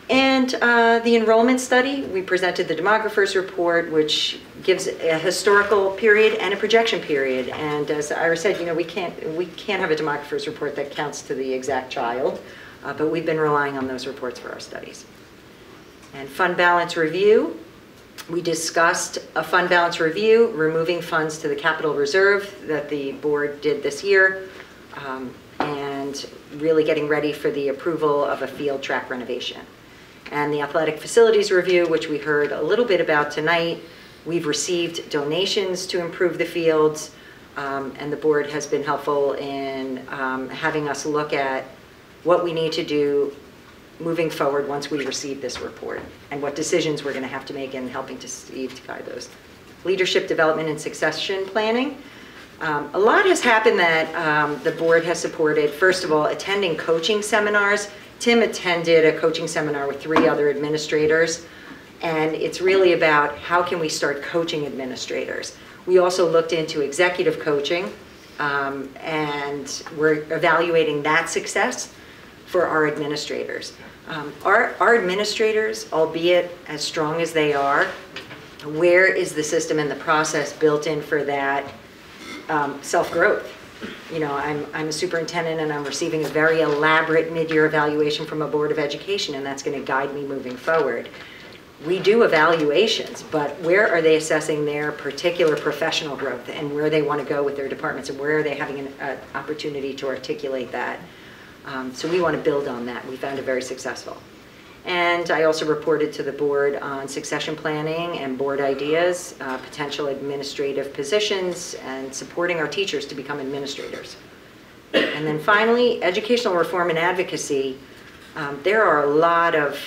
And the enrollment study, we presented the demographer's report, which gives a historical period and a projection period. And as Ira said, you know, we can't have a demographer's report that counts to the exact child, but we've been relying on those reports for our studies. And fund balance review, we discussed a fund balance review, removing funds to the capital reserve that the board did this year, and really getting ready for the approval of a field track renovation. And the athletic facilities review, which we heard a little bit about tonight, we've received donations to improve the fields, and the board has been helpful in having us look at what we need to do moving forward once we receive this report and what decisions we're going to have to make in helping to Steve to guide those. Leadership development and succession planning. A lot has happened that the board has supported. First of all, attending coaching seminars. Tim attended a coaching seminar with 3 other administrators, and it's really about how can we start coaching administrators. We also looked into executive coaching, and we're evaluating that success for our administrators. Our administrators, albeit as strong as they are, where is the system and the process built in for that self-growth? You know, I'm a superintendent and I'm receiving a very elaborate mid-year evaluation from a Board of Education, and that's going to guide me moving forward. We do evaluations, but where are they assessing their particular professional growth and where they want to go with their departments, and where are they having an opportunity to articulate that? So we want to build on that. We found it very successful. And I also reported to the board on succession planning and board ideas, potential administrative positions, and supporting our teachers to become administrators. And then finally, educational reform and advocacy. There are a lot of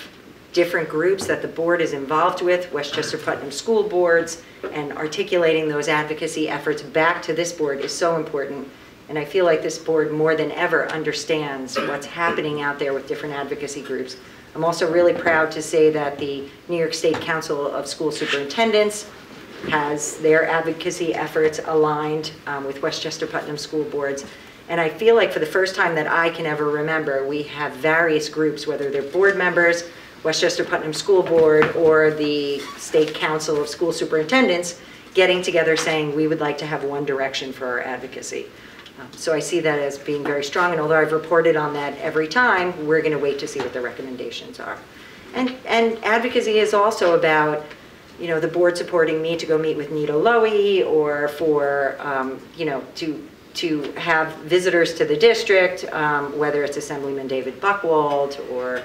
different groups that the board is involved with, Westchester Putnam school boards, and articulating those advocacy efforts back to this board is so important. And I feel like this board more than ever understands what's happening out there with different advocacy groups. I'm also really proud to say that the New York State Council of School Superintendents has their advocacy efforts aligned with Westchester Putnam school boards. And I feel like for the first time that I can ever remember, we have various groups, whether they're board members, Westchester Putnam School Board, or the State Council of School Superintendents, getting together saying we would like to have one direction for our advocacy. So I see that as being very strong, and although I've reported on that every time, we're going to wait to see what the recommendations are. And advocacy is also about, you know, the board supporting me to go meet with Nita Lowy, or for, you know, to have visitors to the district, whether it's Assemblyman David Buchwald or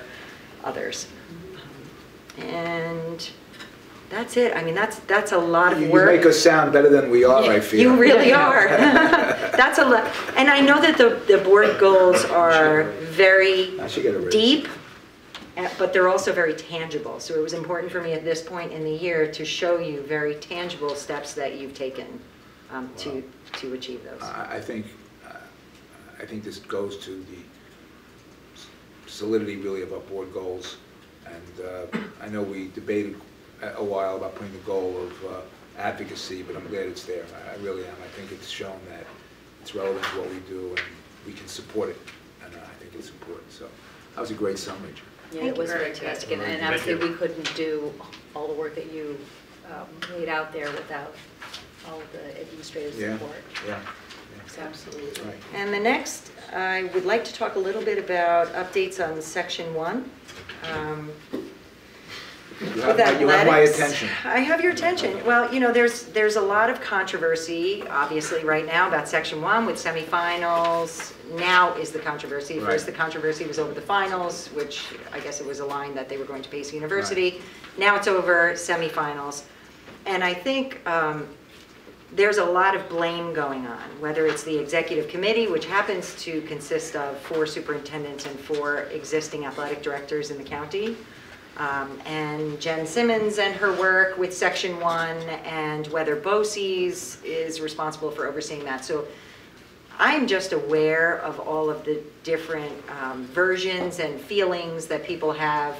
others. And that's it. I mean, that's a lot of work. You make us sound better than we are, I feel. You really are. That's a lot. And I know that the board goals are very deep, but they're also very tangible. So it was important for me at this point in the year to show you very tangible steps that you've taken to achieve those. I think this goes to the solidity really of our board goals. And I know we debated a while about putting the goal of advocacy, but I'm glad it's there. I really am. I think it's shown that it's relevant to what we do, and we can support it, and I think it's important. So that was a great summary. Yeah, it was fantastic, and obviously we couldn't do all the work that you laid out there without all of the administrative support. Yeah. Absolutely. Right. And the next, I would like to talk a little bit about updates on Section 1. You have my attention. I have your attention. Well, you know, there's a lot of controversy, obviously, right now about Section 1 with semifinals. Now is the controversy. Right. First, the controversy was over the finals, which I guess it was a line that they were going to Pace University. Right. Now it's over semifinals. And I think there's a lot of blame going on, whether it's the executive committee, which happens to consist of 4 superintendents and 4 existing athletic directors in the county, and Jen Simmons and her work with Section 1, and whether BOCES is responsible for overseeing that. So I'm just aware of all of the different versions and feelings that people have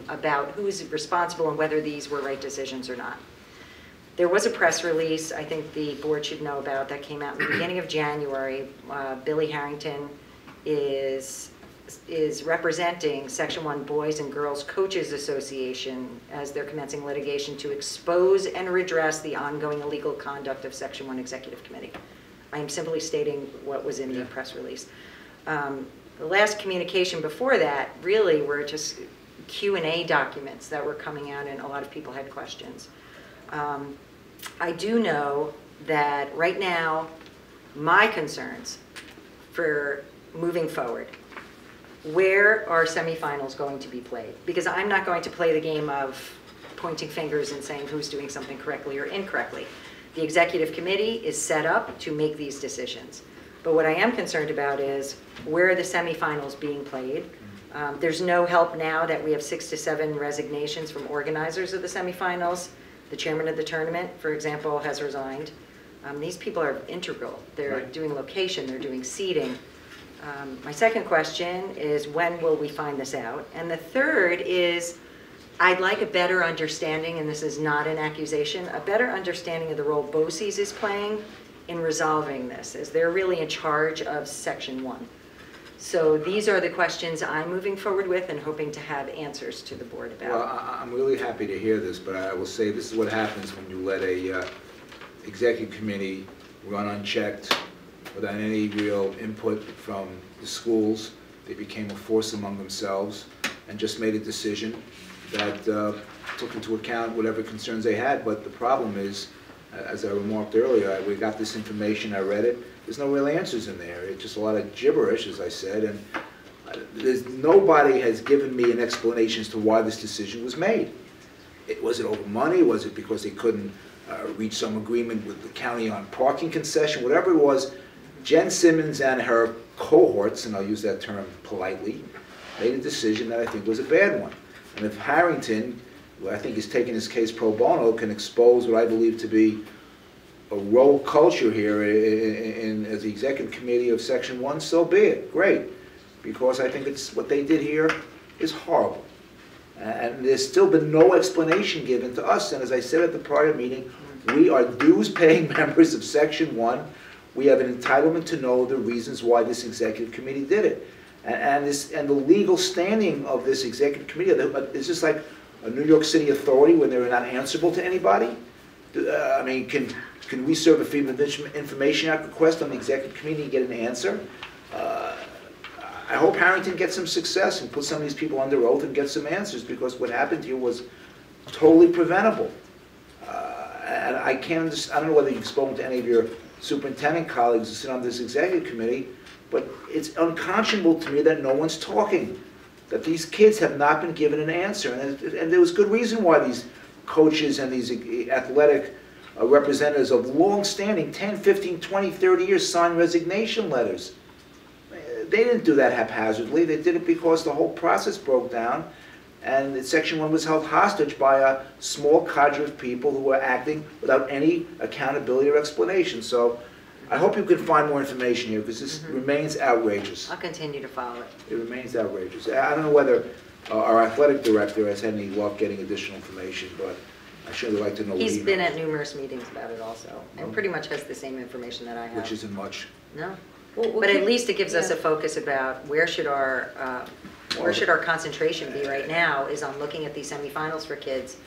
about who's responsible and whether these were right decisions or not. There was a press release I think the board should know about that came out in the beginning of January. Billy Harrington is representing Section 1 Boys and Girls Coaches Association as they're commencing litigation to expose and redress the ongoing illegal conduct of Section 1 Executive Committee. I am simply stating what was in the press release. The last communication before that really were just Q&A documents that were coming out, and a lot of people had questions. I do know that right now, my concerns for moving forward, where are semifinals going to be played? Because I'm not going to play the game of pointing fingers and saying who's doing something correctly or incorrectly. The executive committee is set up to make these decisions. But what I am concerned about is where are the semifinals being played? There's no help now that we have 6 to 7 resignations from organizers of the semifinals. The chairman of the tournament, for example, has resigned. These people are integral. They're Right. doing location, they're doing seating. My second question is, when will we find this out? And the third is, I'd like a better understanding, and this is not an accusation, a better understanding of the role BOCES is playing in resolving this, as they're really in charge of Section 1. So these are the questions I'm moving forward with and hoping to have answers to the board about. Well, I'm really happy to hear this, but I will say this is what happens when you let a executive committee run unchecked without any real input from the schools. They became a force among themselves and just made a decision that took into account whatever concerns they had. But the problem is, as I remarked earlier, we got this information, I read it, there's no real answers in there. It's just a lot of gibberish, as I said, and nobody has given me an explanation as to why this decision was made. Was it over money? Was it because they couldn't reach some agreement with the county on parking concession? Whatever it was, Jen Simmons and her cohorts, and I'll use that term politely, made a decision that I think was a bad one. And if Harrington, who I think is taking his case pro bono, can expose what I believe to be a rogue culture here as the executive committee of Section 1, so be it. Great. Because I think it's what they did here is horrible. And there's still been no explanation given to us. And as I said at the prior meeting, we are dues-paying members of Section 1. We have an entitlement to know the reasons why this executive committee did it. And the legal standing of this executive committee, is this like a New York City authority when they're not answerable to anybody? I mean, can we serve a Freedom of Information Act request on the executive committee and get an answer? I hope Harrington gets some success and put some of these people under oath and get some answers, because what happened here was totally preventable. And I don't know whether you've spoken to any of your superintendent colleagues who sit on this executive committee, but it's unconscionable to me that no one's talking, that these kids have not been given an answer. And there was good reason why these coaches and these athletic representatives of long-standing, 10, 15, 20, 30 years, signed resignation letters. They didn't do that haphazardly. They did it because the whole process broke down, and Section 1 was held hostage by a small cadre of people who were acting without any accountability or explanation. So I hope you can find more information here, because this remains outrageous. I'll continue to follow it. It remains outrageous. I don't know whether our athletic director has had any luck getting additional information, but I surely like to know what he knows. He's been at numerous meetings about it also, and pretty much has the same information that I have. Which isn't much. No. But at least it gives us a focus about where should our concentration be right now, is on looking at these semifinals for kids.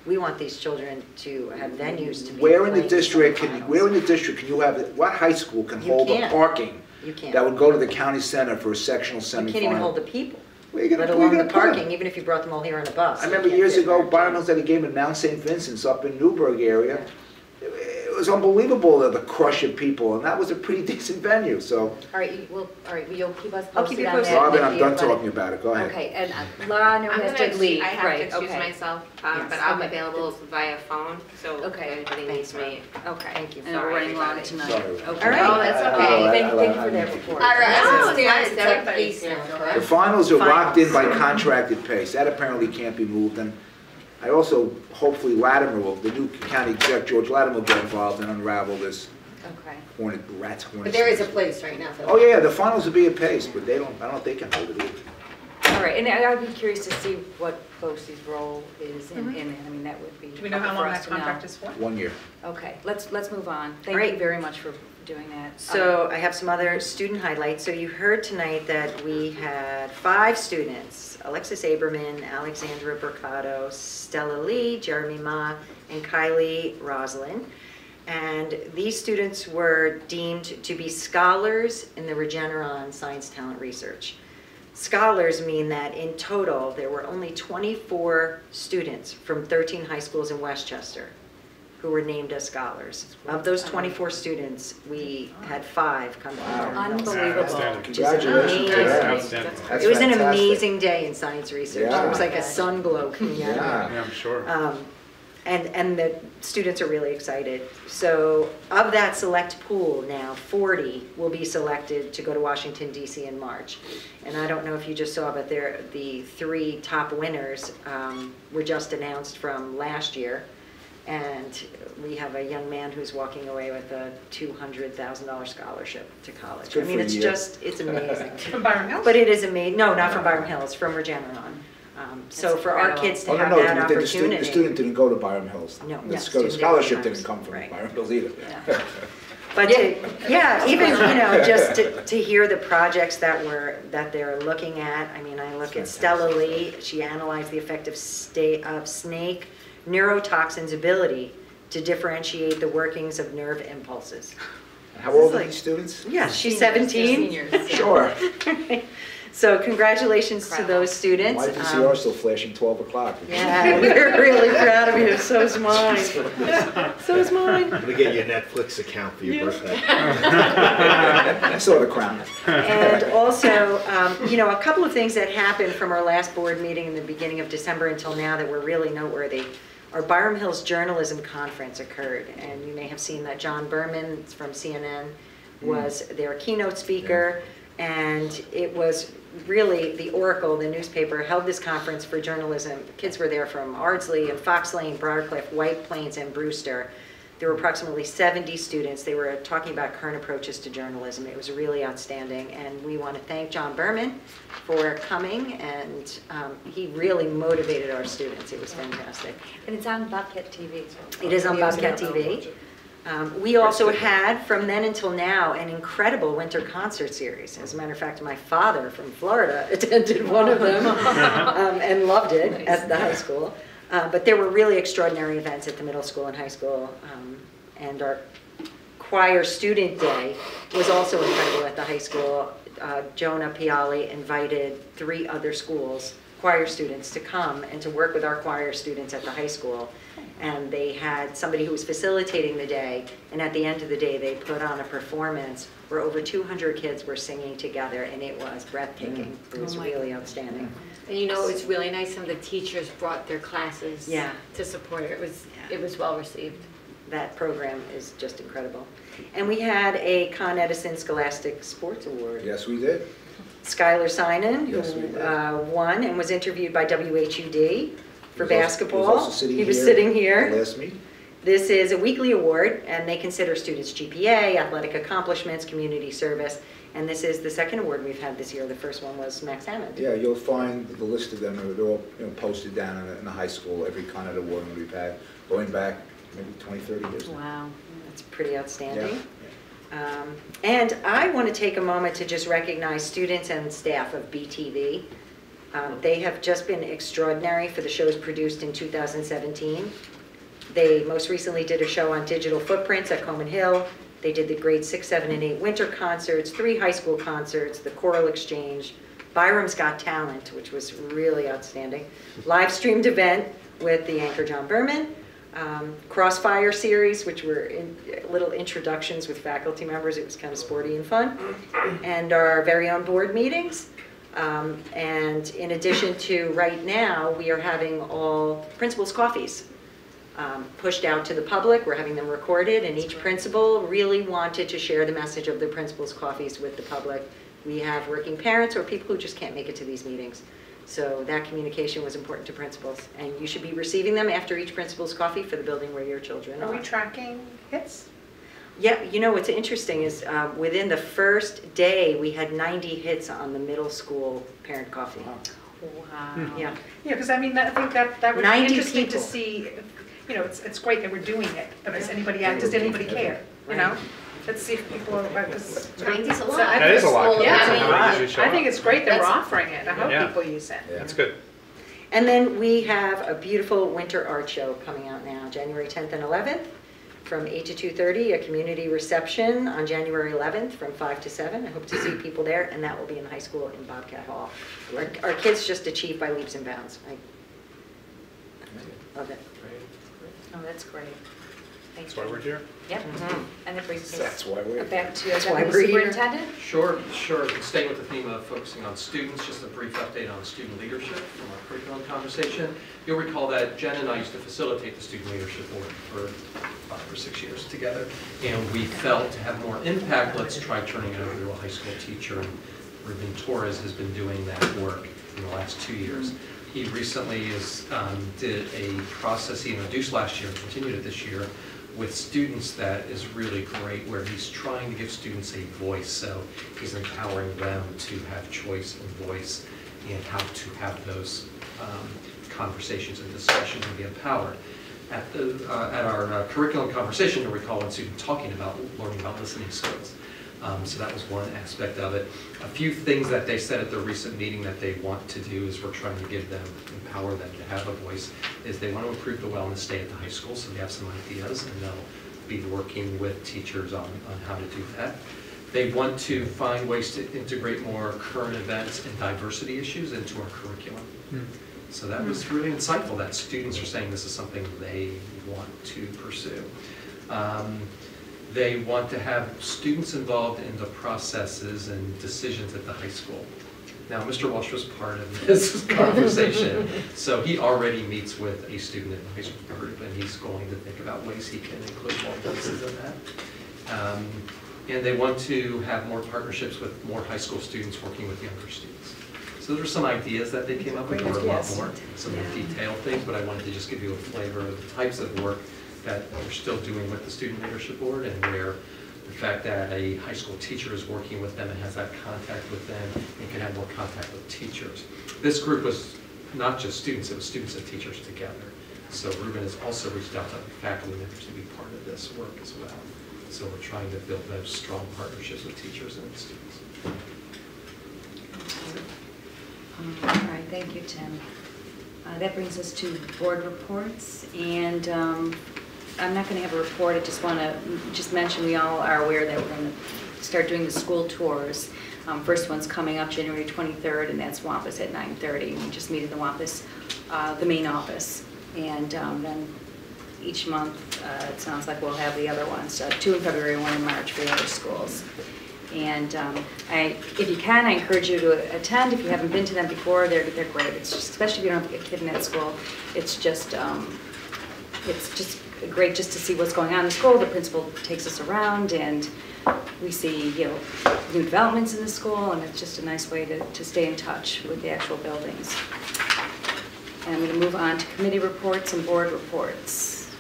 We want these children to have venues to be Where in the playing district semifinals. can you have, what high school can hold the parking that would go to the county center for a sectional semifinal? You can't even hold the people, Where you let gonna alone the put 'em? parking, even if you brought them all here on a bus. I remember years ago, Byram had a game in Mount St. Vincent's up in Newburgh area. It was unbelievable, the crush of people, and that was a pretty decent venue, so. All right, well, you'll keep us I'll keep you posted on posted. that. Robin, I'm done talking about it, go ahead. Okay, and Laura, I know I'm has gonna to leave, I have right, to excuse okay. myself, Yes, but I'm okay. available via phone, so if Okay, anybody needs me. Okay. Thank you. And we're running long tonight. Sorry. Okay. All right. Oh, that's okay. Thank you for that report. All right. No, it's it's fine. everybody's Everybody's here. here. The finals are locked in by contracted pace. That apparently can't be moved. And I also, hopefully Latimer will, the new county exec, George Latimer, will get involved and unravel this Okay. rat's hornet. But there is a place right now for that. Oh, yeah, the finals will be at pace, but I don't know if they can hold it either. All right, and I'd be curious to see what BOCES' role is in it. I mean, that would be. Do we know how helpful long for us that to know. contract is for? 1 year. Okay, let's move on. Thank Right. you very much for doing that. So I have some other student highlights. So you heard tonight that we had 5 students: Alexis Aberman, Alexandra Burcato, Stella Lee, Jeremy Ma, and Kylie Roslin. And these students were deemed to be scholars in the Regeneron Science Talent Research. Scholars mean that in total, there were only 24 students from 13 high schools in Westchester who were named as scholars. Of those 24 students, we had 5 come from Unbelievable. Outstanding. Which is amazing. Outstanding. That's It was an fantastic. amazing day in science research. Yeah. There was like a sun glow coming out of it. Yeah. I'm sure. And the students are really excited. So of that select pool now, 40 will be selected to go to Washington DC in March. And I don't know if you just saw, but the 3 top winners were just announced from last year. And we have a young man who's walking away with a $200,000 scholarship to college. Good I mean, for it's you. just, it's amazing. From Byram Hills? But it is amazing. No, not from Byram Hills, from Regeneron. So for our kids to Oh, have no, that the opportunity. student didn't go to Byram Hills. No, The student scholarship didn't. didn't come from Right. Byram Hills either. But yeah, even, just to hear the projects that they're looking at. I mean, I look at Stella Lee, she analyzed the effect of snake neurotoxin's ability to differentiate the workings of nerve impulses. How old are these students? Yeah, she's 17. Seniors. Sure. So congratulations to those students. My VCR still flashing 12 o'clock. Yeah, we're really proud of you. So is mine. So is mine. I'm gonna get you a Netflix account for your birthday. I saw The Crown. And also, a couple of things that happened from our last board meeting in the beginning of December until now that were really noteworthy. Our Byram Hills Journalism Conference occurred, and you may have seen that John Berman from CNN was their keynote speaker, and it was really the Oracle, the newspaper, held this conference for journalism. Kids were there from Ardsley and Fox Lane, Briarcliff, White Plains, and Brewster. There were approximately 70 students. They were talking about current approaches to journalism. It was really outstanding, and we want to thank John Berman for coming, and he really motivated our students. It was fantastic. And it's on Bobcat TV as well. It is on Bobcat TV. We also had, from then until now, an incredible winter concert series. As a matter of fact, my father from Florida attended one of them and loved it at the high school. But there were really extraordinary events at the middle school and high school. And our choir student day was also incredible at the high school. Jonah Piali invited 3 other schools, choir students, to come and to work with our choir students at the high school. And they had somebody who was facilitating the day, and at the end of the day, they put on a performance where over 200 kids were singing together, and it was breathtaking. It was really outstanding. And it was really nice, some of the teachers brought their classes to support it. It was well received. That program is just incredible. And we had a Con Edison Scholastic Sports Award. Yes, we did. Skylar Sinan, Yes, we who did. won and was interviewed by WHUD for basketball. He was also sitting He was here sitting here. at the last meeting. This is a weekly award, and they consider students' GPA, athletic accomplishments, community service, and this is the second award we've had this year. The first one was Max Hammond. Yeah, you'll find the list of them. They're all posted down in the high school, every kind of award we've had, going back maybe 20, 30 years. Wow, that's pretty outstanding. Yeah. And I want to take a moment to just recognize students and staff of BTV. They have just been extraordinary for the shows produced in 2017. They most recently did a show on digital footprints at Coman Hill. They did the grade 6, 7, and 8 winter concerts, 3 high school concerts, the choral exchange, Byram's Got Talent, which was really outstanding, live streamed event with the anchor John Berman, Crossfire series, which were little introductions with faculty members. It was kind of sporty and fun, and our very own board meetings. And in addition to right now, we are having all principals' coffees pushed out to the public. We're having them recorded, and each principal really wanted to share the message of the principals' coffees with the public. We have working parents or people who just can't make it to these meetings. So that communication was important to principals, and you should be receiving them after each principal's coffee for the building where your children are. Are we tracking hits? Yeah, what's interesting is within the first day, we had 90 hits on the middle school parent coffee. Wow. Yeah. Yeah, because I mean, I think that would be 90 interesting to people. see, it's great that we're doing it, but does anybody care, you know? Let's see if people are, because. 90's a lot. That is a lot. Yeah, I I think it's great that we're That's- offering it. I hope people use it. Yeah, that's good. And then we have a beautiful winter art show coming out now, January 10th and 11th, from 8 to 2:30, a community reception on January 11th from 5 to 7. I hope to see people there, and that will be in high school in Bobcat Hall. Our kids just achieved by leaps and bounds. I love it. Oh, that's great. That's why we're here. Yep. And it brings That's why we're us back to That's why the we're here. superintendent. Sure. Staying with the theme of focusing on students, just a brief update on student leadership from our curriculum conversation. You'll recall that Jen and I used to facilitate the student leadership board for 5 or 6 years together, and we felt to have more impact, let's try turning it over to a high school teacher. And Ruben Torres has been doing that work in the last 2 years. He recently did a process he introduced last year and continued it this year with students that is really great, where he's trying to give students a voice. So he's empowering them to have choice and voice and how to have those conversations and discussions and be empowered. At our curriculum conversation, you'll recall one student talking about learning about listening skills. So that was one aspect of it. A few things that they said at the recent meeting that they want to do is we're trying to give them, empower them to have a voice, is they want to improve the wellness stay at the high school, so they have some ideas, and they'll be working with teachers on how to do that. They want to find ways to integrate more current events and diversity issues into our curriculum. So that was really insightful that students are saying this is something they want to pursue. They want to have students involved in the processes and decisions at the high school. Now, Mr. Walsh was part of this conversation, so he already meets with a student in the high school group, and he's going to think about ways he can include more voices in that. And they want to have more partnerships with more high school students working with younger students. So there's some ideas that they came up with. There were a lot more, some detailed things, but I wanted to just give you a flavor of the types of work that we're still doing with the Student Leadership Board, and where the fact that a high school teacher is working with them and has that contact with them and can have more contact with teachers. This group was not just students, it was students and teachers together. So Ruben has also reached out to faculty members to be part of this work as well. So we're trying to build those strong partnerships with teachers and students. All right, thank you, Tim. That brings us to board reports, and I'm not going to have a report. I just want to mention we all are aware that we're going to start doing the school tours. First one's coming up January 23rd, and that's Wampus at 9:30. We just meet in the Wampus, the main office, and then each month it sounds like we'll have the other ones, 2 in February, 1 in March for the other schools. And if you can, I encourage you to attend. If you haven't been to them before, they're great. It's just, especially if you don't have a kid in that school, it's just great just to see what's going on in the school. The principal takes us around, and we see new developments in the school, and it's just a nice way to stay in touch with the actual buildings. And I'm going to move on to committee reports and board reports.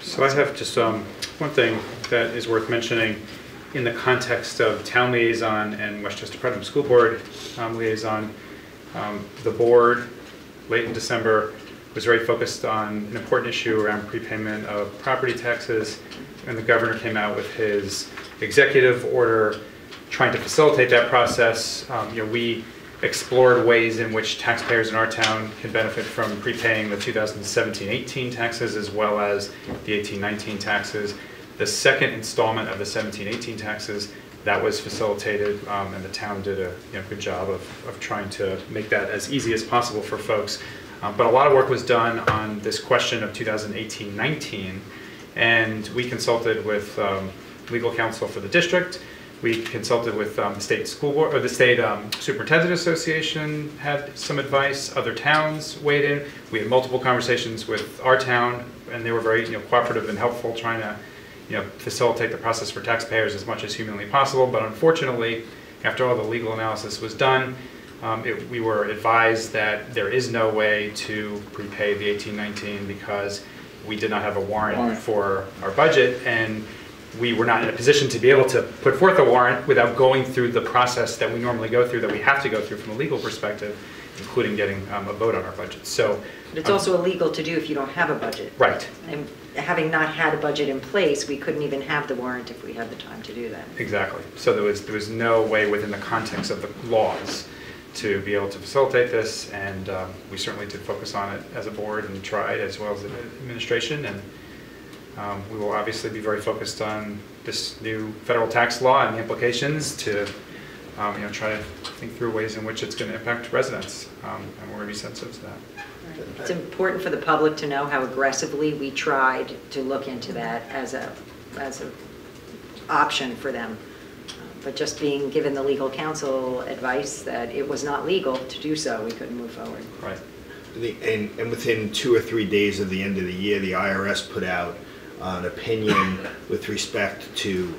So I have just one thing that is worth mentioning in the context of town liaison and Westchester Putnam School Board liaison. The board, late in December, was very focused on an important issue around prepayment of property taxes, and the governor came out with his executive order trying to facilitate that process. We explored ways in which taxpayers in our town can benefit from prepaying the 2017-18 taxes as well as the 18-19 taxes. The second installment of the 17-18 taxes, that was facilitated, and the town did a good job of trying to make that as easy as possible for folks. But a lot of work was done on this question of 2018-19, and we consulted with legal counsel for the district. We consulted with the state school board, or the state superintendent association had some advice. Other towns weighed in. We had multiple conversations with our town, and they were very cooperative and helpful, trying to facilitate the process for taxpayers as much as humanly possible. But unfortunately, after all the legal analysis was done, we were advised that there is no way to prepay the 18-19 because we did not have a warrant for our budget, and we were not in a position to be able to put forth a warrant without going through the process that we normally go through, that we have to go through from a legal perspective, including getting a vote on our budget. So, but it's also illegal to do if you don't have a budget. Right. And having not had a budget in place, we couldn't even have the warrant if we had the time to do that. Exactly. So there was no way within the context of the laws to be able to facilitate this, and we certainly did focus on it as a board and tried, as well as the administration, and we will obviously be very focused on this new federal tax law and the implications to try to think through ways in which it's going to impact residents, and we're going to be sensitive to that. It's important for the public to know how aggressively we tried to look into that as a option for them. But just being given the legal counsel advice that it was not legal to do so, we couldn't move forward. Right. And within 2 or 3 days of the end of the year, the IRS put out an opinion with respect to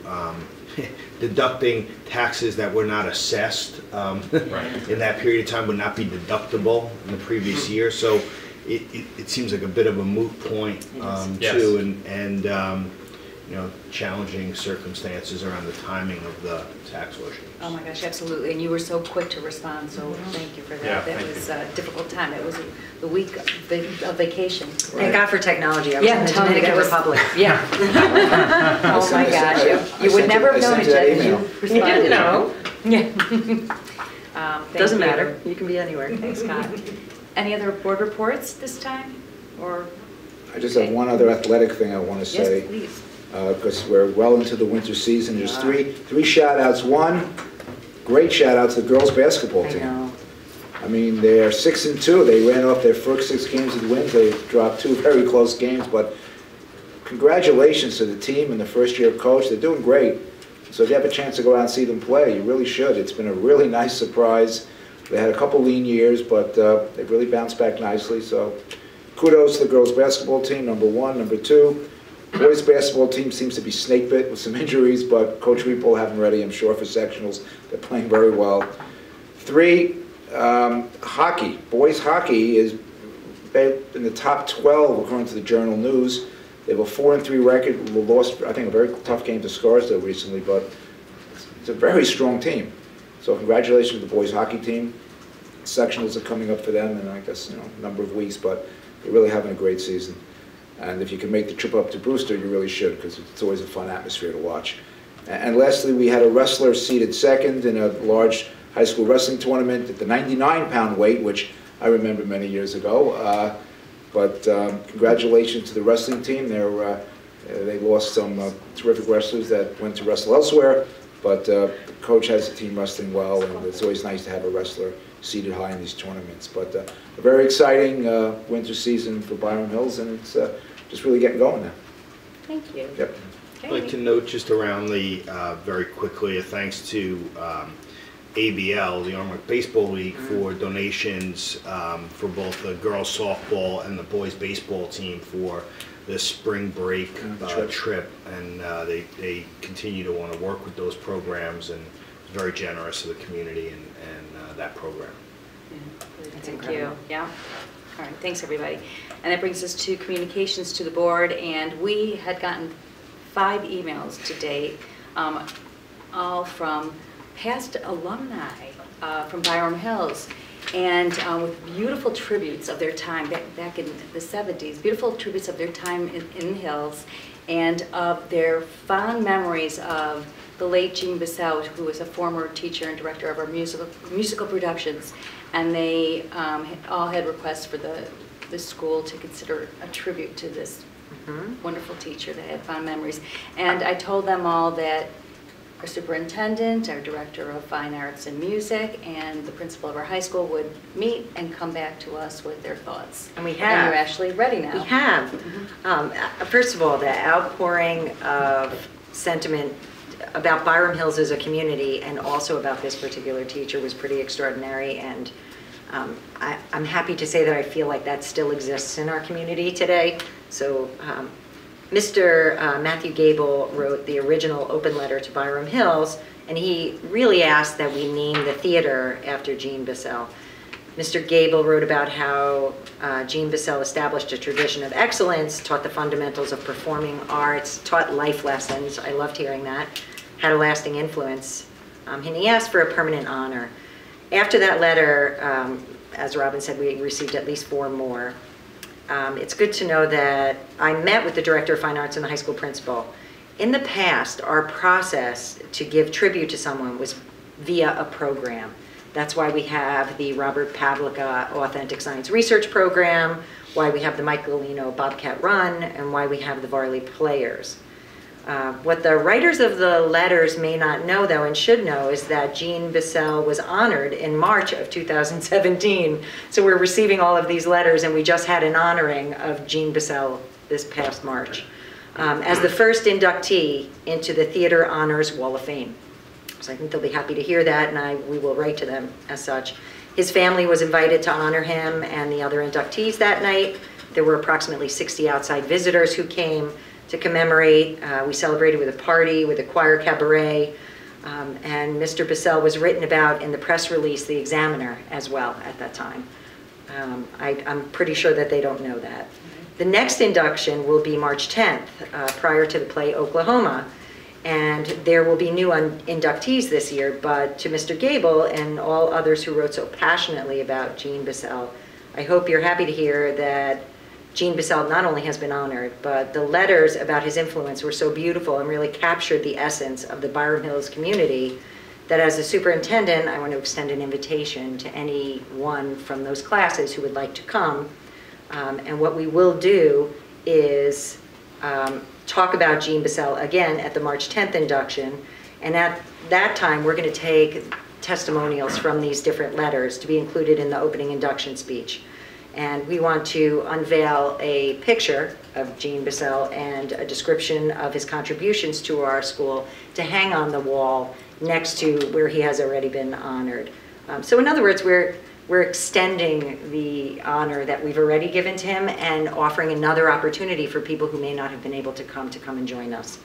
deducting taxes that were not assessed in that period of time would not be deductible in the previous year. So it seems like a bit of a moot point too, and you know, challenging circumstances around the timing of the tax order. Oh my gosh, absolutely, and you were so quick to respond, so thank you for that. Yeah, that was a difficult time. It was the week of vacation. Thank God for technology. I was Yeah, in the totally, Dominican that was- Republic. Yeah. Oh my gosh, you would never have known it, Jen. You responded. know. Yeah. Doesn't Thank matter. You can be anywhere. Thanks, Scott. Any other board reports this time, or? I just have one other athletic thing I want to say. Yes, please. Because we're well into the winter season. There's three shout-outs. One, great shout-out to the girls' basketball team. I mean, they're 6-2. They ran off their first 6 games with wins. They dropped 2 very close games, but congratulations to the team and the first-year coach. They're doing great. So if you have a chance to go out and see them play, you really should. It's been a really nice surprise. They had a couple lean years, but they've really bounced back nicely. So kudos to the girls' basketball team, number 1. Number 2, boys' basketball team seems to be snake bit with some injuries, but Coach Reap will have them ready, I'm sure, for sectionals. They're playing very well. 3, hockey. Boys' hockey is in the top 12 according to the Journal News. They have a 4-3 record. We lost, I think, a very tough game to Scarsdale recently, but it's a very strong team. So congratulations to the boys' hockey team. Sectionals are coming up for them in, I guess, a number of weeks, but they're really having a great season. And if you can make the trip up to Brewster, you really should, because it's always a fun atmosphere to watch. And lastly, we had a wrestler seated second in a large high school wrestling tournament at the 99-pound weight, which I remember many years ago. But congratulations to the wrestling team. They lost some terrific wrestlers that went to wrestle elsewhere, but the coach has the team wrestling well, and it's always nice to have a wrestler seated high in these tournaments. But a very exciting winter season for Byram Hills, and it's just really getting going now. Thank you. Yep. I'd like to note just around the, very quickly, a thanks to ABL, the Armwood Baseball League, for donations for both the girls softball and the boys baseball team for the spring break trip. And they continue to want to work with those programs, and very generous to the community and that program. Thank you. Yeah. All right. Thanks, everybody. And that brings us to communications to the board. And we had gotten 5 emails to date, all from past alumni from Byram Hills, and with beautiful tributes of their time back in the 70s, beautiful tributes of their time in the Hills, and of their fond memories of the late Jean Bissell, who was a former teacher and director of our musical productions. And they all had requests for the school to consider a tribute to this wonderful teacher. They had fond memories. And I told them all that our superintendent, our director of fine arts and music, and the principal of our high school would meet and come back to us with their thoughts. And we have. And you're actually ready now. We have. First of all, the outpouring of sentiment about Byram Hills as a community, and also about this particular teacher, was pretty extraordinary. And I'm happy to say that I feel like that still exists in our community today. So Mr. Matthew Gable wrote the original open letter to Byram Hills, and he really asked that we name the theater after Jean Bissell. Mr. Gable wrote about how Jean Bissell established a tradition of excellence, taught the fundamentals of performing arts, taught life lessons. I loved hearing that. Had a lasting influence. And he asked for a permanent honor. After that letter, as Robin said, we received at least 4 more. It's good to know that I met with the director of fine arts and the high school principal. In the past, our process to give tribute to someone was via a program. That's why we have the Robert Pavlica Authentic Science Research Program, why we have the Michaelino Bobcat Run, and why we have the Varley Players. What the writers of the letters may not know, though, and should know, is that Jean Bissell was honored in March of 2017. So we're receiving all of these letters, and we just had an honoring of Jean Bissell this past March as the first inductee into the Theater Honors Wall of Fame. So I think they'll be happy to hear that, and we will write to them as such. His family was invited to honor him and the other inductees that night. There were approximately 60 outside visitors who came to commemorate. We celebrated with a party, with a choir cabaret, and Mr. Bissell was written about in the press release, The Examiner, as well at that time. I'm pretty sure that they don't know that. The next induction will be March 10th, prior to the play Oklahoma. And there will be new inductees this year, but to Mr. Gable and all others who wrote so passionately about Jean Bissell, I hope you're happy to hear that Jean Bissell not only has been honored, but the letters about his influence were so beautiful and really captured the essence of the Byram Hills community that as a superintendent, I want to extend an invitation to anyone from those classes who would like to come. And what we will do is talk about Jean Bissell again at the March 10th induction. And at that time, we're going to take testimonials from these different letters to be included in the opening induction speech. And we want to unveil a picture of Jean Bissell and a description of his contributions to our school to hang on the wall next to where he has already been honored. So in other words, we're extending the honor that we've already given to him and offering another opportunity for people who may not have been able to come and join us.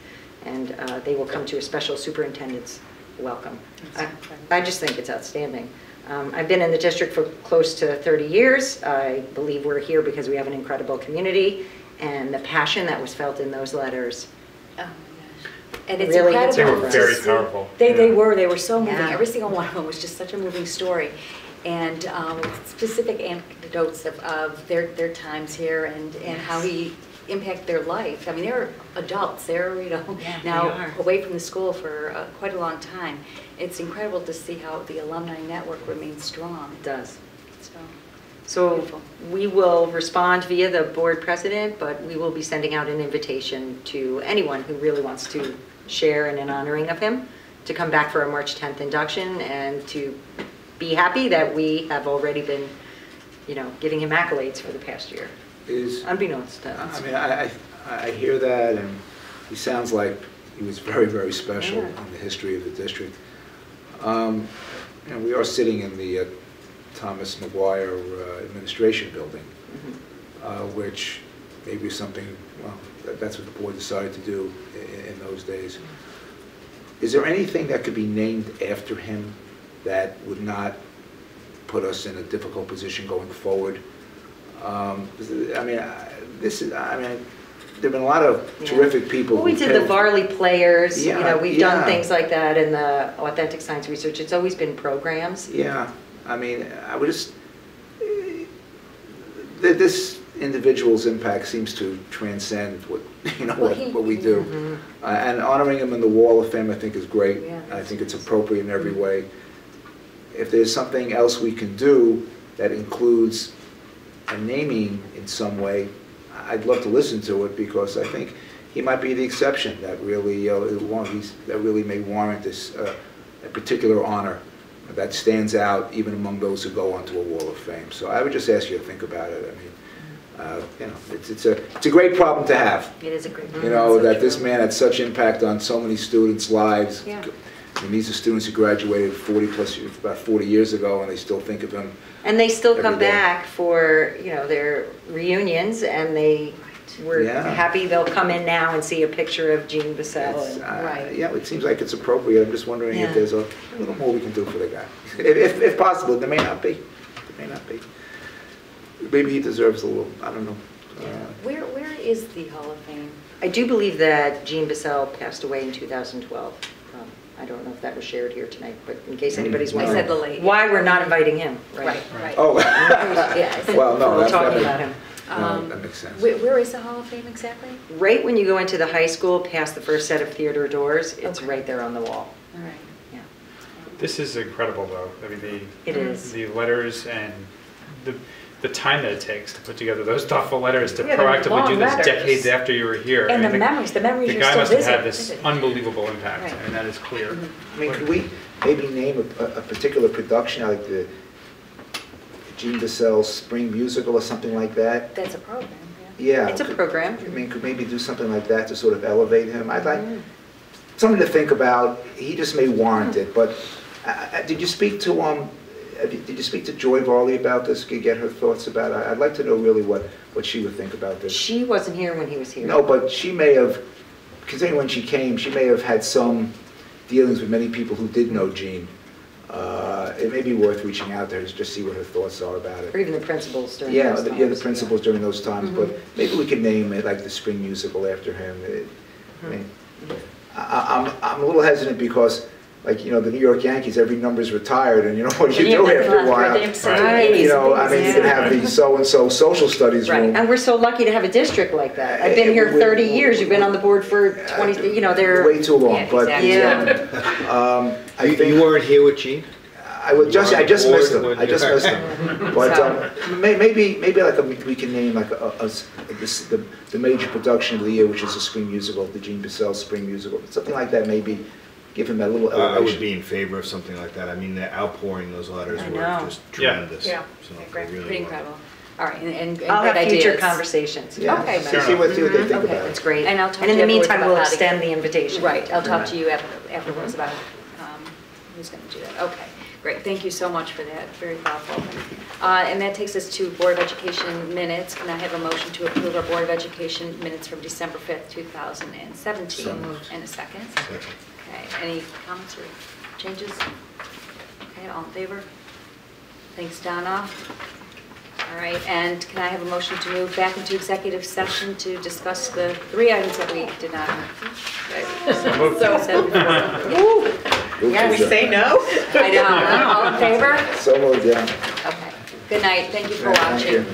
And they will come to a special superintendent's welcome. I just think it's outstanding. I've been in the district for close to 30 years. I believe we're here because we have an incredible community, and the passion that was felt in those letters. And it's really incredible. They were very powerful. They were so moving. Yeah. Every single one of them was just such a moving story. And specific anecdotes of their times here and how he impacted their life. I mean, they're adults. They're, now away from the school for quite a long time. It's incredible to see how the alumni network remains strong. It does. So beautiful. We will respond via the board president, but we will be sending out an invitation to anyone who really wants to share in an honoring of him to come back for a March 10th induction and to be happy that we have already been, giving him accolades for the past year. Unbeknownst to us. I mean, I hear that, and he sounds like he was very, very special in the history of the district. And we are sitting in the Thomas McGuire Administration Building, which maybe something, that's what the board decided to do in those days. Is there anything that could be named after him that would not put us in a difficult position going forward? There've been a lot of terrific people. Well, we did the Varley Players. We've done Yeah. things like that in the authentic science research. It's always been programs. Yeah, I mean, I would just, this individual's impact seems to transcend what what we do. And honoring him in the Wall of Fame, I think, is great. I think it's appropriate in every way. If there's something else we can do that includes a naming in some way, I'd love to listen to it, because I think he might be the exception that really that really may warrant this a particular honor that stands out even among those who go onto a Wall of Fame. So I would just ask you to think about it. I mean, it's a great problem to have. It is a great problem. That this man had such impact on so many students' lives. Yeah. I mean, these are students who graduated about 40 years ago, and they still think of him. And they still every come day. back for their reunions, and we're happy they'll come in now and see a picture of Jean Bissell. Yeah, it seems like it's appropriate. I'm just wondering if there's a little more we can do for the guy. If possible. There may not be. Maybe he deserves a little, I don't know. where is the Hall of Fame? I do believe that Jean Bissell passed away in 2012. I don't know if that was shared here tonight, but in case anybody's wondering why we're not inviting him. Right. Oh. Well, no, we're talking about him. That makes sense. Where is the Hall of Fame exactly? Right when you go into the high school, past the first set of theater doors, it's right there on the wall. All right. Yeah. This is incredible, though. I mean, It is. The letters and the time that it takes to put together those thoughtful letters to Yeah, they're proactively long do this letters. decades after you were here. And I mean, the memories the are guy still must have had vivid. this unbelievable impact, Right. and that is clear. I mean, could we maybe name a particular production, like the Jean Bissell Spring Musical or something like that? That's a program, Yeah. It's a program. I mean, could maybe do something like that to sort of elevate him? I'd like something to think about. He just may warrant it, but did you speak to did you speak to Joy Varley about this, get her thoughts about it? I'd like to know really what she would think about this. She wasn't here when he was here. No, but she may have, considering when she came, she may have had some dealings with many people who did know Jean. It may be worth reaching out to her to just see what her thoughts are about it. Or even the principals during Yeah, those times. the principals during those times, but maybe we could name it like the spring musical after him. I mean, I'm a little hesitant because, like, you know, the New York Yankees, every number's retired, and you know what you do after a while. Right. You know, I mean, you can have the so-and-so social studies room. Right, and we're so lucky to have a district like that. I've been here 30 years, you've been on the board for 20, you know, they're... Way too long, Yeah, but exactly. I think... You weren't here with Gene? I just missed him. I just missed him. But maybe like we can name like the major production of the year, which is a spring musical, the Jean Bissell Spring Musical, something like that. Maybe give him that little elevation. I would be in favor of something like that. I mean, the outpouring those letters were just tremendous. Yeah. So Great. really Pretty incredible. All right, and I'll have great future ideas. Conversations. Yeah. Okay. See what they think about it. That's great. And I'll talk And in to the you meantime, afterwards we'll about how to extend the invitation. Right, I'll talk to you afterwards about who's going to do that. Okay, great, thank you so much for that, very thoughtful. And that takes us to Board of Education minutes. Can I have a motion to approve our Board of Education minutes from December 5th, 2017? So moved. And a second? Second. Okay, any comments or changes? Okay, all in favor? Thanks, Donna. All right, and can I have a motion to move back into executive session to discuss the 3 items that we did not? So said before. Yeah, we say no? I know, all in favor? So moved, yeah. Okay, good night, thank you for Thank watching. you.